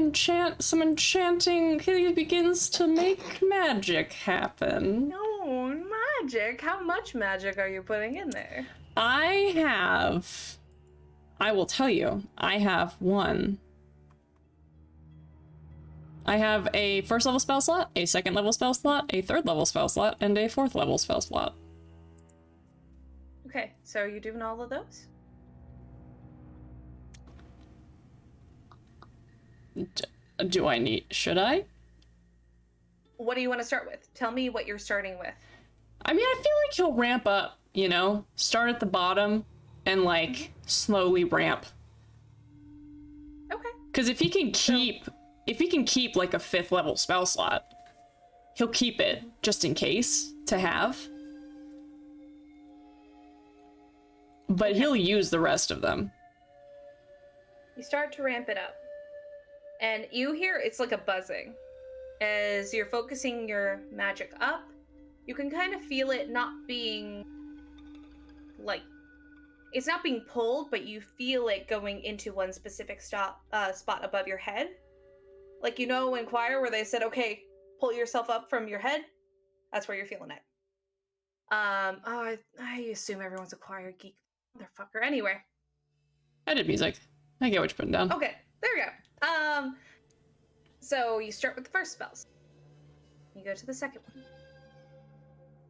enchanting. He begins to make magic happen. No, magic. How much magic are you putting in there? I will tell you, I have one. I have a first level spell slot, a second level spell slot, a third level spell slot, and a fourth level spell slot. Okay, so are you doing all of those? Do I need, should I? What do you want to start with? Tell me what you're starting with. I mean, I feel like he'll ramp up, you know? Start at the bottom and, like, slowly ramp. Okay. Because if he can keep, like, a fifth level spell slot, he'll keep it just in case to have. But he'll use the rest of them. You start to ramp it up. And you hear it's like a buzzing. As you're focusing your magic up, you can kind of feel it not being like it's not being pulled, but you feel it going into one specific spot above your head. Like, you know, in choir where they said, okay, pull yourself up from your head. That's where you're feeling it. I assume everyone's a choir geek motherfucker. Anyway. I did music. I get what you're putting down. Okay, there we go. So you start with the first spells. You go to the second one.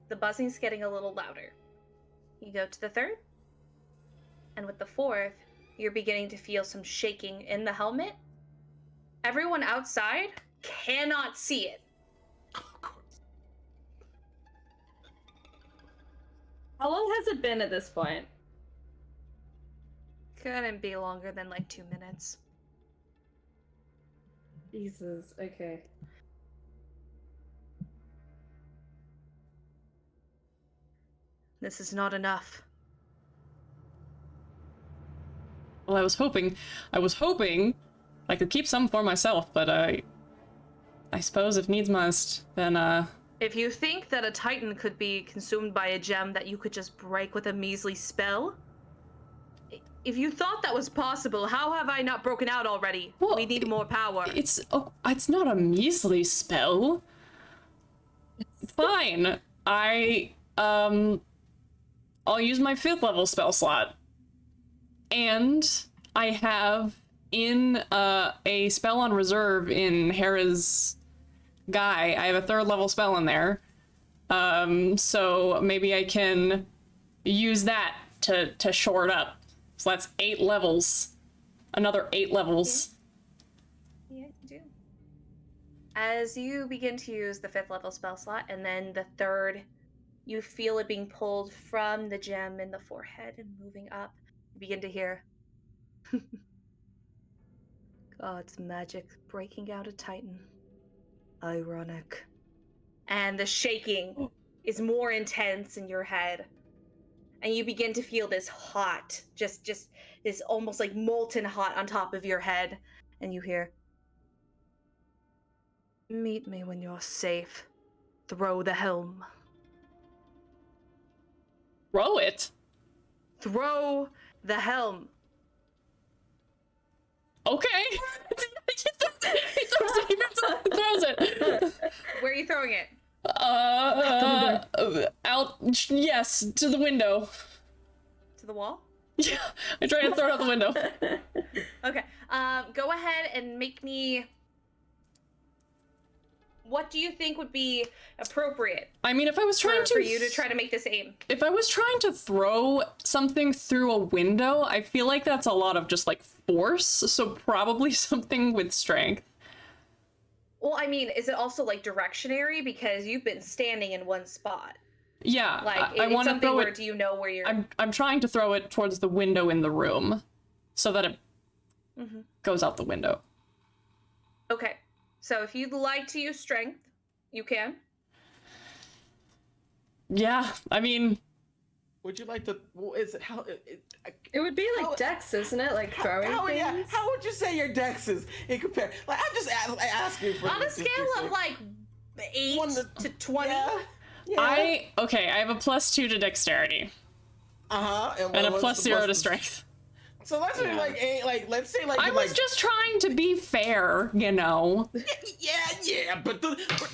The buzzing's getting a little louder. You go to the third. And with the fourth, you're beginning to feel some shaking in the helmet. Everyone outside cannot see it. Of course. How long has it been at this point? Couldn't be longer than like 2 minutes. Jesus, okay. This is not enough. Well, I was hoping I could keep some for myself, but I suppose if needs must, then If you think that a titan could be consumed by a gem that you could just break with a measly spell, if you thought that was possible, how have I not broken out already? Well, we need more power. it's not a measly spell. Fine. I'll use my fifth level spell slot. And I have in a spell on reserve in Hera's guy. I have a third level spell in there. So maybe I can use that to shore it up. So that's 8 levels. Another 8 levels. Yeah, you do. As you begin to use the fifth level spell slot, and then the third, you feel it being pulled from the gem in the forehead and moving up. You begin to hear God's magic breaking out a titan. Ironic. And the shaking is more intense in your head. And you begin to feel this hot, just this almost like molten hot on top of your head. And you hear, Meet me when you're safe. Throw the helm. Throw it? Throw the helm. Okay. He throws it. Where are you throwing it? Out. Yes, to the window. To the wall? Yeah, I try to throw it out the window. Okay. Go ahead and make me. What do you think would be appropriate? I mean, if I was trying for you to try to make this aim. If I was trying to throw something through a window, I feel like that's a lot of just like force, so probably something with strength. Well, I mean, is it also like directionary because you've been standing in one spot? Yeah, like I want to throw it. Do you know where you're? I'm trying to throw it towards the window in the room, so that it goes out the window. Okay, so if you'd like to use strength, you can. Yeah, I mean, would you like to? Well, is it how? It would be like Dex, isn't it? Like throwing things. Yeah, how would you say your Dex is in compare? Like I'm just asking for. On a scale of like 8 to 20. Yeah. I have a +2 to dexterity. And a +0 to strength. So let's say let's say I was just trying to be fair, you know. Yeah, but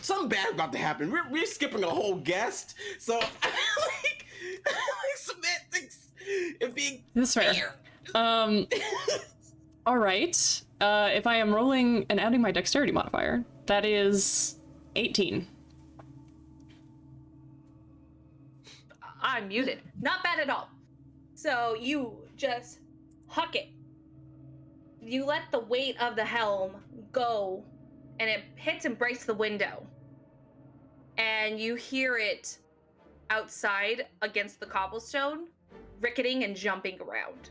something bad about to happen. We're skipping a whole guest, so like semantics and being That's fair. All right. If I am rolling and adding my dexterity modifier, that is 18. I'm muted. Not bad at all. So you just huck it. You let the weight of the helm go, and it hits and breaks the window. And you hear it outside against the cobblestone, ricketing and jumping around.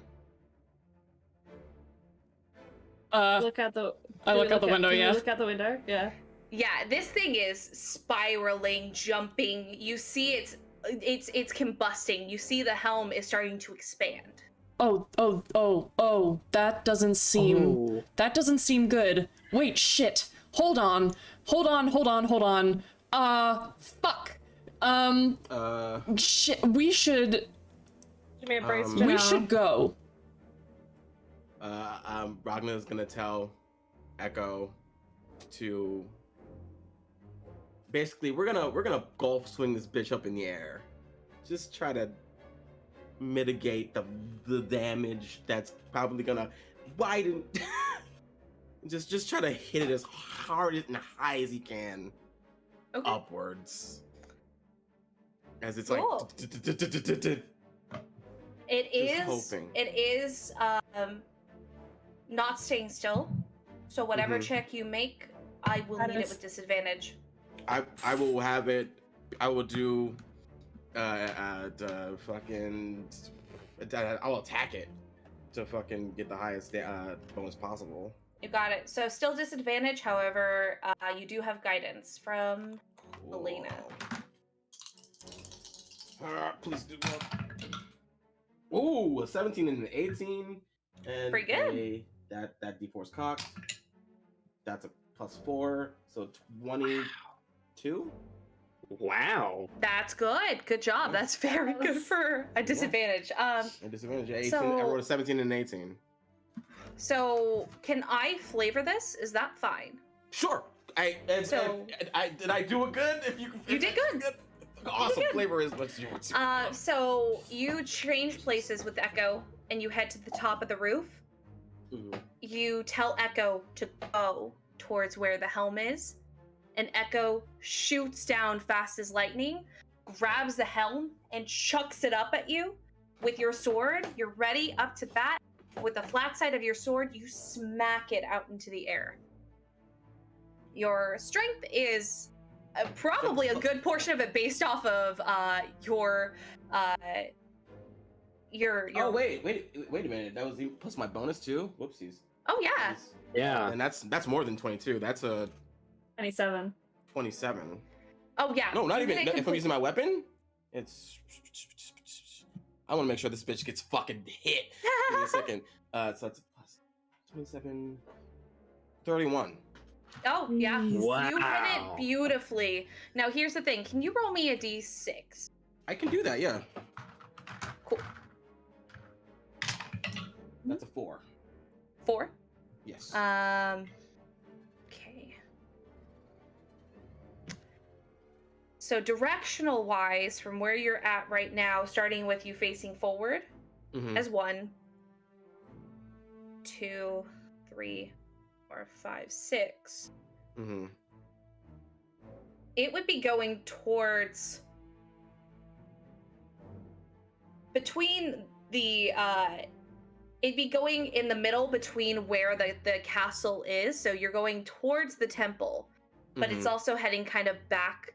Look out the. I look out the window. Yeah. Look out the window. Yeah. Yeah, this thing is spiraling, jumping. You see it's combusting. You see the helm is starting to expand. Oh, that doesn't seem good. Wait, shit. Hold on. Fuck. Shit, we should go. Ragna's gonna tell Echo to basically we're gonna golf swing this bitch up in the air. Just try to mitigate the damage that's probably gonna widen. just try to hit it as hard and high as he can, upwards. As it's cool. Like It is not staying still. So whatever check you make, I will need it with disadvantage. I will have it. I will do. I'll attack it to fucking get the highest bonus possible. You got it. So still disadvantage. However, you do have guidance from Melaena. Please do well. Ooh, a 17 and an 18, and pretty good. That D4's cocked. That's a +4, so 22. Wow. That's good. Good job. That's very good for a disadvantage. A disadvantage. 18. So, I rolled a 17 and an 18. So can I flavor this? Is that fine? Sure. Did I do it good? You did good. Awesome. Flavor is what you want. So you change places with Echo, and you head to the top of the roof. Mm-hmm. You tell Echo to go towards where the helm is, and Echo shoots down fast as lightning, grabs the helm, and chucks it up at you with your sword. You're ready, up to bat. With the flat side of your sword, you smack it out into the air. Your strength is probably a good portion of it based off of your. Oh wait a minute. That was even plus my bonus too. Whoopsies. Oh yeah. Yeah. And that's more than 22. That's a 27. 27. Oh yeah. No, not even. If I'm using my weapon, it's. I want to make sure this bitch gets fucking hit. Give me a second. So that's a plus 27, 31. Oh, yeah. Wow. You hit it beautifully. Now, here's the thing. Can you roll me a d6? I can do that, yeah. Cool. That's a 4. 4? Yes. Okay. So directional wise, from where you're at right now, starting with you facing forward as 1, 2, 3, 4, 5, 6. It would be going towards between the it'd be going in the middle between where the castle is. So you're going towards the temple, but it's also heading kind of back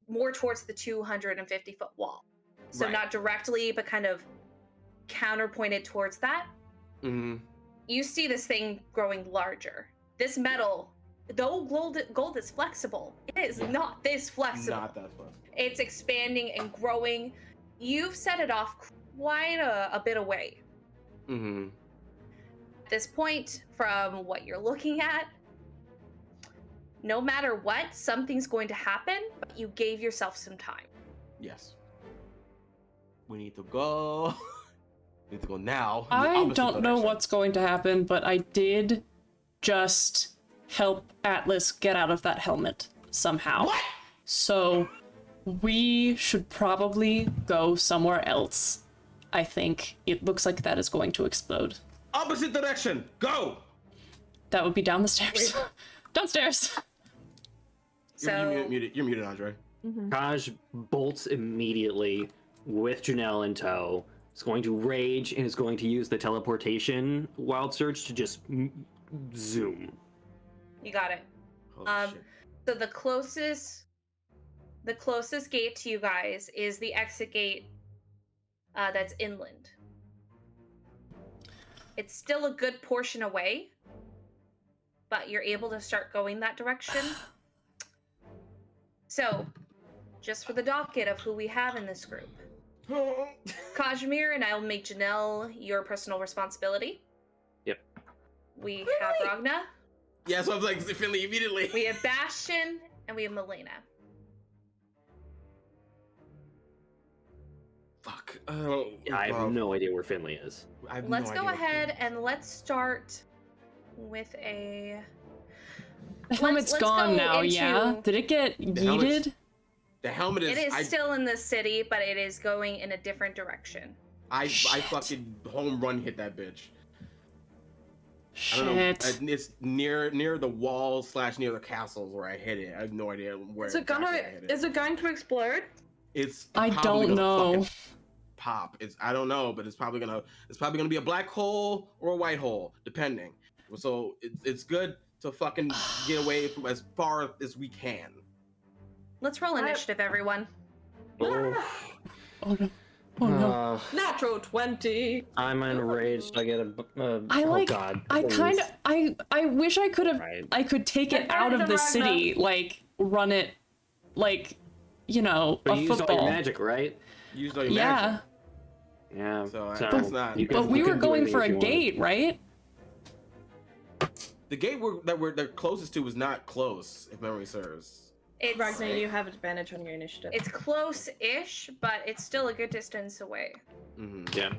more towards the 250-foot wall. So not directly, but kind of counterpointed towards that. You see this thing growing larger. This metal, though gold is flexible, it is not this flexible. Not that flexible. It's expanding and growing. You've set it off quite a bit away. At this point, from what you're looking at, no matter what, something's going to happen, but you gave yourself some time. Yes. We need to go. We need to go now. I don't know what's going to happen, but I did just help Atlas get out of that helmet somehow. What? So we should probably go somewhere else. I think it looks like that is going to explode. Opposite direction. Go. That would be down the stairs. Downstairs. So You're muted, Andre. Kaj bolts immediately with Janelle in tow. Is going to rage and is going to use the teleportation wild surge to just zoom. you got it. Shit. So the closest gate to you guys is the exit gate that's inland. It's still a good portion away, but you're able to start going that direction. So, just for the docket of who we have in this group. Kazimir and I'll make Janelle your personal responsibility. Yep. We have Ragna. Yeah, so I was like, Finley immediately. We have Bastian, and we have Melaena. Fuck. Yeah, I have no idea where Finley is. Let's go ahead and let's start with a... The helmet's gone now, yeah? Did it get yeeted? The helmet is... It is still in the city, but it is going in a different direction. I fucking home run hit that bitch. Shit. I don't know. It's near the wall / near the castles where I hit it. I have no idea where. Is it going to explode? It's. I don't know. Pop. I don't know, but it's probably gonna be a black hole or a white hole, depending. So it's good to fucking get away from as far as we can. Let's roll initiative, everyone. Oh no. Oh no. Natural 20. I'm enraged. I get a. Oh god. I wish I could have. Right. I could take it out of the city, like run it, like, you know, But a you football. used all your magic, right? You used all your magic. Yeah. So that's not. But we were going for a gate, right? The gate that we're closest to was not close, if memory serves. Ragna, you have advantage on your initiative. It's close-ish, but it's still a good distance away. Yeah.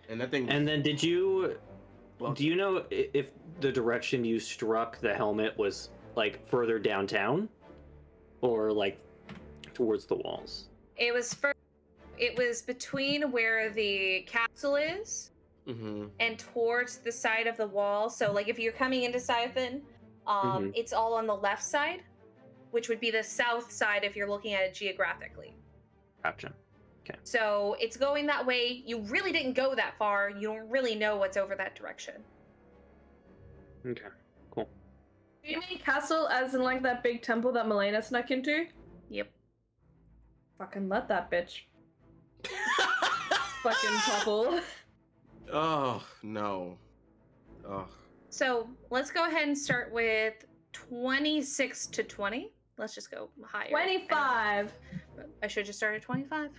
And that thing. And then do you know if the direction you struck the helmet was like further downtown, or like towards the walls? It was between where the castle is and towards the side of the wall. So, like, if you're coming into Siphon, it's all on the left side, which would be the south side if you're looking at it geographically. Gotcha. Okay. So it's going that way. You really didn't go that far. You don't really know what's over that direction. Okay. Cool. Do you mean castle as in like that big temple that Melaena snuck into? Yep. Fucking let that bitch. Fucking trouble. Oh no. Oh. So let's go ahead and start with 26 to 20. Let's just go higher. 25. I should just start at 25.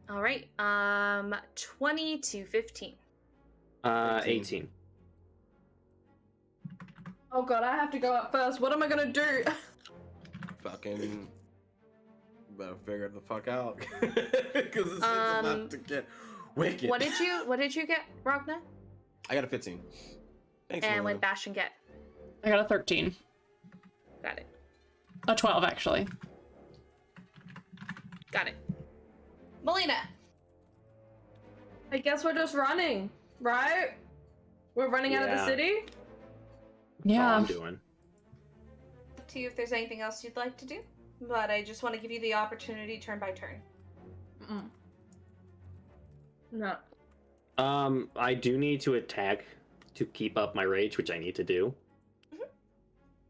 All right. 20 to 15. 18. Oh god, I have to go up first. What am I gonna do? Fucking better figure the fuck out. Because it's about to get wicked. What did you get, Ragna? I got a 15. Thanks, And Melaena. what did Bastian get? I got a 13. Got it. A 12, actually. Got it. Melaena. I guess we're just running, right? We're running out of the city? Yeah. I'm doing. Up to you if there's anything else you'd like to do, but I just want to give you the opportunity turn by turn. No. I do need to attack to keep up my rage, which I need to do. Mm-hmm.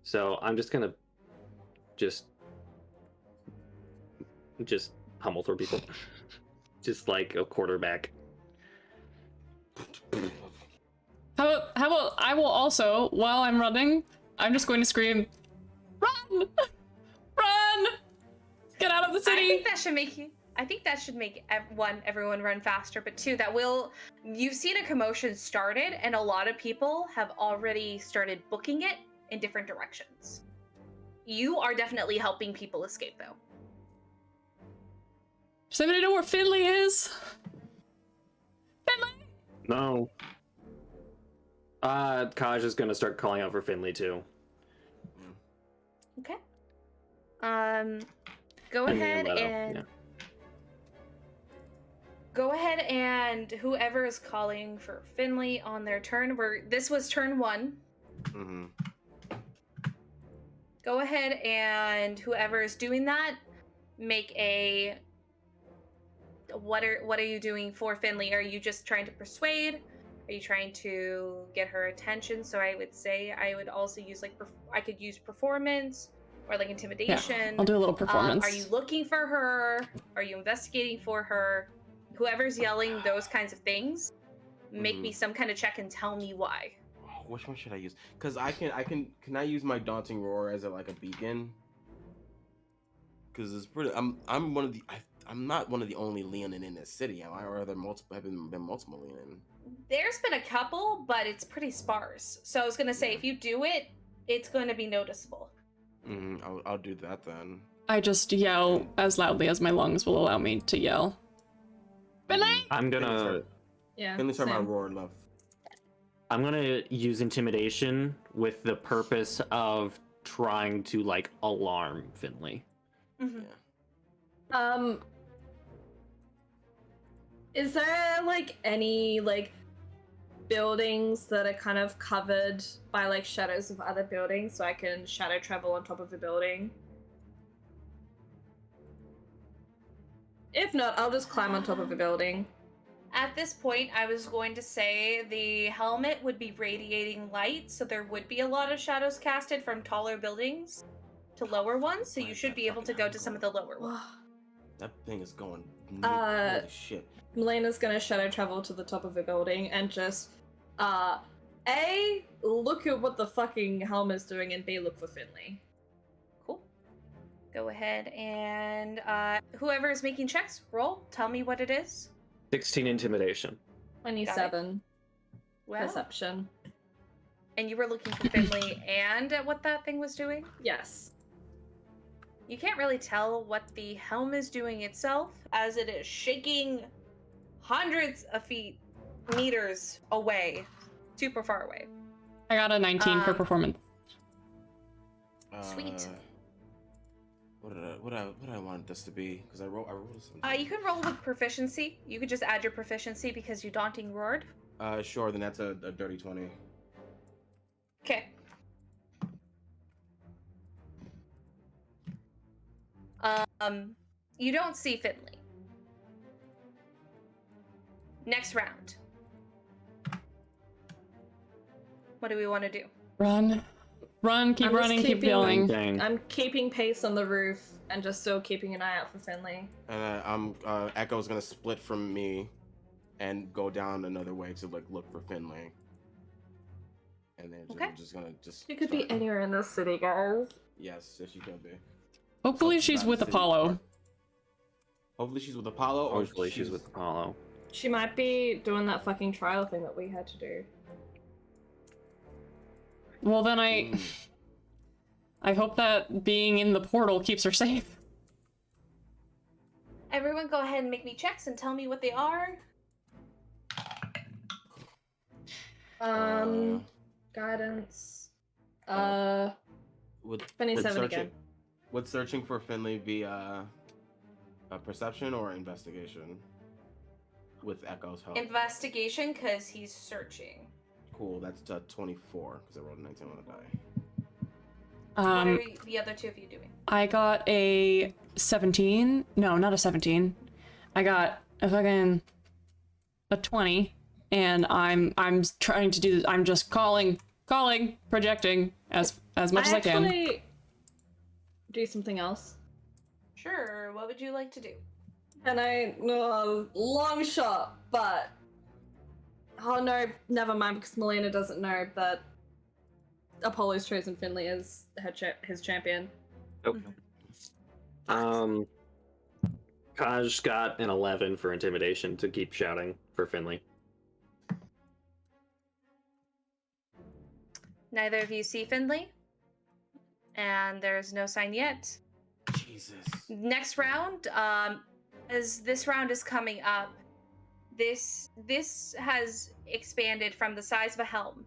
So I'm just gonna just pummel through people. Just like a quarterback. How about I will also, while I'm running, I'm just going to scream, run! Run! Get out of the city! I think that should make everyone run faster, but two, you've seen a commotion started, and a lot of people have already started booking it in different directions. You are definitely helping people escape, though. Does anybody know where Finley is? Finley! No. Kaj is gonna start calling out for Finley too. Okay. Go ahead and whoever is calling for Finley on their turn. This was turn 1. Mm-hmm. Go ahead and whoever is doing that, make a. What are you doing for Finley? Are you just trying to persuade? Are you trying to get her attention? So I would say I would also use I could use performance or like intimidation. Yeah, I'll do a little performance. Are you looking for her? Are you investigating for her? Whoever's yelling those kinds of things, make me some kind of check and tell me why. Which one should I use? Because can I use my daunting roar as a beacon? Because it's pretty. I'm not one of the only Leonin in this city, am I? Or are there multiple? Have been multiple Leonin? There's been a couple, but it's pretty sparse. So I was gonna say, if you do it, it's going to be noticeable. I'll do that then. I just yell as loudly as my lungs will allow me to yell. Finley! I'm gonna. Yeah. Finley, start my roar, love. I'm gonna use intimidation with the purpose of trying to alarm Finley. Mm-hmm. Yeah. Is there any buildings that are kind of covered by shadows of other buildings, so I can shadow travel on top of the building? If not, I'll just climb on top of a building. At this point, I was going to say the helmet would be radiating light, so there would be a lot of shadows casted from taller buildings to lower ones, so you should be able to go to some of the lower ones. That thing is going. Holy shit. Melena's gonna shadow travel to the top of a building and just, A, look at what the fucking helmet's doing, and B, look for Finley. Cool. Go ahead and, whoever is making checks, roll. Tell me what it is. 16 intimidation. 27. Wow. Perception. And you were looking for Finley and at what that thing was doing? Yes. You can't really tell what the helm is doing itself, as it is shaking hundreds of meters away, super far away. I got a 19 for performance. Sweet. What did I want this to be? Because I rolled something. You can roll with proficiency. You could just add your proficiency because you daunting roared. Sure. Then that's a dirty 20. Okay. You don't see Finley. Next round. What do we want to do? Run. Run, keep running, keep yelling. I'm keeping pace on the roof and just still keeping an eye out for Finley. And Echo's gonna split from me and go down another way to look for Finley. And then we're just gonna She could be anywhere in this city, guys. Yes, she could be. Hopefully she's with Apollo. Hopefully she's with Apollo. Hopefully she's with Apollo. She might be doing that fucking trial thing that we had to do. Well, then I hope that being in the portal keeps her safe. Everyone go ahead and make me checks and tell me what they are. Guidance. Would 27 again. Would searching for Finley be a perception or investigation? With Echo's help. Investigation, because he's searching. Cool, that's 24, because I rolled a 19 on the die. What are the other two of you doing? I got a 17. No, not a 17. I got a fucking a 20, and I'm trying to do. I'm just calling, projecting as much as I can. Actually, do something else. Sure. What would you like to do? And long shot, but oh no, never mind, because Melaena doesn't know that Apollo's chosen Finley as his champion. Nope. Kaj got an 11 for intimidation to keep shouting for Finley. Neither of you see Finley, and there's no sign yet. Jesus. Next round, as this round is coming up, this has expanded from the size of a helm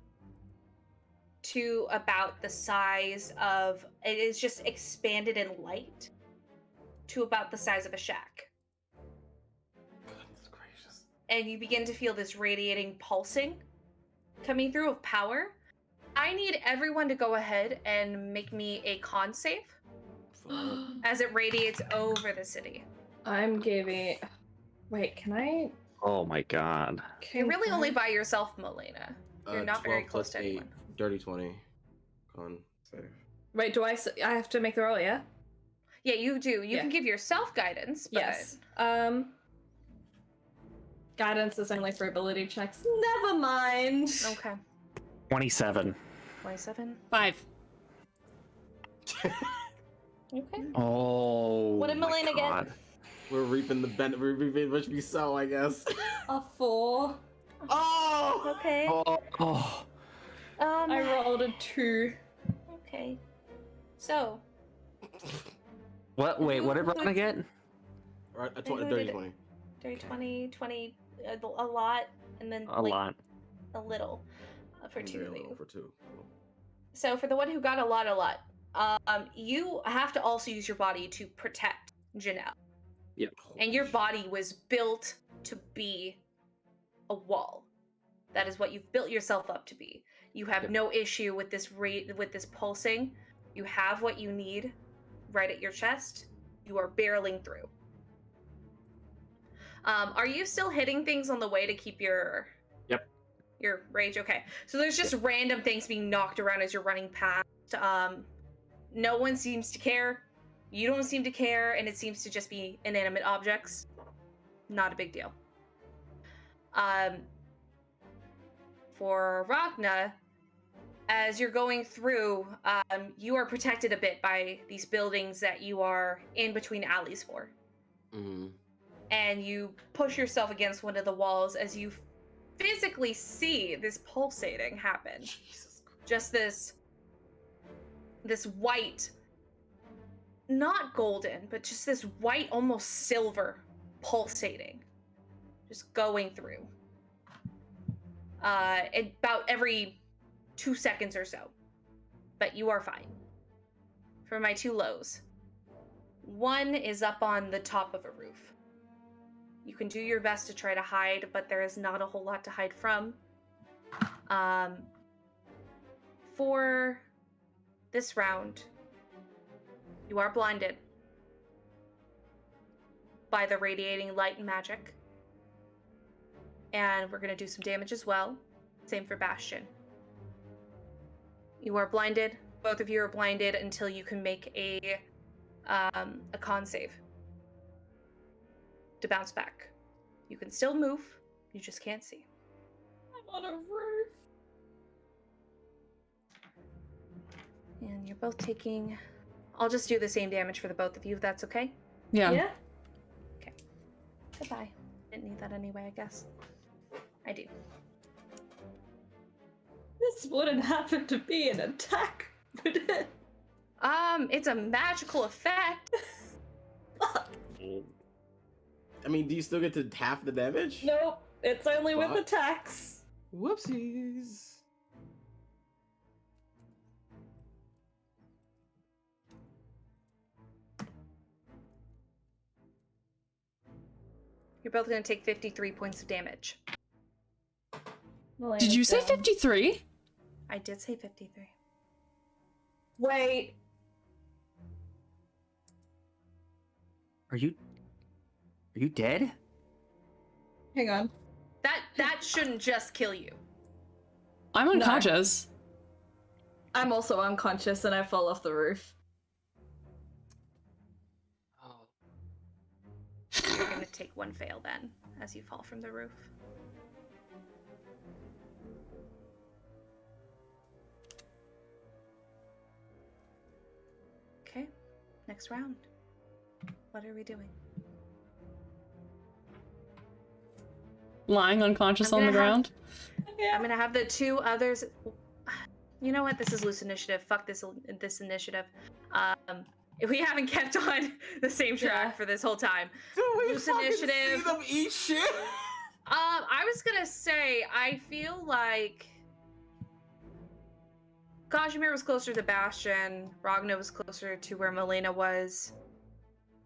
to about the size of, it is just expanded in light to about the size of a shack. Goodness gracious. And you begin to feel this radiating pulsing coming through of power. I need everyone to go ahead and make me a con save as it radiates over the city. I'm giving. Wait, can I? Oh my god. You're really only by yourself, Melaena. You're not very close to anyone. Dirty 20. Con save. Wait, do I have to make the roll? Yeah. Yeah, you do. You can give yourself guidance. But... Yes. Guidance is only for ability checks. Never mind. Okay. 27. 27. 5. Okay. Oh. What did Melaena get? We're reaping the benefit. We're reaping which we sow, I guess. A 4. Oh. Okay. Oh. I rolled a 2. Okay. So. What? Wait, what did Ragna get? Right, a 30, 20. 30, 20, 20, a lot, and then A lot. a little for two of you. For two. So for the one who got a lot, you have to also use your body to protect Janelle. Yep. And your body was built to be a wall. That is what you've built yourself up to be. You have no issue with this with this pulsing. You have what you need right at your chest. You are barreling through. Are you still hitting things on the way to keep your your rage? Okay. So there's just random things being knocked around as you're running past. No one seems to care. You don't seem to care, and it seems to just be inanimate objects. Not a big deal. For Ragna, as you're going through, you are protected a bit by these buildings that you are in between alleys for. Mm-hmm. And you push yourself against one of the walls as you physically see this pulsating happen. Jesus Christ. Just this white, not golden, but just this white, almost silver pulsating, just going through. About every 2 seconds or so. But you are fine. For my two lows. One is up on the top of a roof. You can do your best to try to hide, but there is not a whole lot to hide from. For this round, you are blinded by the radiating light and magic. And we're going to do some damage as well. Same for Bastian. You are blinded. Both of you are blinded until you can make a con save to bounce back. You can still move. You just can't see. I'm on a roof. And you're both taking... I'll just do the same damage for the both of you, if that's okay? Yeah. Yeah. Okay. Goodbye. Didn't need that anyway, I guess. I do. This wouldn't happen to be an attack, would it? It's a magical effect. I mean, do you still get to half the damage? Nope, it's only with attacks. Whoopsies. You're both going to take 53 points of damage. Did you say 53? I did say 53. Wait. Are you dead? Hang on. That shouldn't just kill you. I'm unconscious. I'm also unconscious and I fall off the roof. You're going to take one fail then, as you fall from the roof. Okay, next round. What are we doing? Lying unconscious on the ground? I'm going to have the two others... You know what? This is loose initiative. Fuck this initiative. We haven't kept on the same track for this whole time. Dude, we loose fucking initiative. see them eat shit. I was gonna say, I feel like Kazimir was closer to Bastian. Ragna was closer to where Melaena was.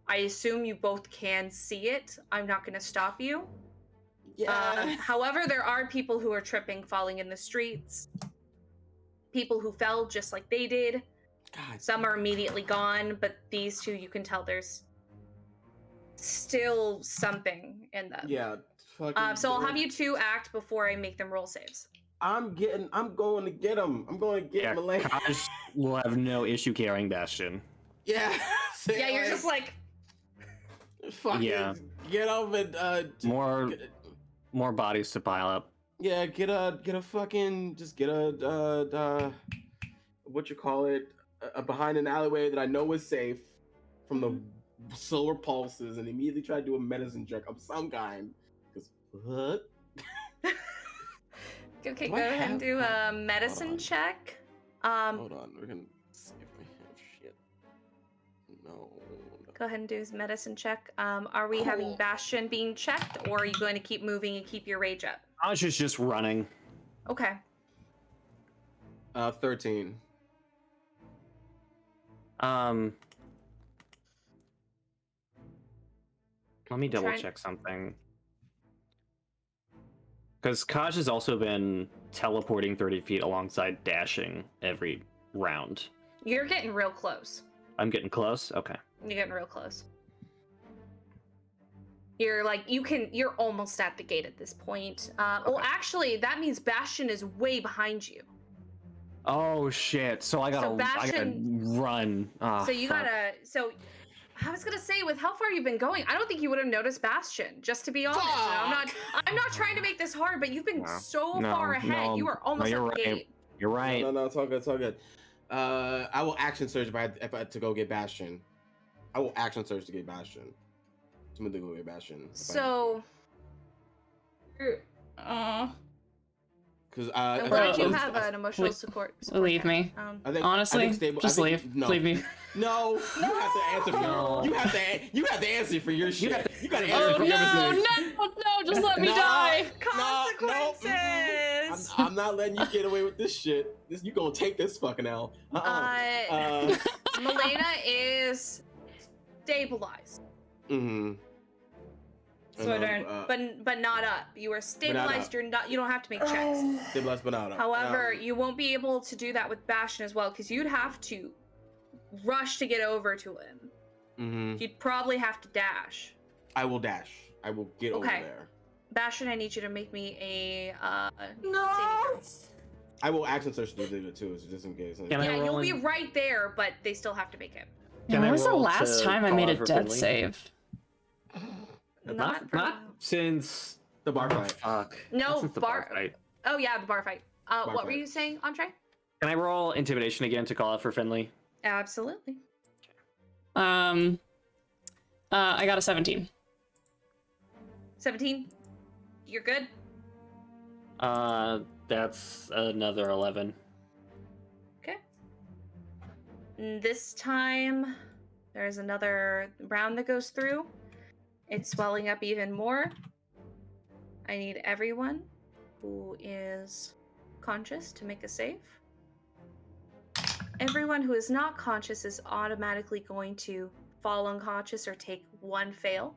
I assume you both can see it. I'm not gonna stop you. Yeah. However, there are people who are tripping, falling in the streets. People who fell just like they did. God. Some are immediately gone, but these two, you can tell there's still something in them. Yeah. So I'll have you two act before I make them roll saves. I'm going to get him. I'm going to get Melaena. Kaj will have no issue carrying Bastian. Yeah. Yeah, you're just like... Fucking get up and... More bodies to pile up. Yeah, get a fucking... Just get a what you call it? Behind an alleyway that I know is safe from the silver pulses and immediately try to do a medicine check of some kind. Because what? Okay, go ahead and do a medicine check. Hold on, we're gonna see if we have shit. No. Go ahead and do his medicine check. Are we having Bastian being checked, or are you going to keep moving and keep your rage up? I was just running. Okay. 13. Let me double check something. Because Kaj has also been teleporting 30 feet alongside dashing every round. You're getting real close. I'm getting close? Okay. You're getting real close. You're like, you're almost at the gate at this point. Well, actually, that means Bastian is way behind you. Oh, shit. So I gotta run. Oh, so you gotta, I was gonna say, with how far you've been going, I don't think you would have noticed Bastian, just to be honest. I'm not trying to make this hard, but you've been so far ahead. You are almost at the gate. You're right. No, it's all good. It's all good. I will action surge if I had to go get Bastian. I will action surge to get Bastian. I'm gonna go get Bastian. So. Because I'm glad you have an emotional support. Leave me. Honestly, just leave. Leave me. No, you have to answer for you have to answer for your shit. You gotta answer for your mistakes. No, just let me die. Consequences. I'm not letting you get away with this shit. You gonna take this fucking L. Melaena is stabilized. Mm-hmm. So I don't. But not up. You are stabilized. You don't have to make checks. Stabilized, but not up. However, you won't be able to do that with Bastian as well, because you'd have to rush to get over to him. Mm-hmm. You'd probably have to dash. I will dash. I will get over there. Bastian, I need you to make me a no. I will action search to do it too, so just in case. You'll be right there, but they still have to make it. When was the last time I made a death save? Not since the bar fight. Fuck. No, the bar fight. Oh yeah, the bar fight. What were you saying, Andre? Can I roll intimidation again to call out for Finley? Absolutely. I got a 17. 17? You're good? That's another 11. Okay. This time, there's another round that goes through. It's swelling up even more. I need everyone who is conscious to make a save. Everyone who is not conscious is automatically going to fall unconscious or take one fail.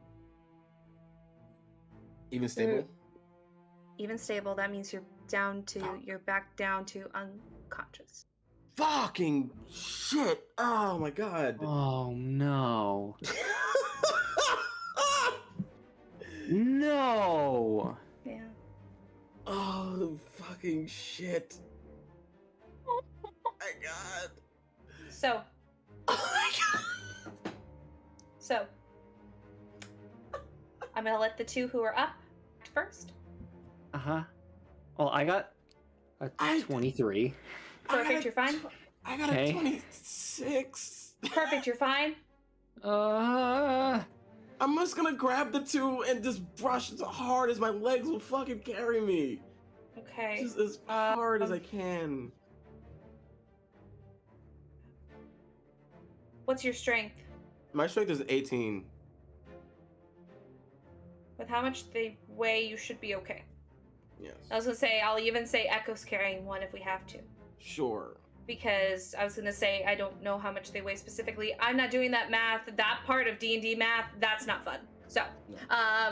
Even stable? Even stable, that means you're back down to unconscious. Fucking shit. Oh my god. Oh no. No. Yeah. Oh, fucking shit. Oh my god. So. Oh my god. So. I'm gonna let the two who are up first. Uh-huh. Well, I got a 23. Perfect, you're fine. I got a 26. Perfect, you're fine. I'm just gonna grab the two and just brush as hard as my legs will fucking carry me. Okay. Just as hard as I can. What's your strength? My strength is 18. With how much they weigh, you should be okay. Yes. I was gonna say, I'll even say Echo's carrying one if we have to. Sure. Because I was gonna say, I don't know how much they weigh specifically. I'm not doing that math. That part of D&D math, that's not fun. So,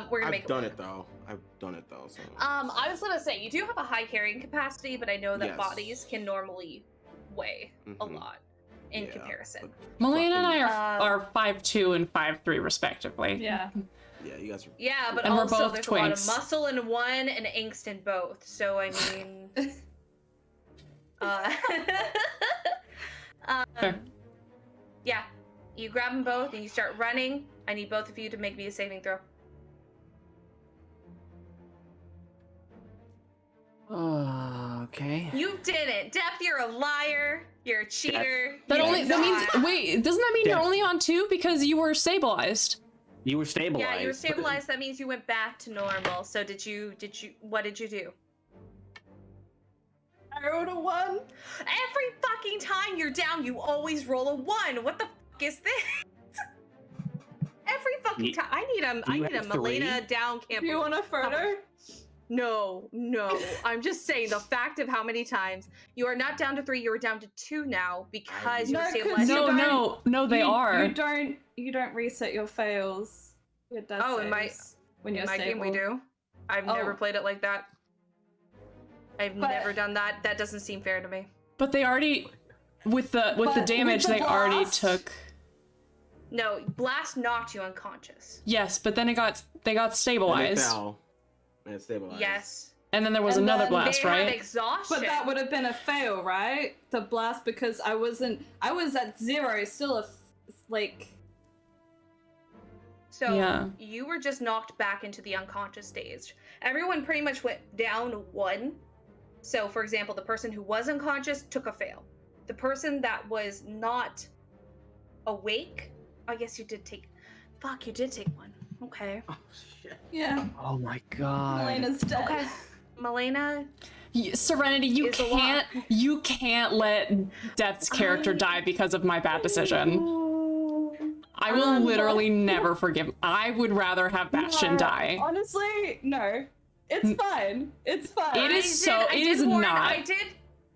we're gonna make it work. I've done it though. So. I was gonna say, you do have a high carrying capacity, but I know that bodies can normally weigh a lot in comparison. Melaena and I are 5'2" and 5'3" respectively. Yeah. Yeah, you guys are. Yeah, but and also we're both there's twinks. a lot of muscle in one and angst in both. So I mean, yeah, you grab them both and you start running. I need both of you to make me a saving throw. Okay. You didn't. Depth, you're a liar. You're a cheater. That means wait, doesn't that mean you're only on 2 because you were stabilized? You were stabilized. Yeah, you were stabilized. That means you went back to normal. So what did you do? I rolled a 1. Every fucking time you're down, you always roll a 1. What the fuck is this? Every fucking time. I need a Melaena down camp. Do you want a photo? No. I'm just saying the fact of how many times you are not down to 3, you are down to 2 now because you're stabilized. No, they are. You don't reset your fails. It does. Oh, in my game we do. I've never played it like that. I've never done that. That doesn't seem fair to me. But they already, with the damage, they already took. No, blast knocked you unconscious. Yes, but then they got stabilized. And it stabilized. Yes. And then there was another blast, they right? Had exhaustion. But that would have been a fail, right? The blast, because I was at 0, still So you were just knocked back into the unconscious stage. Everyone pretty much went down 1. So, for example, the person who was unconscious took a fail. The person that was not awake, I guess you did take. Fuck, you did take 1. Okay. Oh shit. Yeah. Oh my god. Melena's dead. Okay. Melaena. Serenity, you can't let Death's character die because of my bad decision. I will literally never forgive. I would rather have Bastian die. Honestly, no. It's fine. It's fine. It is not.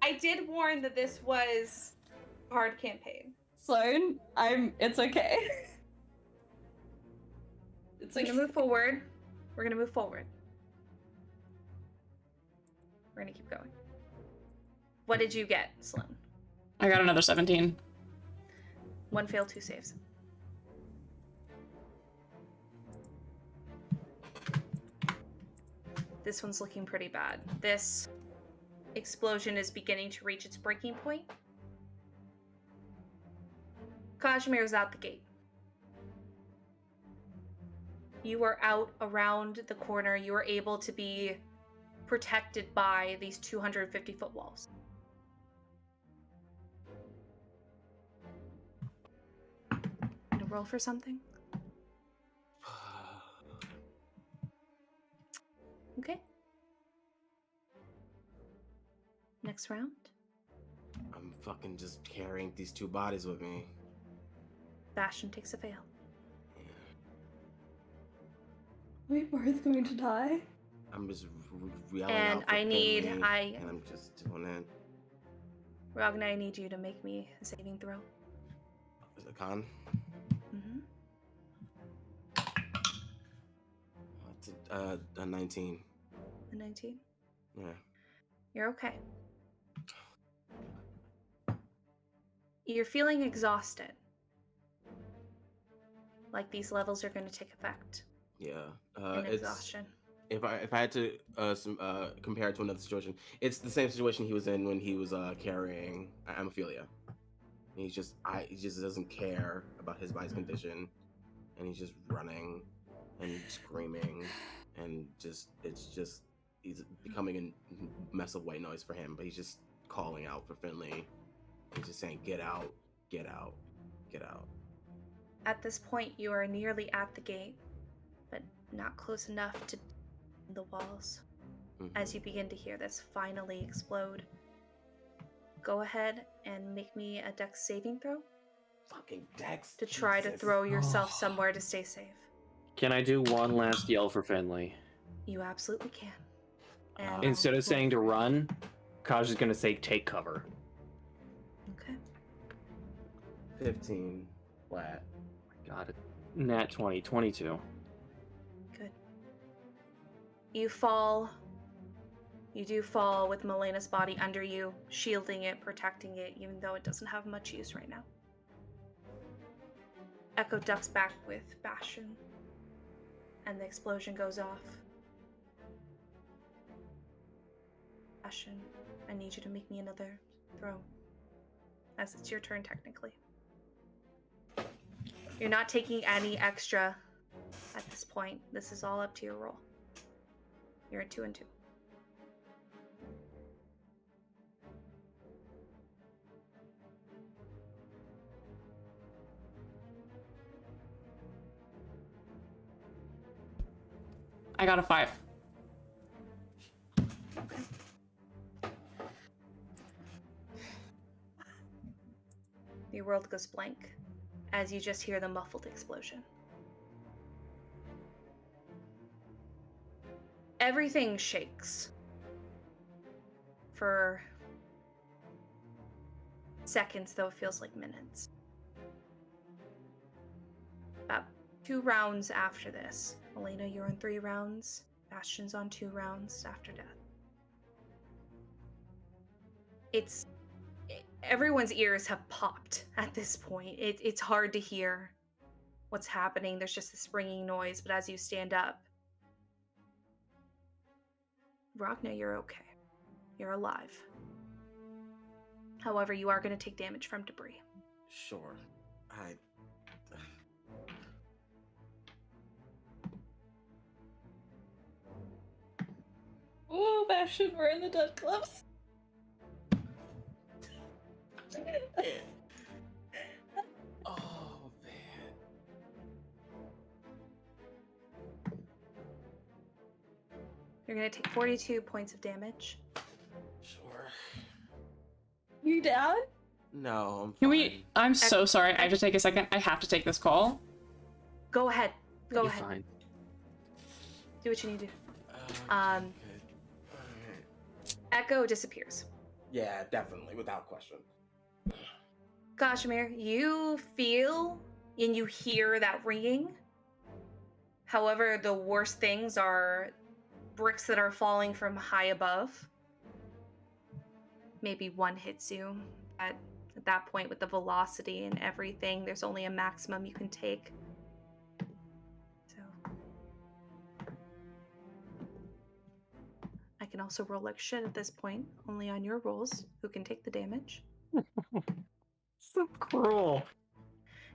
I did warn that this was a hard campaign. Sloan, it's okay. We're gonna move forward. We're gonna move forward. We're gonna keep going. What did you get, Sloan? I got another 17. 1 fail, 2 saves. This one's looking pretty bad. This explosion is beginning to reach its breaking point. Kazimir is out the gate. You are out around the corner. You are able to be protected by these 250-foot walls. Gonna roll for something? Okay. Next round. I'm fucking just carrying these two bodies with me. Bastian takes a fail. We both going to die? I'm just yelling And out for I need Finley, I and I'm just doing it. Ragna, I need you to make me a saving throw. Is it con? Mm-hmm. It's a 19. A 19. Yeah. You're okay. You're feeling exhausted. Like these levels are going to take effect. Yeah. In It's exhaustion. if I had to compare it to another situation, it's the same situation he was in when he was carrying Amophilia. He just doesn't care about his body's condition, and he's just running and screaming, and he's becoming a mess of white noise for him. But he's just calling out for Finley. He's just saying, "Get out, get out, get out." At this point, you are nearly at the gate, but not close enough to the walls. As you begin to hear this finally explode, go ahead and make me a dex saving throw. Fucking Dex. To try to throw yourself somewhere to stay safe. Can I do one last yell for Finley? You absolutely can. And Instead of saying to run, Kaj is going to say take cover. Okay. 15 flat. Got it. Nat 20, 22. Good. You fall. You do fall with Melena's body under you, shielding it, protecting it, even though it doesn't have much use right now. Echo ducks back with Bastian, and the explosion goes off. Bastian, I need you to make me another throw, as it's your turn technically. You're not taking any extra at this point. This is all up to your roll. You're at 2 and 2. I got a 5. Your world goes blank as you just hear the muffled explosion. Everything shakes for seconds, though it feels like minutes. About 2 rounds after this. Melaena, you're on 3 rounds. Bastian's on 2 rounds after death. Everyone's ears have popped at this point. It's hard to hear what's happening. There's just this ringing noise, but as you stand up, Ragna, you're okay. You're alive. However, you are going to take damage from debris. Sure. Ooh, Bastian, we're in the dead gloves. Oh, man. You're going to take 42 points of damage. Sure. You down? No, I'm fine. Can we? I'm so sorry. I have to take a second. I have to take this call. Go ahead. Go You're ahead. fine. Do what you need to do. Good. Um, Alright. Echo disappears. Yeah, definitely, without question. Kazimir, you feel and you hear that ringing. However, the worst things are bricks that are falling from high above. Maybe one hits you. At that point, with the velocity and everything, there's only a maximum you can take. So I can also roll like shit at this point, only on your rolls, who can take the damage. So cruel.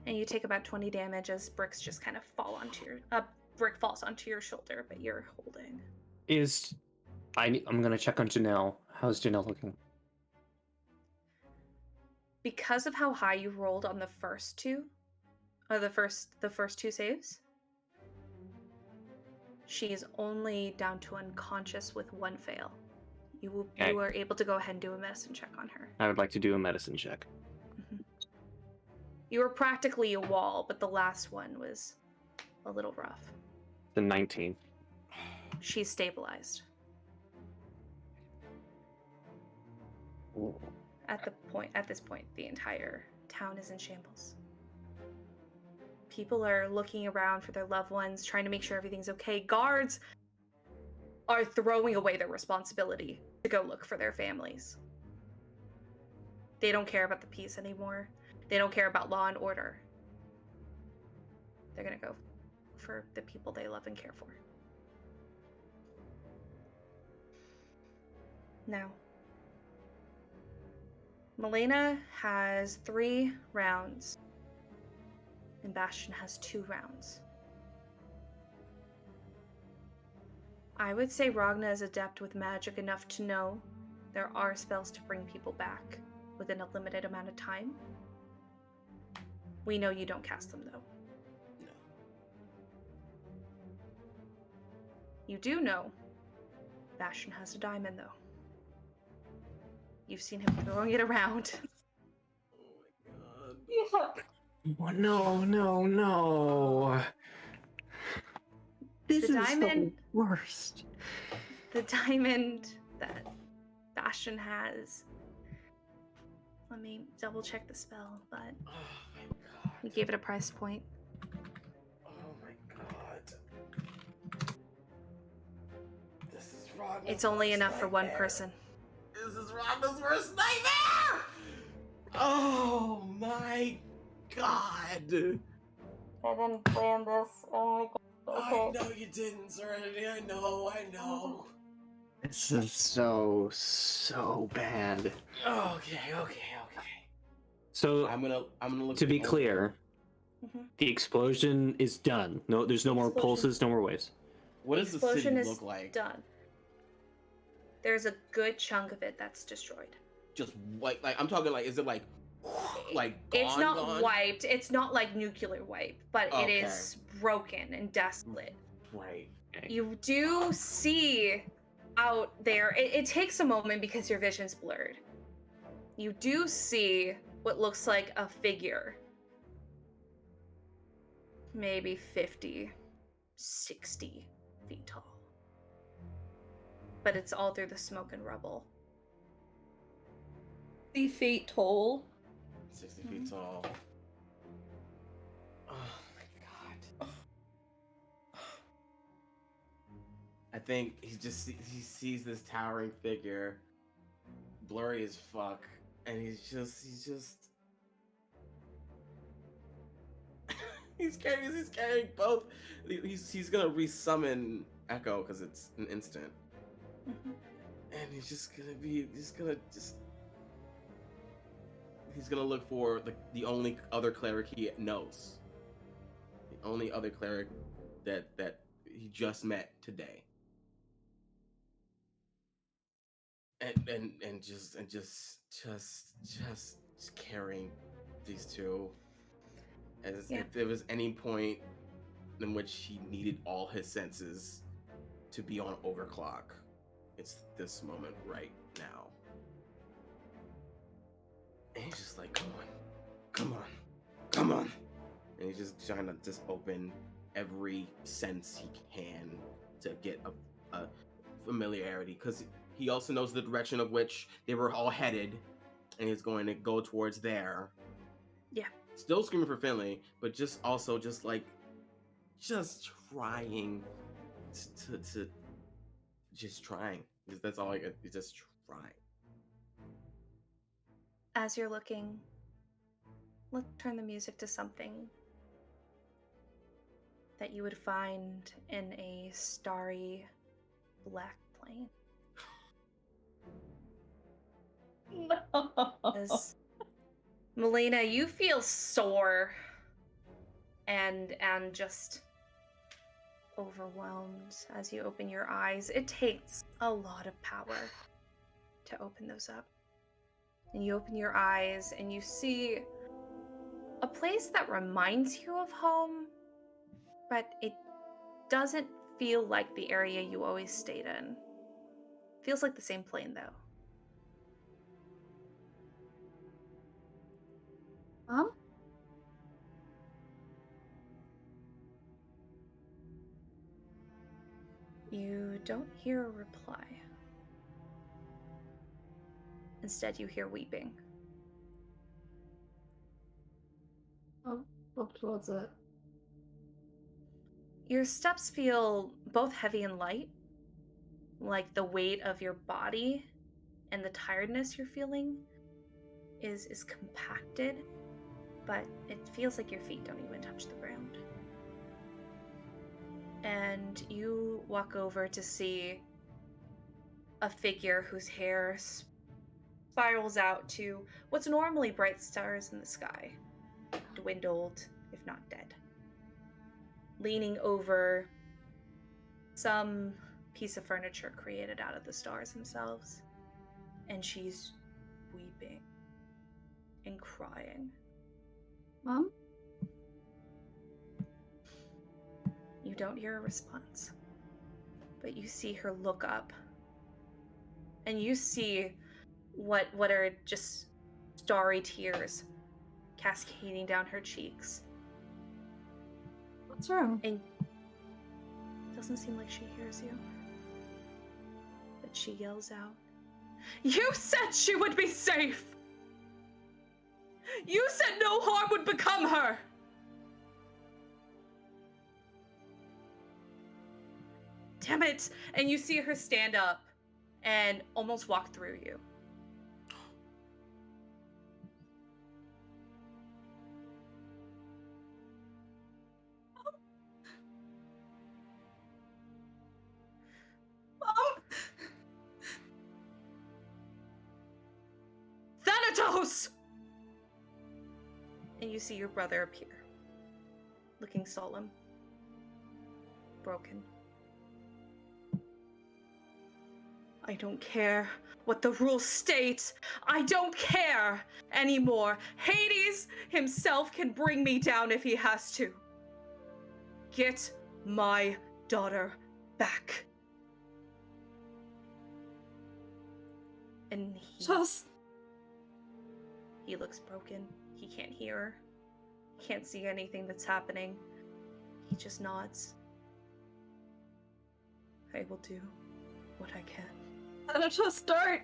And you take about 20 damage as bricks just kind of fall onto your... A brick falls onto your shoulder, but you're holding. I'm gonna check on Janelle. How's Janelle looking? Because of how high you rolled on the first 2, or the first 2 saves, She is only down to unconscious with one fail. You Okay. are able to go ahead and do a medicine check on her. I would like to do a medicine check. You were practically a wall, but the last one was a little rough. The 19. She's stabilized. At this point, the entire town is in shambles. People are looking around for their loved ones, trying to make sure everything's okay. Guards are throwing away their responsibility to go look for their families. They don't care about the peace anymore. They don't care about law and order. They're gonna go for the people they love and care for. Now, Melaena has 3 rounds, and Bastian has 2 rounds. I would say Ragna is adept with magic enough to know there are spells to bring people back within a limited amount of time. We know you don't cast them, though. No. You do know Bastian has a diamond, though. You've seen him throwing it around. Oh my god. Yeah. Oh, no. This The is diamond- the worst. The diamond that Bastian has. Let me double check the spell, but Oh my god. we gave it a price point. Oh my god. This is Ragna's It's only worst enough for one nightmare. person. This is Ragna's worst nightmare! Oh my god. I didn't plan this. Oh my god. I know you didn't, Serenity. I know. This is so bad. Okay. So, I'm gonna look to be over- clear, the explosion is done. No, there's no more Explosion. pulses, no more waves. What does the Explosion city is look like? done. There's a good chunk of it that's destroyed. Just white, like I'm talking like, is it like gone, It's not gone? wiped. It's not like nuclear wipe, but Okay. it is broken and desolate. Right. You do see out there, it takes a moment because your vision's blurred. You do see what looks like a figure. Maybe 50, 60 feet tall. But it's all through the smoke and rubble. 60 feet tall. 60 feet tall. Oh my god. I think he sees this towering figure, blurry as fuck, and he's just he's carrying both. He's gonna resummon Echo because it's an instant, and he's gonna look for the only other cleric he knows, the only other cleric that he just met today, and just carrying these two as if there was any point in which he needed all his senses to be on overclock. It's this moment right now. And he's just like, come on. And he's just trying to just open every sense he can to get a familiarity, because he also knows the direction of which they were all headed, and he's going to go towards there. Yeah. Still screaming for Finley, but just trying to just trying. That's all I got. Just trying. As you're looking, let's turn the music to something that you would find in a starry black plain. No. As Melaena, you feel sore and just overwhelmed as you open your eyes. It takes a lot of power to open those up. And you open your eyes and you see a place that reminds you of home, but it doesn't feel like the area you always stayed in. Feels like the same plane, though. Mom? You don't hear a reply. Instead, you hear weeping. I'll walk towards it. Your steps feel both heavy and light, like the weight of your body and the tiredness you're feeling is compacted, but it feels like your feet don't even touch the ground. And you walk over to see a figure whose hair spirals out to what's normally bright stars in the sky, dwindled, if not dead, leaning over some piece of furniture created out of the stars themselves, and she's weeping and crying. Mom? You don't hear a response, but you see her look up, and you see what are just starry tears cascading down her cheeks. What's wrong? And it doesn't seem like she hears you, but she yells out, "You said she would be safe! You said no harm would become her!" Damn it! And you see her stand up and almost walk through you. Mom! Thanatos! And you see your brother appear, looking solemn, broken. I don't care what the rules state. I don't care anymore. Hades himself can bring me down if he has to. Get my daughter back. And he looks broken. He can't hear her. He can't see anything that's happening. He just nods. I will do what I can. Thanatos, start!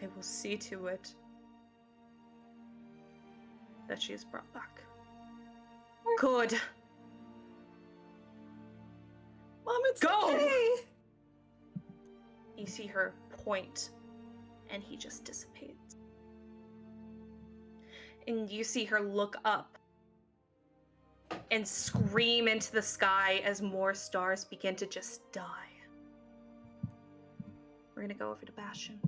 I will see to it that she is brought back. Good. Mom, it's Go! okay! You see her point, and he just dissipates. And you see her look up and scream into the sky as more stars begin to just die. We're gonna go over to Bastian.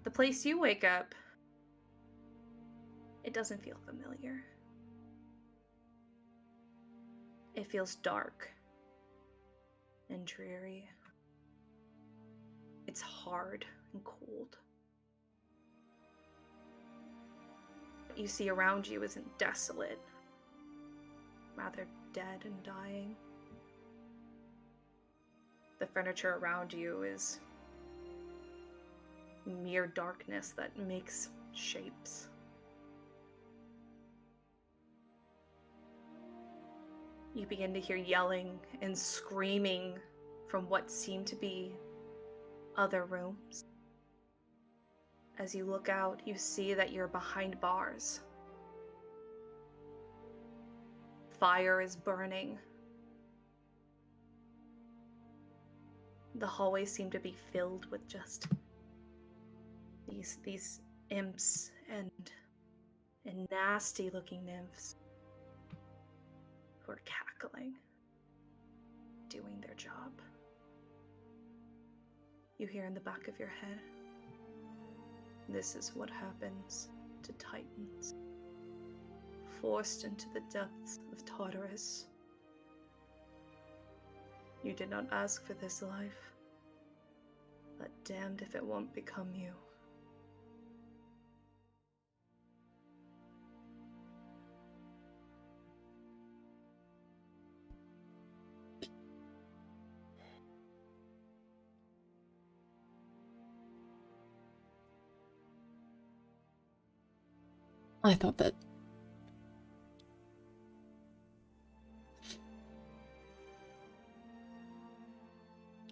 The place you wake up, it doesn't feel familiar. It feels dark and dreary. It's hard and cold. What you see around you isn't desolate, rather dead and dying. The furniture around you is mere darkness that makes shapes. You begin to hear yelling and screaming from what seem to be other rooms. As you look out, you see that you're behind bars. Fire is burning. The hallways seem to be filled with just these imps and nasty looking nymphs who are cackling, doing their job. You hear in the back of your head, this is what happens to titans, forced into the depths of Tartarus. You did not ask for this life, but damned if it won't become you. I thought that...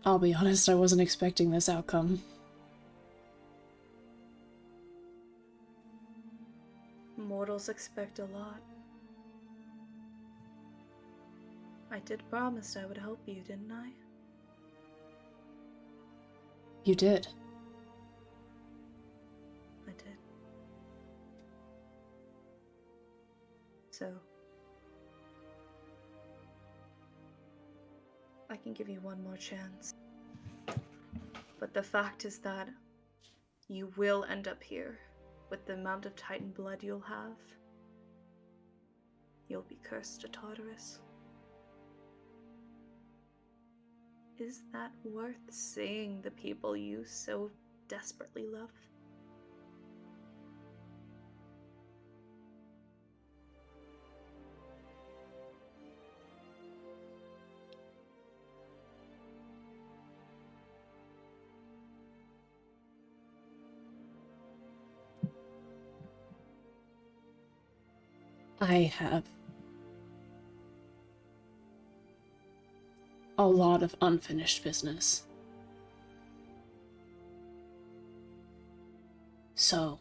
I'll be honest, I wasn't expecting this outcome. Mortals expect a lot. I did promise I would help you, didn't I? You did. I did. So... I can give you one more chance. But the fact is that you will end up here. With the amount of Titan blood you'll have, you'll be cursed to Tartarus. Is that worth seeing the people you so desperately love? I have a lot of unfinished business. So,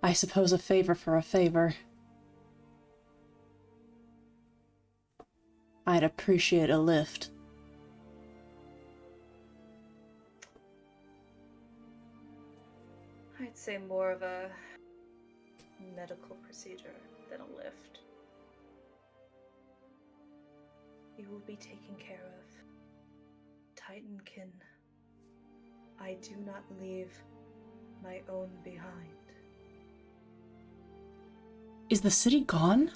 I suppose a favor for a favor. I'd appreciate a lift. I'd say more of a medical procedure than a lift. You will be taken care of. Titankin. I do not leave my own behind. Is the city gone?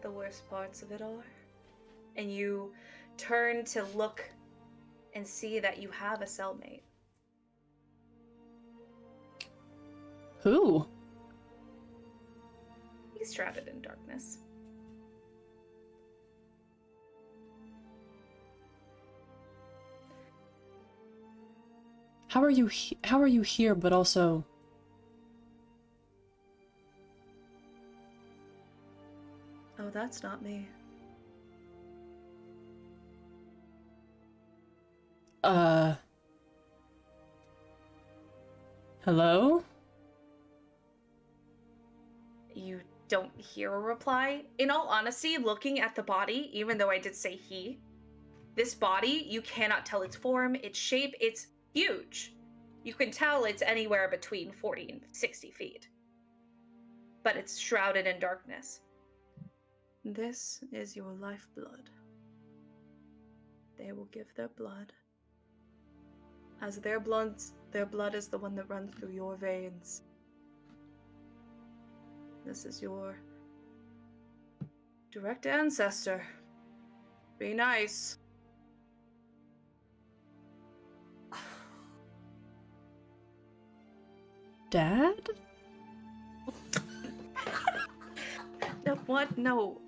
The worst parts of it are. And you turn to look and see that you have a cellmate. Who? He's shrouded in darkness. How are you here, but also... Oh, that's not me. Hello? You don't hear a reply. In all honesty, looking at the body, even though I did say he, this body, you cannot tell its form, its shape, it's huge. You can tell it's anywhere between 40 and 60 feet. But it's shrouded in darkness. This is your lifeblood. They will give their blood. As their blood is the one that runs through your veins. This is your direct ancestor. Be nice. Dad? No, what? No.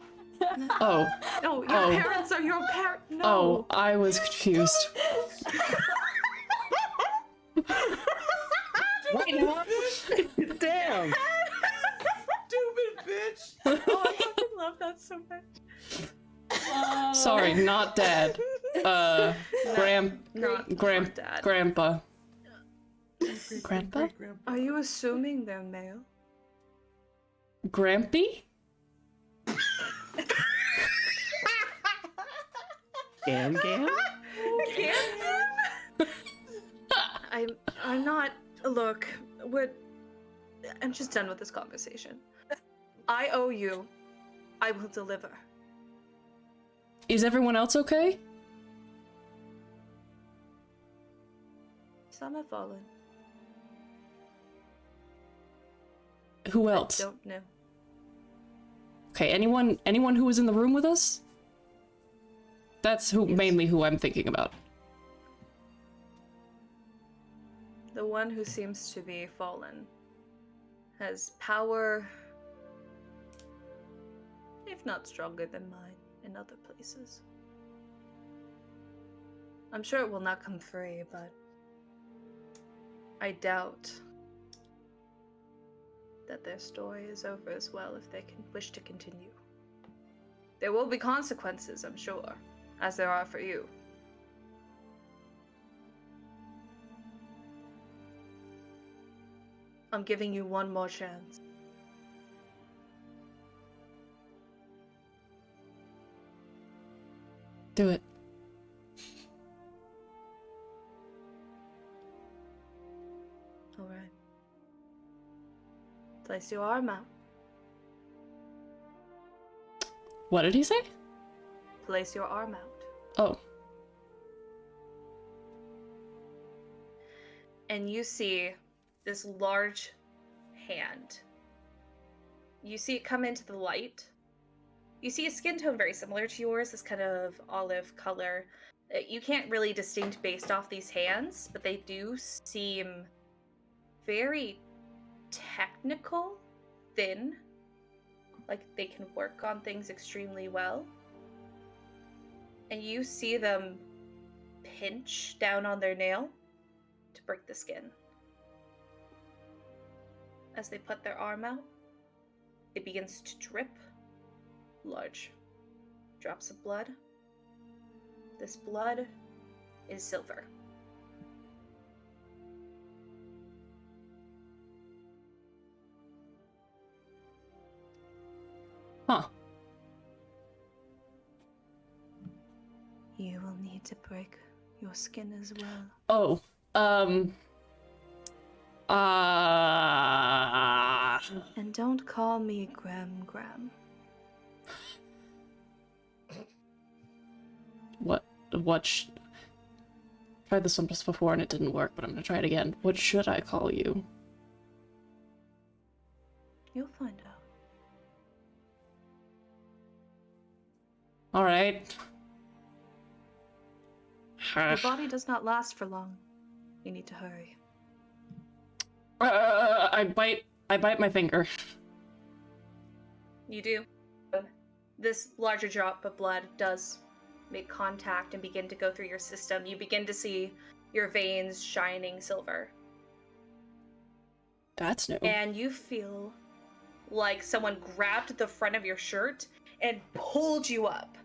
Oh. No, your parents are your parents. No. Oh, I was confused. Damn! Stupid bitch! Oh, I fucking love that so much. Sorry, not Dad. Not dad. Grandpa. Grandpa? Are you assuming they're male? Grampy? Gam? I'm not. Look, I'm just done with this conversation. I owe you. I will deliver. Is everyone else okay? Some have fallen. Who else? I don't know. Okay, anyone who was in the room with us? That's mainly who I'm thinking about. The one who seems to be fallen has power, if not stronger than mine, in other places. I'm sure it will not come free, but I doubt that their story is over as well if they can wish to continue. There will be consequences, I'm sure, as there are for you. I'm giving you one more chance. Do it. All right. Place your arm out. What did he say? Place your arm out. Oh. And you see this large hand. You see it come into the light. You see a skin tone very similar to yours, this kind of olive color. You can't really distinct based off these hands, but they do seem very technical, thin. Like they can work on things extremely well. And you see them pinch down on their nail to break the skin. As they put their arm out, it begins to drip large drops of blood. This blood is silver. Huh. You will need to break your skin as well. Oh. And don't call me Graham. Tried this one just before and it didn't work, but I'm gonna try it again. What should I call you? You'll find out. Alright. Your body does not last for long. You need to hurry. I bite my finger. You do. This larger drop of blood does make contact and begin to go through your system. You begin to see your veins shining silver. That's new. And you feel like someone grabbed the front of your shirt and pulled you up.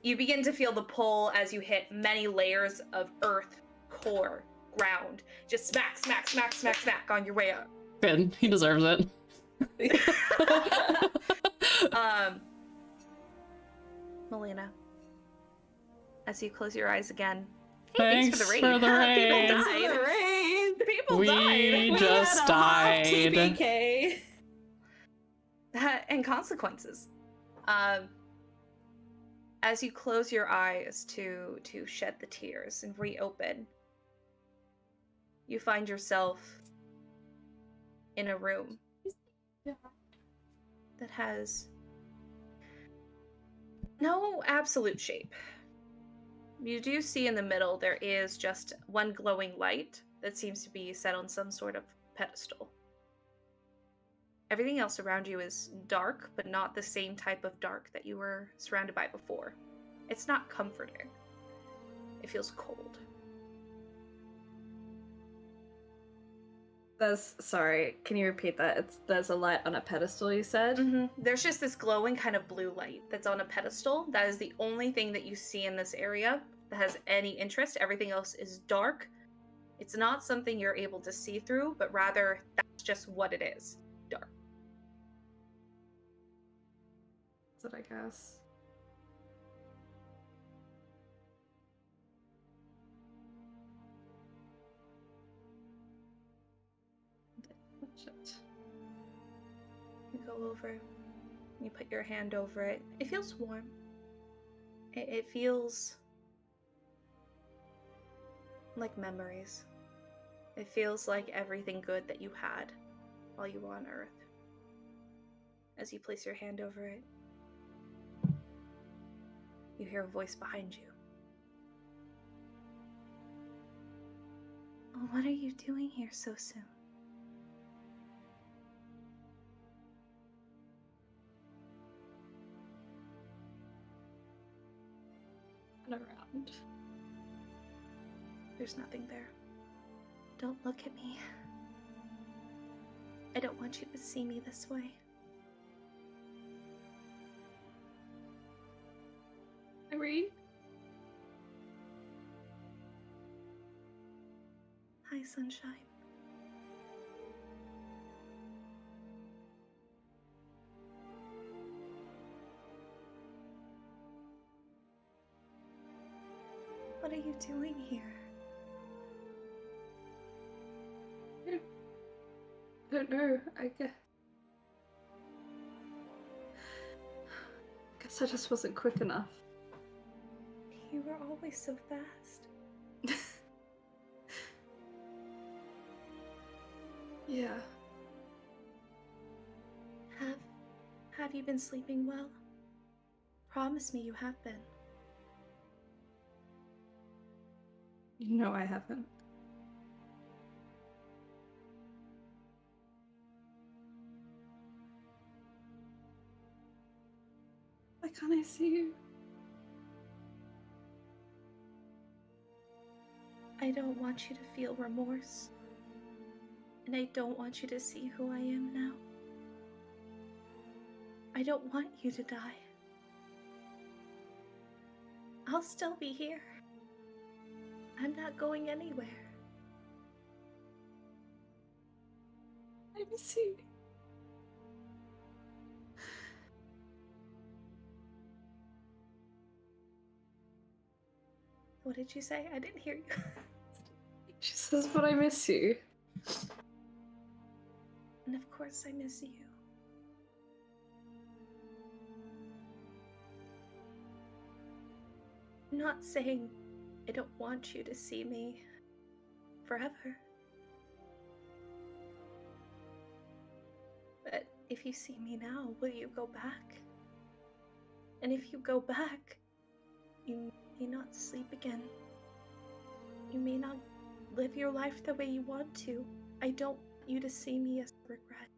You begin to feel the pull as you hit many layers of earth, core, ground. Just smack, smack, smack, smack, smack on your way up. Good. He deserves it. Melaena, as you close your eyes again. Hey, Thanks for the raid. People died. We just died. TPK. And consequences. As you close your eyes to shed the tears and reopen, you find yourself in a room that has no absolute shape. You do see in the middle there is just one glowing light that seems to be set on some sort of pedestal. Everything else around you is dark, but not the same type of dark that you were surrounded by before. It's not comforting. It feels cold. Sorry, can you repeat that? There's a light on a pedestal, you said? Mm-hmm. There's just this glowing kind of blue light that's on a pedestal. That is the only thing that you see in this area that has any interest. Everything else is dark. It's not something you're able to see through, but rather that's just what it is. Dark. That's what I guess. You go over, you put your hand over it. It feels warm. It feels like memories. It feels like everything good that you had while you were on Earth. As you place your hand over it, you hear a voice behind you. Oh, what are you doing here so soon? Around. There's nothing there. Don't look at me. I don't want you to see me this way. Irene? Hi, sunshine. What are you doing here? I don't know. I guess I just wasn't quick enough. You were always so fast. Yeah. Have you been sleeping well? Promise me you have been. You know I haven't. Why can't I see you? I don't want you to feel remorse. And I don't want you to see who I am now. I don't want you to die. I'll still be here. I'm not going anywhere. I miss you. What did you say? I didn't hear you. She says, but I miss you. And of course I miss you. I'm not saying I don't want you to see me forever. But if you see me now, will you go back? And if you go back, you may not sleep again. You may not live your life the way you want to. I don't want you to see me as a regret.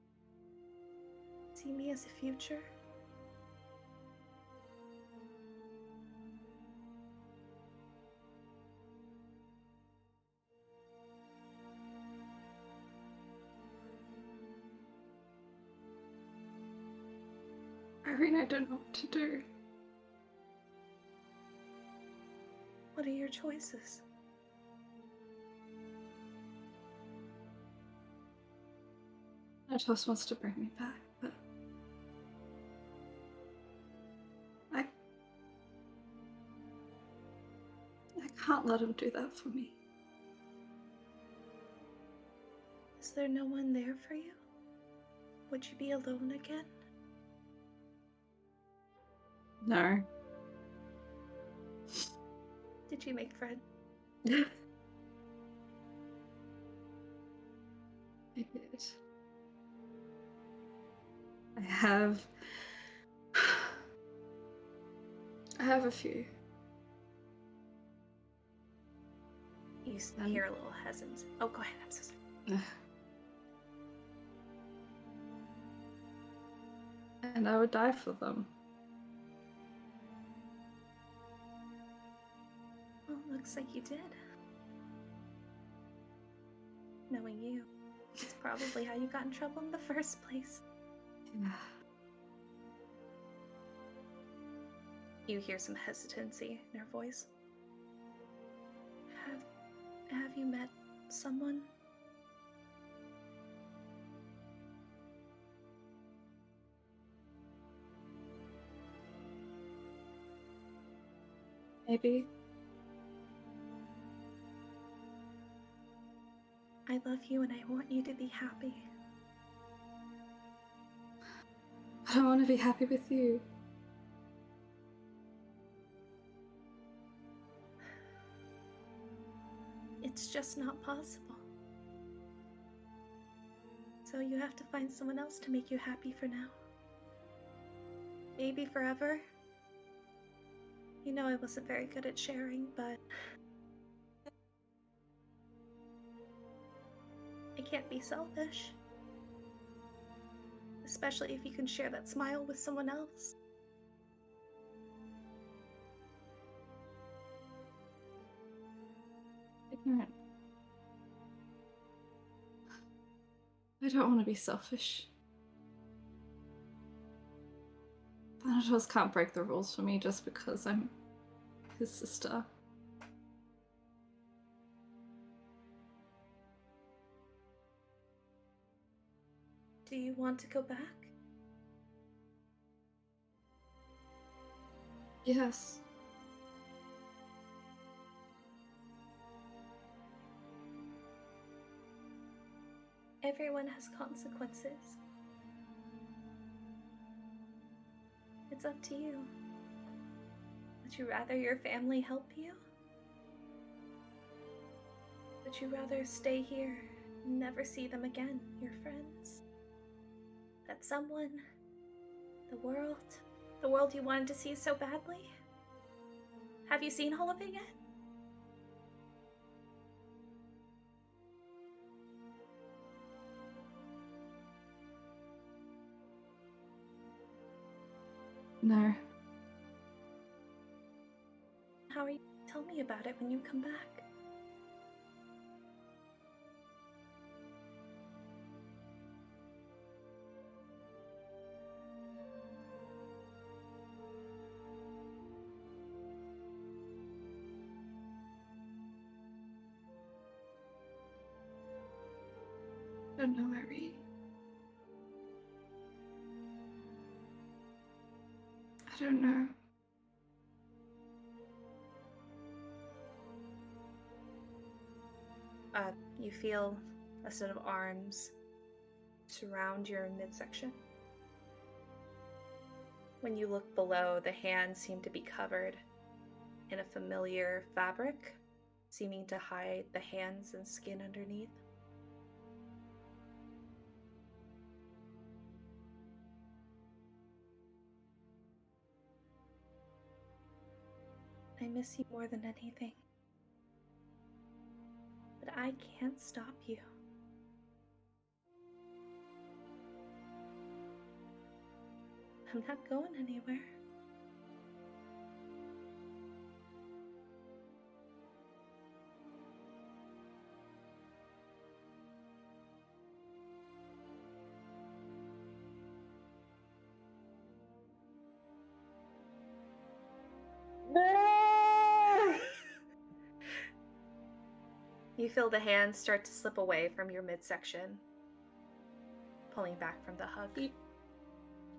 See me as a future. Irene, I don't know what to do. What are your choices? Minotaur wants to bring me back, but I can't let him do that for me. Is there no one there for you? Would you be alone again? No. Did you make friends? I did. I have a few. You appear a little hesitant. Oh, go ahead. I'm so sorry. And I would die for them. Well, looks like you did. Knowing you, it's probably how you got in trouble in the first place. Yeah. You hear some hesitancy in her voice. Have you met someone? Maybe. I love you and I want you to be happy. I don't want to be happy with you. It's just not possible. So you have to find someone else to make you happy for now. Maybe forever. You know I wasn't very good at sharing, but I can't be selfish. Especially if you can share that smile with someone else. I Alright. I don't want to be selfish. Thanatos can't break the rules for me just because I'm his sister. Do you want to go back? Yes. Everyone has consequences. It's up to you. Would you rather your family help you? Would you rather stay here and never see them again, your friends? That someone, the world you wanted to see so badly? Have you seen all of it yet? No. How are you? Tell me about it when you come back. I don't know, Ari. I don't know. You feel a set of arms surround your midsection. When you look below, the hands seem to be covered in a familiar fabric, seeming to hide the hands and skin underneath. I miss you more than anything. But I can't stop you. I'm not going anywhere. You feel the hands start to slip away from your midsection, pulling back from the hug.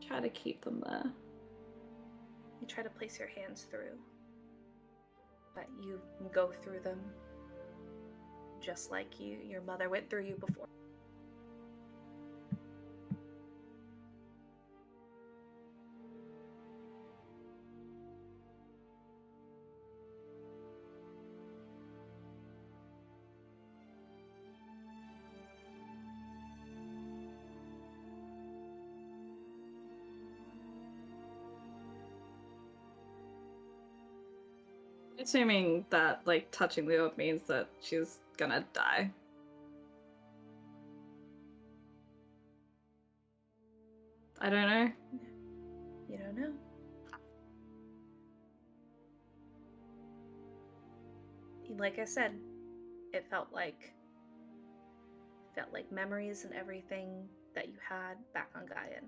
Try to keep them there. You try to place your hands through, but you go through them just like your mother went through you before. Assuming that, like, touching the orb means that she's gonna die. I don't know. You don't know. Like I said, it felt like memories and everything that you had back on Gaian.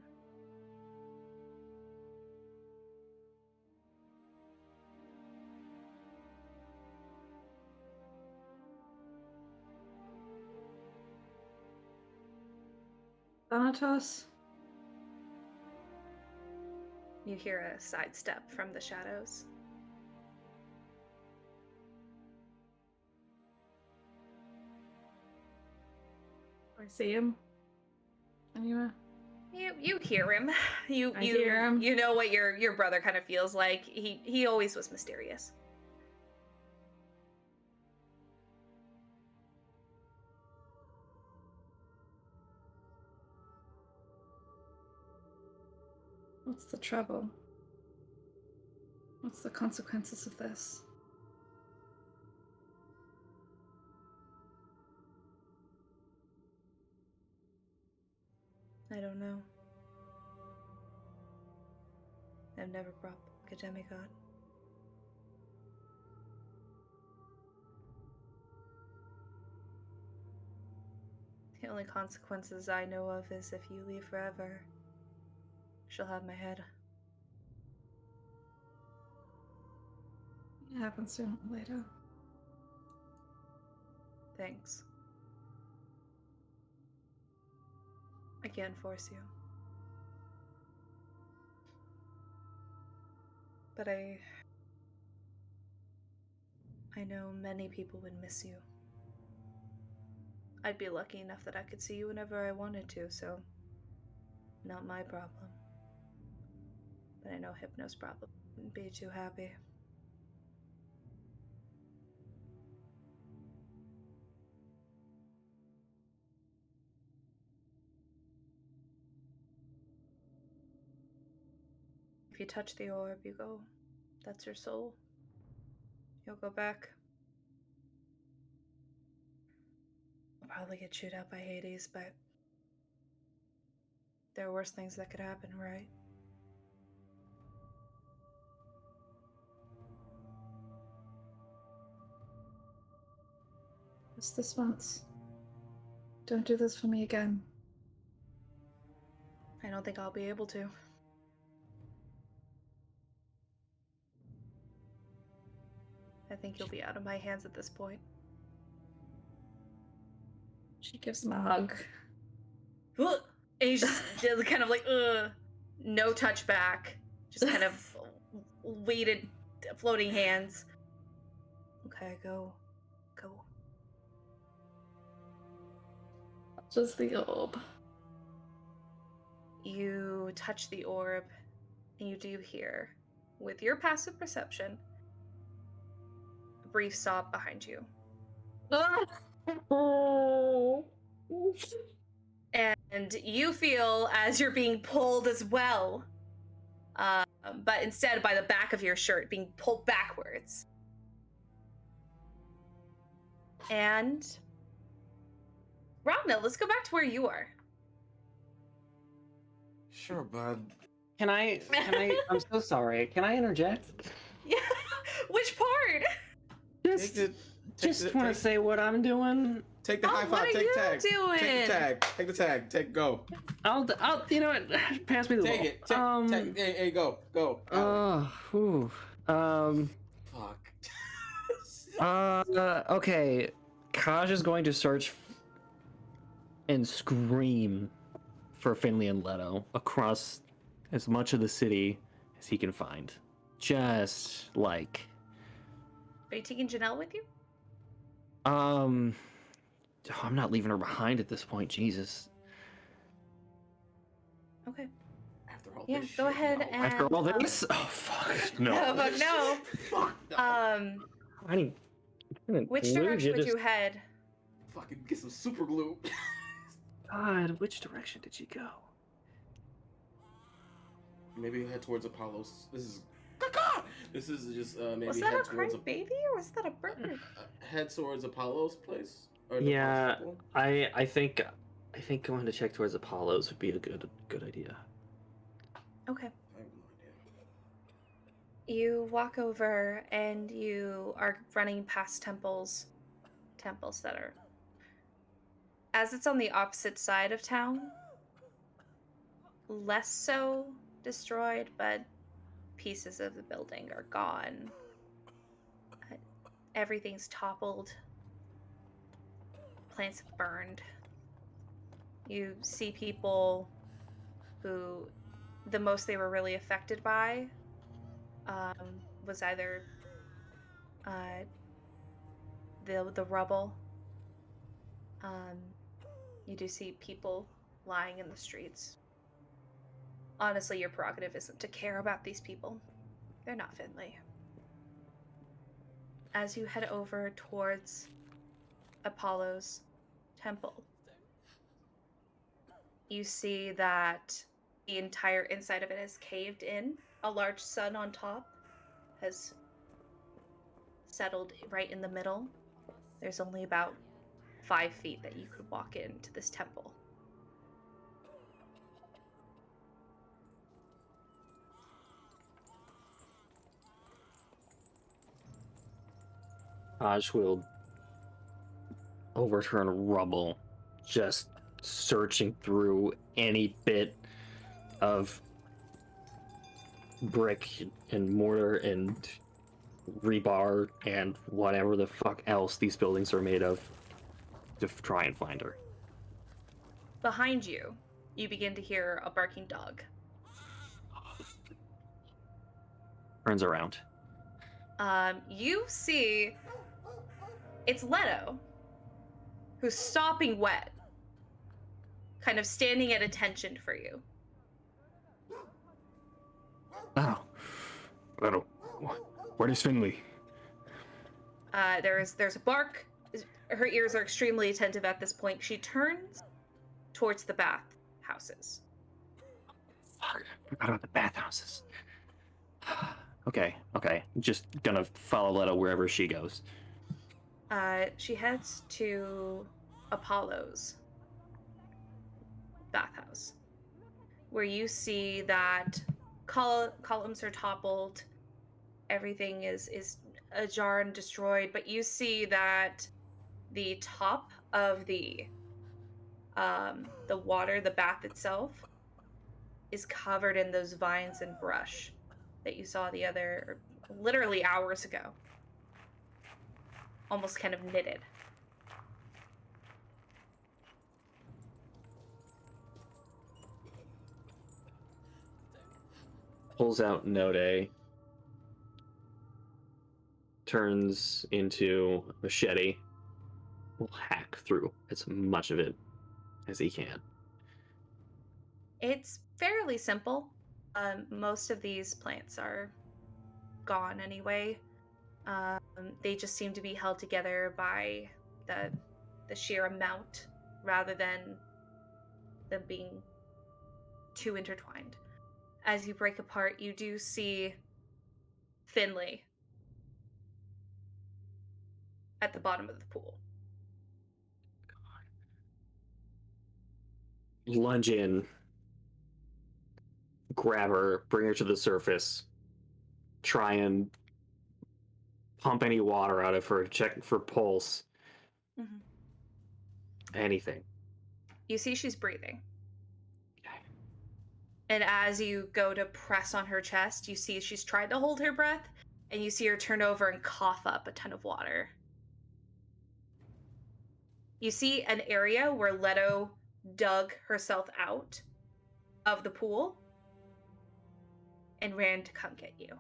Thanatos? You hear a sidestep from the shadows. I see him. Anywhere? You hear him. You hear him. You know what your brother kind of feels like. He always was mysterious. What's the trouble? What's the consequences of this? I don't know. I've never brought back a demigod. The only consequences I know of is if you leave forever, she'll have my head. It happens sooner or later. Thanks. I can't force you. But I know many people would miss you. I'd be lucky enough that I could see you whenever I wanted to, so not my problem. But I know Hypno's probably wouldn't be too happy. If you touch the orb, you go. That's your soul. You'll go back. I'll probably get chewed out by Hades, but there are worse things that could happen, right? Just this once. Don't do this for me again. I don't think I'll be able to. I think you'll be out of my hands at this point. She gives him a hug. And he's just kind of like, no touch back. Just kind of weighted, floating hands. Okay, go. Just the orb. You touch the orb, and you do hear, with your passive perception, a brief sob behind you. And you feel as you're being pulled as well, but instead by the back of your shirt, being pulled backwards. And Ragna, let's go back to where you are. Sure, bud. Can I, I'm so sorry. Can I interject? Yeah. Which part? Just want to say what I'm doing. Take the high five. Take tag. Doing? Take the tag. Take the tag. Take go. I'll. You know what? Pass me the Take ball. it. Hey, go. Fuck. Okay. Kaj is going to search and scream for Finley and Leto across as much of the city as he can find. Just like. Are you taking Janelle with you? I'm not leaving her behind at this point. Jesus. Okay. After all Yeah, this go shit, ahead no. and. After all this? Oh fuck. No. No. Fuck no. I need. Which direction would you head? Fucking get some super glue. God, which direction did you go? Maybe head towards Apollo's. This is just maybe Was that head a crying towards baby or was that a bird? head towards Apollo's place. Or the Yeah, hospital? I think going to check towards Apollo's would be a good idea. Okay. I have no idea. You walk over and you are running past temples that are, as it's on the opposite side of town, less so destroyed, but pieces of the building are gone. Everything's toppled. Plants have burned. You see people who the most they were really affected by was either the rubble. You do see people lying in the streets. Honestly, your prerogative isn't to care about these people. They're not Finley. As you head over towards Apollo's temple, you see that the entire inside of it is caved in. A large sun on top has settled right in the middle. There's only about 5 feet that you could walk into this temple. Aj will overturn rubble just searching through any bit of brick and mortar and rebar and whatever the fuck else these buildings are made of to try and find her. Behind you, you begin to hear a barking dog. Turns around. You see it's Leto, who's sopping wet, kind of standing at attention for you. Oh, Leto, where is Finley? There's a bark. Her ears are extremely attentive at this point. She turns towards the bathhouses. Fuck, I forgot about the bathhouses. Okay. Just gonna follow Leto wherever she goes. She heads to Apollo's bathhouse, where you see that columns are toppled, everything is ajar and destroyed, but you see that the top of the water, the bath itself, is covered in those vines and brush that you saw literally hours ago. Almost kind of knitted. Pulls out Node, turns into a machete, will hack through as much of it as he can. It's fairly simple. Most of these plants are gone anyway. They just seem to be held together by the sheer amount rather than them being too intertwined. As you break apart, you do see Finley at the bottom of the pool. Lunge in, grab her, bring her to the surface, try and pump any water out of her, check for pulse. Mm-hmm. Anything. You see she's breathing. Okay. And as you go to press on her chest, you see she's tried to hold her breath, and you see her turn over and cough up a ton of water. You see an area where Leto dug herself out of the pool and ran to come get you.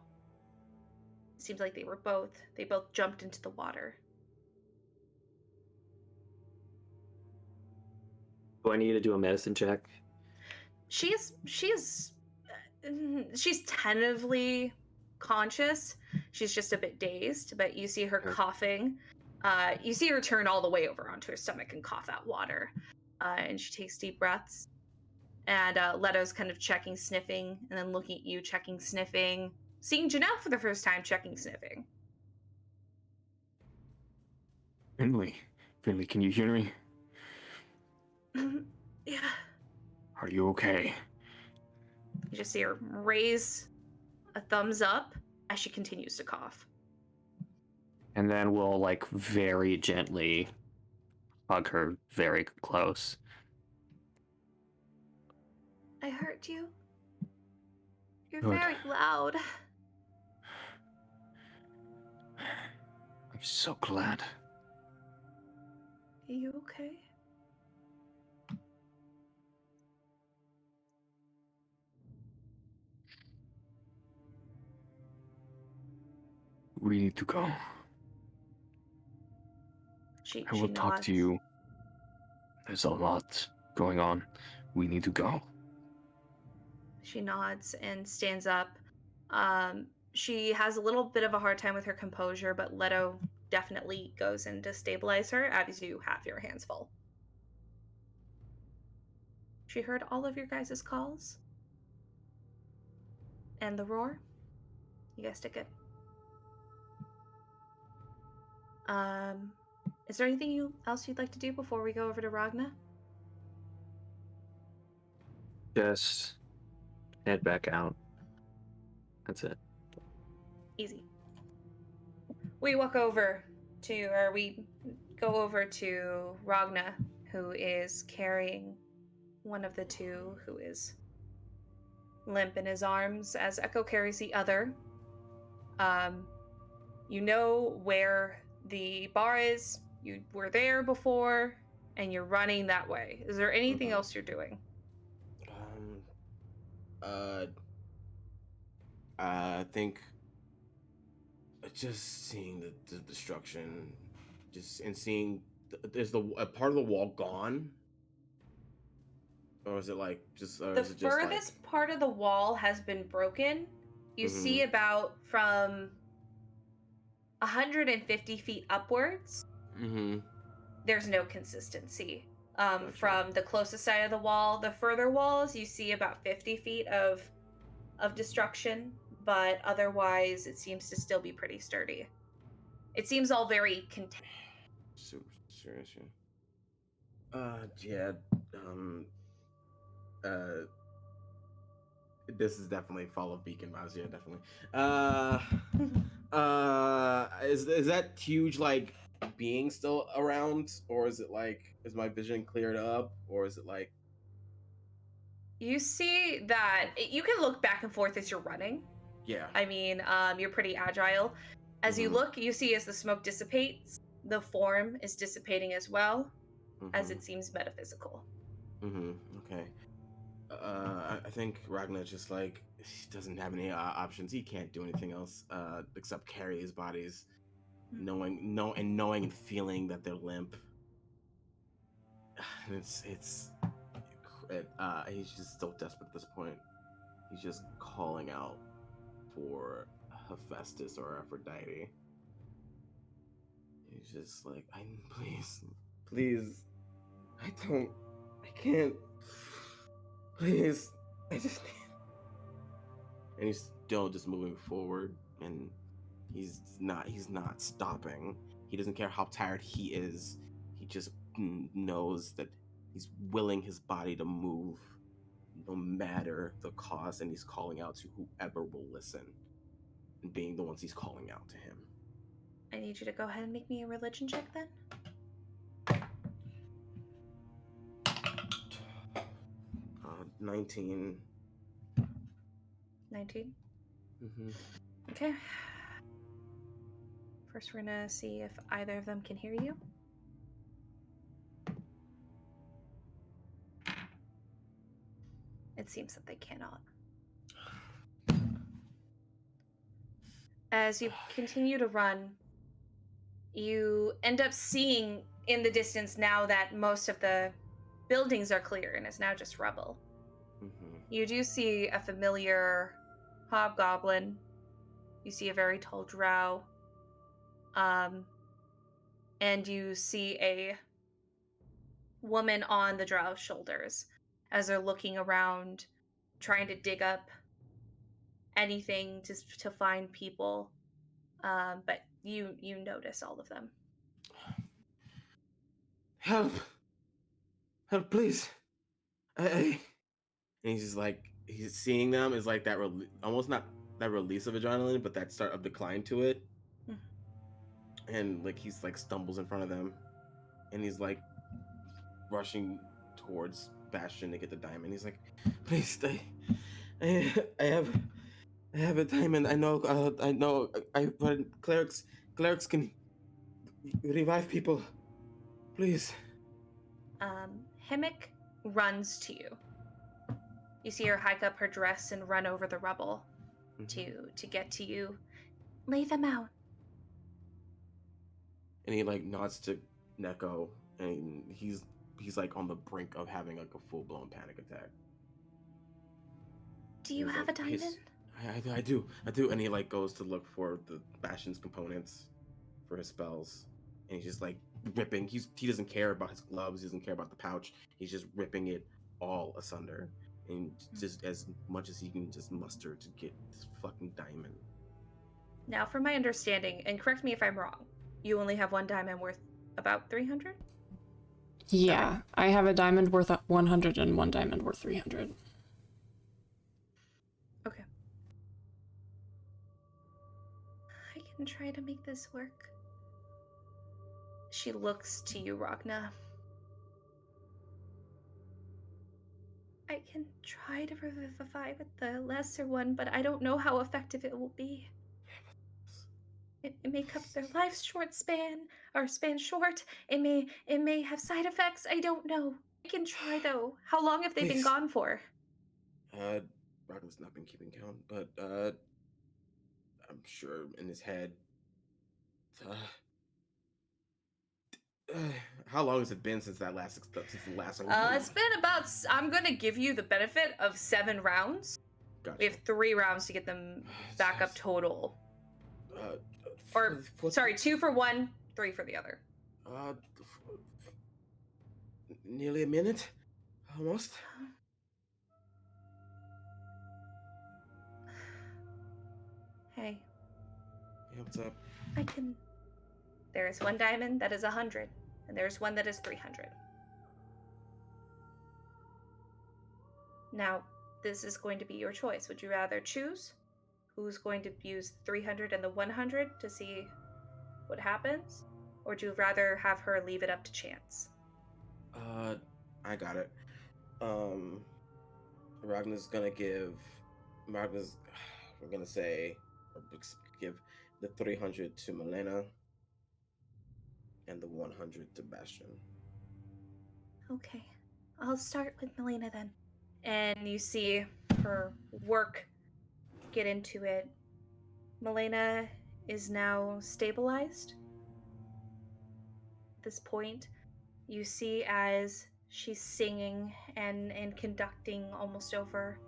It seems like they both jumped into the water. Do I need to do a medicine check? She's tentatively conscious. She's just a bit dazed, but you see her coughing. You see her turn all the way over onto her stomach and cough out water. And she takes deep breaths. And Leto's kind of checking, sniffing, and then looking at you, checking, sniffing. Seeing Janelle for the first time, checking, sniffing. Finley, can you hear me? Yeah. Are you okay? You just see her raise a thumbs up as she continues to cough. And then we'll, like, very gently hug her very close. I hurt you. You're Good. very loud. I'm so glad. Are you okay? We need to go. I will talk to you. There's a lot going on. We need to go. She nods and stands up. She has a little bit of a hard time with her composure, but Leto definitely goes in to stabilize her as you have your hands full. She heard all of your guys' calls. And the roar. You guys did good. Is there anything else you'd like to do before we go over to Ragna? Just head back out. That's it. Easy. We go over to Ragna, who is carrying one of the two who is limp in his arms as Echo carries the other. You know where the bar is. You were there before, and you're running that way. Is there anything else you're doing? I think just seeing the destruction, and seeing is a part of the wall gone, or is it like just the is it just furthest part of the wall has been broken. You see about from 150 feet upwards. There's no consistency. Gotcha. From the closest side of the wall, the further walls, you see about 50 feet of destruction, but otherwise it seems to still be pretty sturdy. It seems all very contained. Super serious, yeah. This is definitely Fall of Beacon Mouse, yeah, definitely. Is that huge like being still around, or is it like, is my vision cleared up, or is it like? You see that you can look back and forth as you're running. Yeah. I mean, you're pretty agile. As you look, you see as the smoke dissipates, the form is dissipating as well, as it seems metaphysical. Okay. I think Ragna just like, he doesn't have any options. He can't do anything else except carry his bodies, knowing and feeling that they're limp. And he's just so desperate at this point. He's just calling out for Hephaestus or Aphrodite. He's just like, please, I can't, please, I just can't. And he's still just moving forward, and he's not stopping. He doesn't care how tired he is. He just knows that he's willing his body to move no matter the cost, and he's calling out to whoever will listen, and being the ones he's calling out to him. I need you to go ahead and make me a religion check then. 19. 19? Okay. First, we're gonna see if either of them can hear you. It seems that they cannot. As you continue to run, you end up seeing in the distance, now that most of the buildings are clear and it's now just rubble, you do see a familiar hobgoblin. You see a very tall drow. And you see a woman on the drow's shoulders as they're looking around, trying to dig up anything to find people. But you notice all of them. Help, please. And he's just like, he's seeing them is like that almost not that release of adrenaline, but that start of decline to it. And like he's like stumbles in front of them, and he's like rushing towards Bastian to get the diamond. He's like, please stay. I have a diamond. I know. But clerics can revive people. Please. Himic runs to you. You see her hike up her dress and run over the rubble to get to you. Lay them out. And he like nods to Neko, and he's like on the brink of having like a full-blown panic attack. Do you have a diamond? I do. And he like goes to look for the Bastian's components for his spells, and he's just like ripping. He doesn't care about his gloves. He doesn't care about the pouch. He's just ripping it all asunder, and just as much as he can just muster to get this fucking diamond. Now, from my understanding, and correct me if I'm wrong, you only have one diamond worth about 300? Yeah, okay. I have a diamond worth 100 and one diamond worth 300. Okay. I can try to make this work. She looks to you, Ragna. I can try to revivify with the lesser one, but I don't know how effective it will be. It may cut their life span short. It may have side effects. I don't know. I can try though. How long have they been gone for? Ragna's not been keeping count, but I'm sure in his head. How long has it been since the last It's been about. I'm gonna give you the benefit of 7 rounds. Gotcha. We have 3 rounds to get them back up total. Sorry, 2 for one, 3 for the other. Nearly a minute, almost. Hey. Yeah, what's up? There is 1 diamond that is 100, and there's 1 that is 300. Now, this is going to be your choice. Would you rather choose who's going to use 300 and the 100 to see what happens? Or would you rather have her leave it up to chance? I got it. Ragna's gonna give... we're gonna say... give the 300 to Melaena and the 100 to Bastian. Okay. I'll start with Melaena then. And you see her work get into it. Melaena is now stabilized. At this point, you see as she's singing and conducting almost over,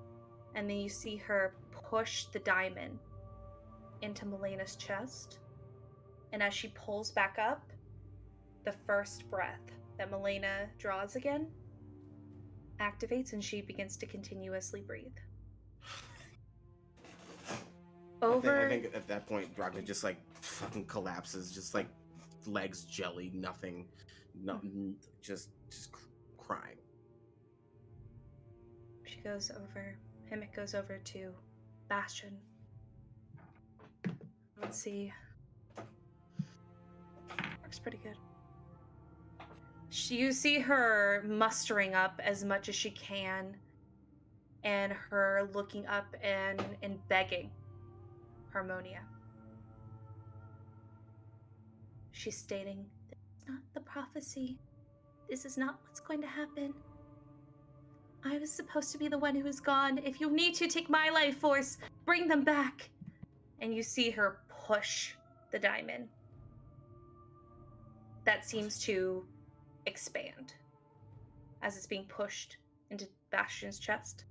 and then you see her push the diamond into Melena's chest. And as she pulls back up, the first breath that Melaena draws again activates, and she begins to continuously breathe. I think at that point, Ragna just like fucking collapses, just like legs jelly, nothing, just crying. She goes over. Himmick goes over to Bastian. Let's see. Works pretty good. You see her mustering up as much as she can, and her looking up and begging Harmonia. She's stating, "This is not the prophecy. This is not what's going to happen. I was supposed to be the one who is gone. If you need to take my life force, bring them back." And you see her push the diamond. That seems to expand as it's being pushed into Bastian's chest.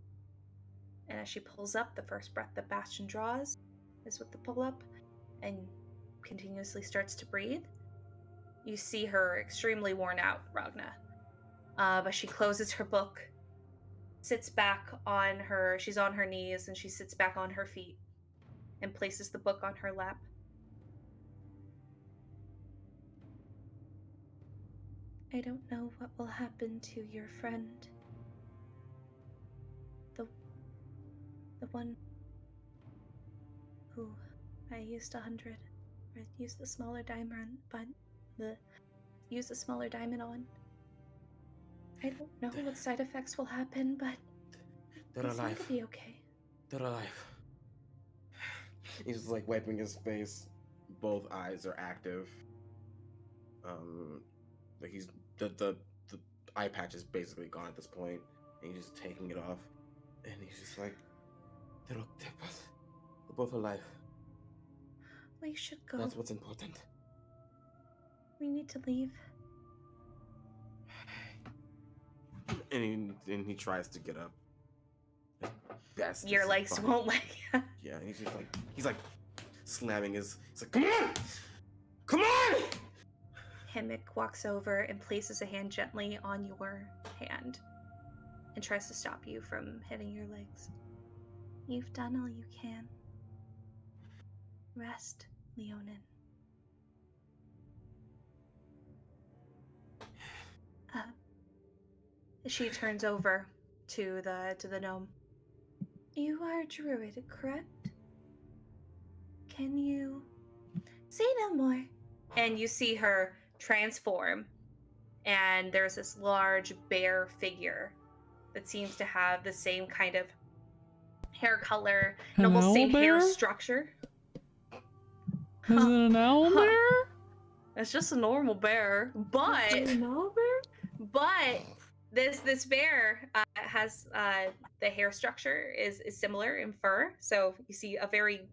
And as she pulls up, the first breath that Bastian draws is with the pull up and continuously starts to breathe. You see her extremely worn out, Ragna. But she closes her book, sits back on she's on her knees, and she sits back on her feet and places the book on her lap. I don't know what will happen to your friend. The one who I used 100, or used the smaller diamond, use the smaller diamond on. I don't know what side effects will happen, but they're alive. Seem to be okay. They're alive. He's just like wiping his face. Both eyes are active. Like he's the eye patch is basically gone at this point, and he's just taking it off, and he's just like, they're both alive. We should go. That's what's important. We need to leave. And he tries to get up. Your legs won't let you. Yeah, he's like slamming he's like, come on! Himmick walks over and places a hand gently on your hand and tries to stop you from hitting your legs. You've done all you can. Rest, Leonin. She turns over to the gnome. You are a druid, correct? Can you say no more? And you see her transform, and there's this large bear figure that seems to have the same kind of hair color and almost same hair structure. Is it an owl bear? It's just a normal bear, but this bear has the hair structure is similar in fur. So you see a very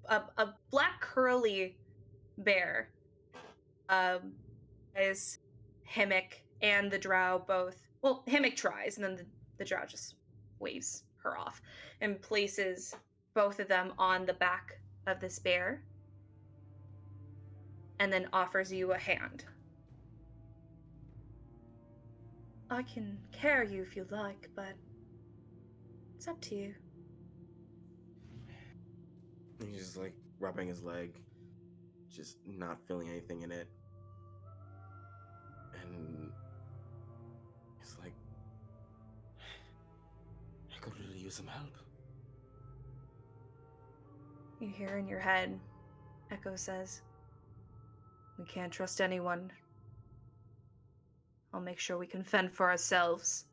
a black curly bear is Himmick and the drow both. Well, Himmick tries, and then the drow just waves her off and places both of them on the back of this bear, and then offers you a hand. I can carry you if you like, but it's up to you. He's just like rubbing his leg, just not feeling anything in it. And he's like, I could really use some help. You hear in your head, Echo says, we can't trust anyone. I'll make sure we can fend for ourselves.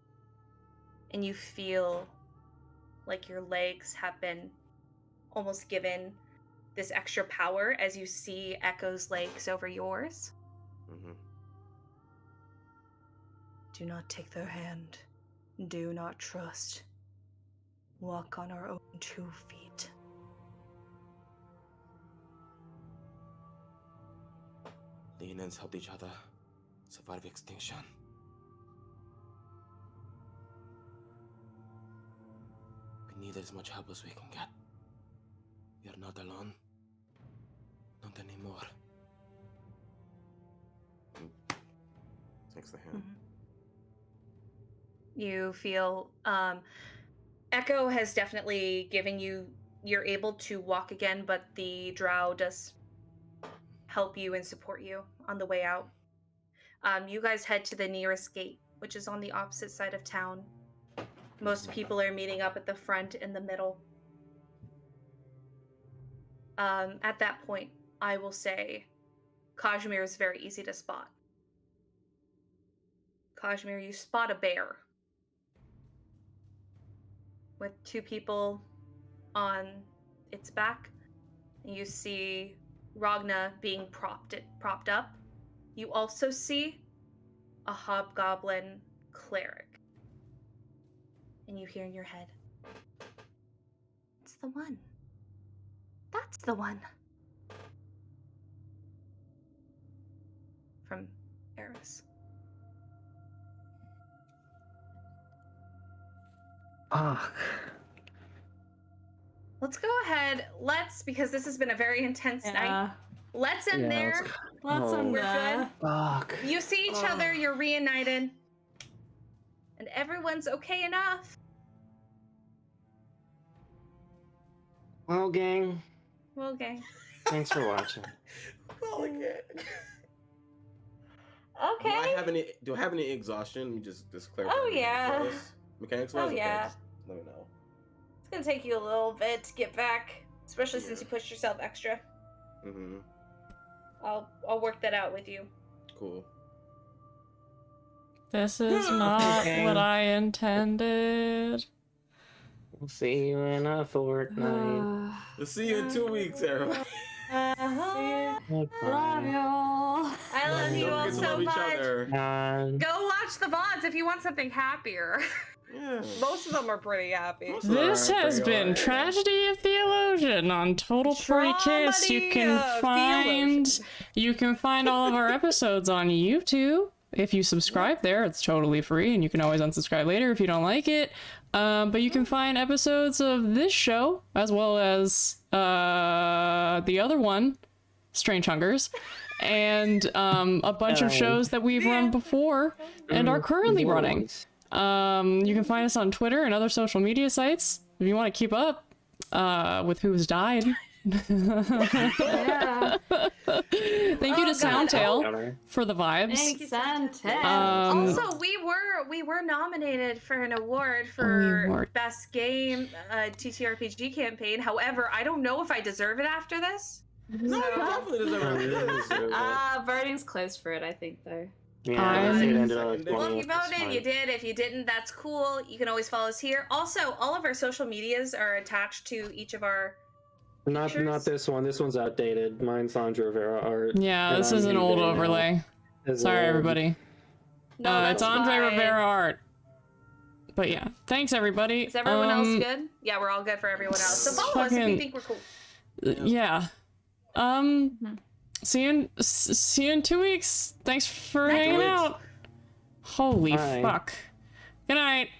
And you feel like your legs have been almost given this extra power as you see Echo's legs over yours. Mm-hmm. Do not take their hand. Do not trust. Walk on our own 2 feet. Leonins helped each other survive extinction. We need as much help as we can get. You're not alone. Not anymore. Takes the hand. Mm-hmm. You feel Echo has definitely given you, you're able to walk again, but the drow does help you and support you on the way out. You guys head to the nearest gate, which is on the opposite side of town. Most people are meeting up at the front and the middle. At that point, I will say Kazimir is very easy to spot. Kazimir, you spot a bear with 2 people on its back. You see Ragna being propped up. You also see a hobgoblin cleric. And you hear in your head, it's the one. That's the one. From Eris. Let's go ahead. Because this has been a very intense night. Let's end there. Let's end there. Fuck. You see each other, you're reunited. And everyone's okay enough. Well, gang. Thanks for watching. Well, again. Okay. Do I have any exhaustion? Let me just clarify. Oh, yeah. Mechanics Oh, wise? yeah. Just let me know. It's gonna take you a little bit to get back, especially since you pushed yourself extra. Mm-hmm. I'll work that out with you. Cool. This is not what I intended. We'll see you in a fortnight. We'll see you in 2 weeks, everybody. Love y'all. I love you all so much. Go watch the VODs if you want something happier. Yeah. Most of them are pretty happy. This has been Tragedy of Theolosion on TotalPartyKiss. You can find all of our episodes on YouTube. If you subscribe there, it's totally free, and you can always unsubscribe later if you don't like it. But you can find episodes of this show, as well as the other one, Strange Hungers, and a bunch of shows that we've run before and are currently running. You can find us on Twitter and other social media sites if you want to keep up with who's died. Thank you to Soundtail for the vibes. Thanks, Soundtail. Also, we were nominated for an award for best game TTRPG campaign. However, I don't know if I deserve it after this. No, you definitely deserve it. Voting's closed for it, I think, though. Yeah, let's say it ended on a 20. Well, if you That's voted, fine. you did. If you didn't, that's cool. You can always follow us here. Also, all of our social medias are attached to each of our Not this one. This one's outdated. Mine's Sandra Rivera art. Yeah, and this I'm is an new old day now. overlay. It's Sorry, old. everybody. No, It's that's Andre fine. Rivera art. But yeah, thanks everybody. Is everyone else good? Yeah, we're all good for everyone else. So follow us if you think we're cool. Yeah. See you in 2 weeks. Thanks for hanging out. Holy Bye. fuck. Good night.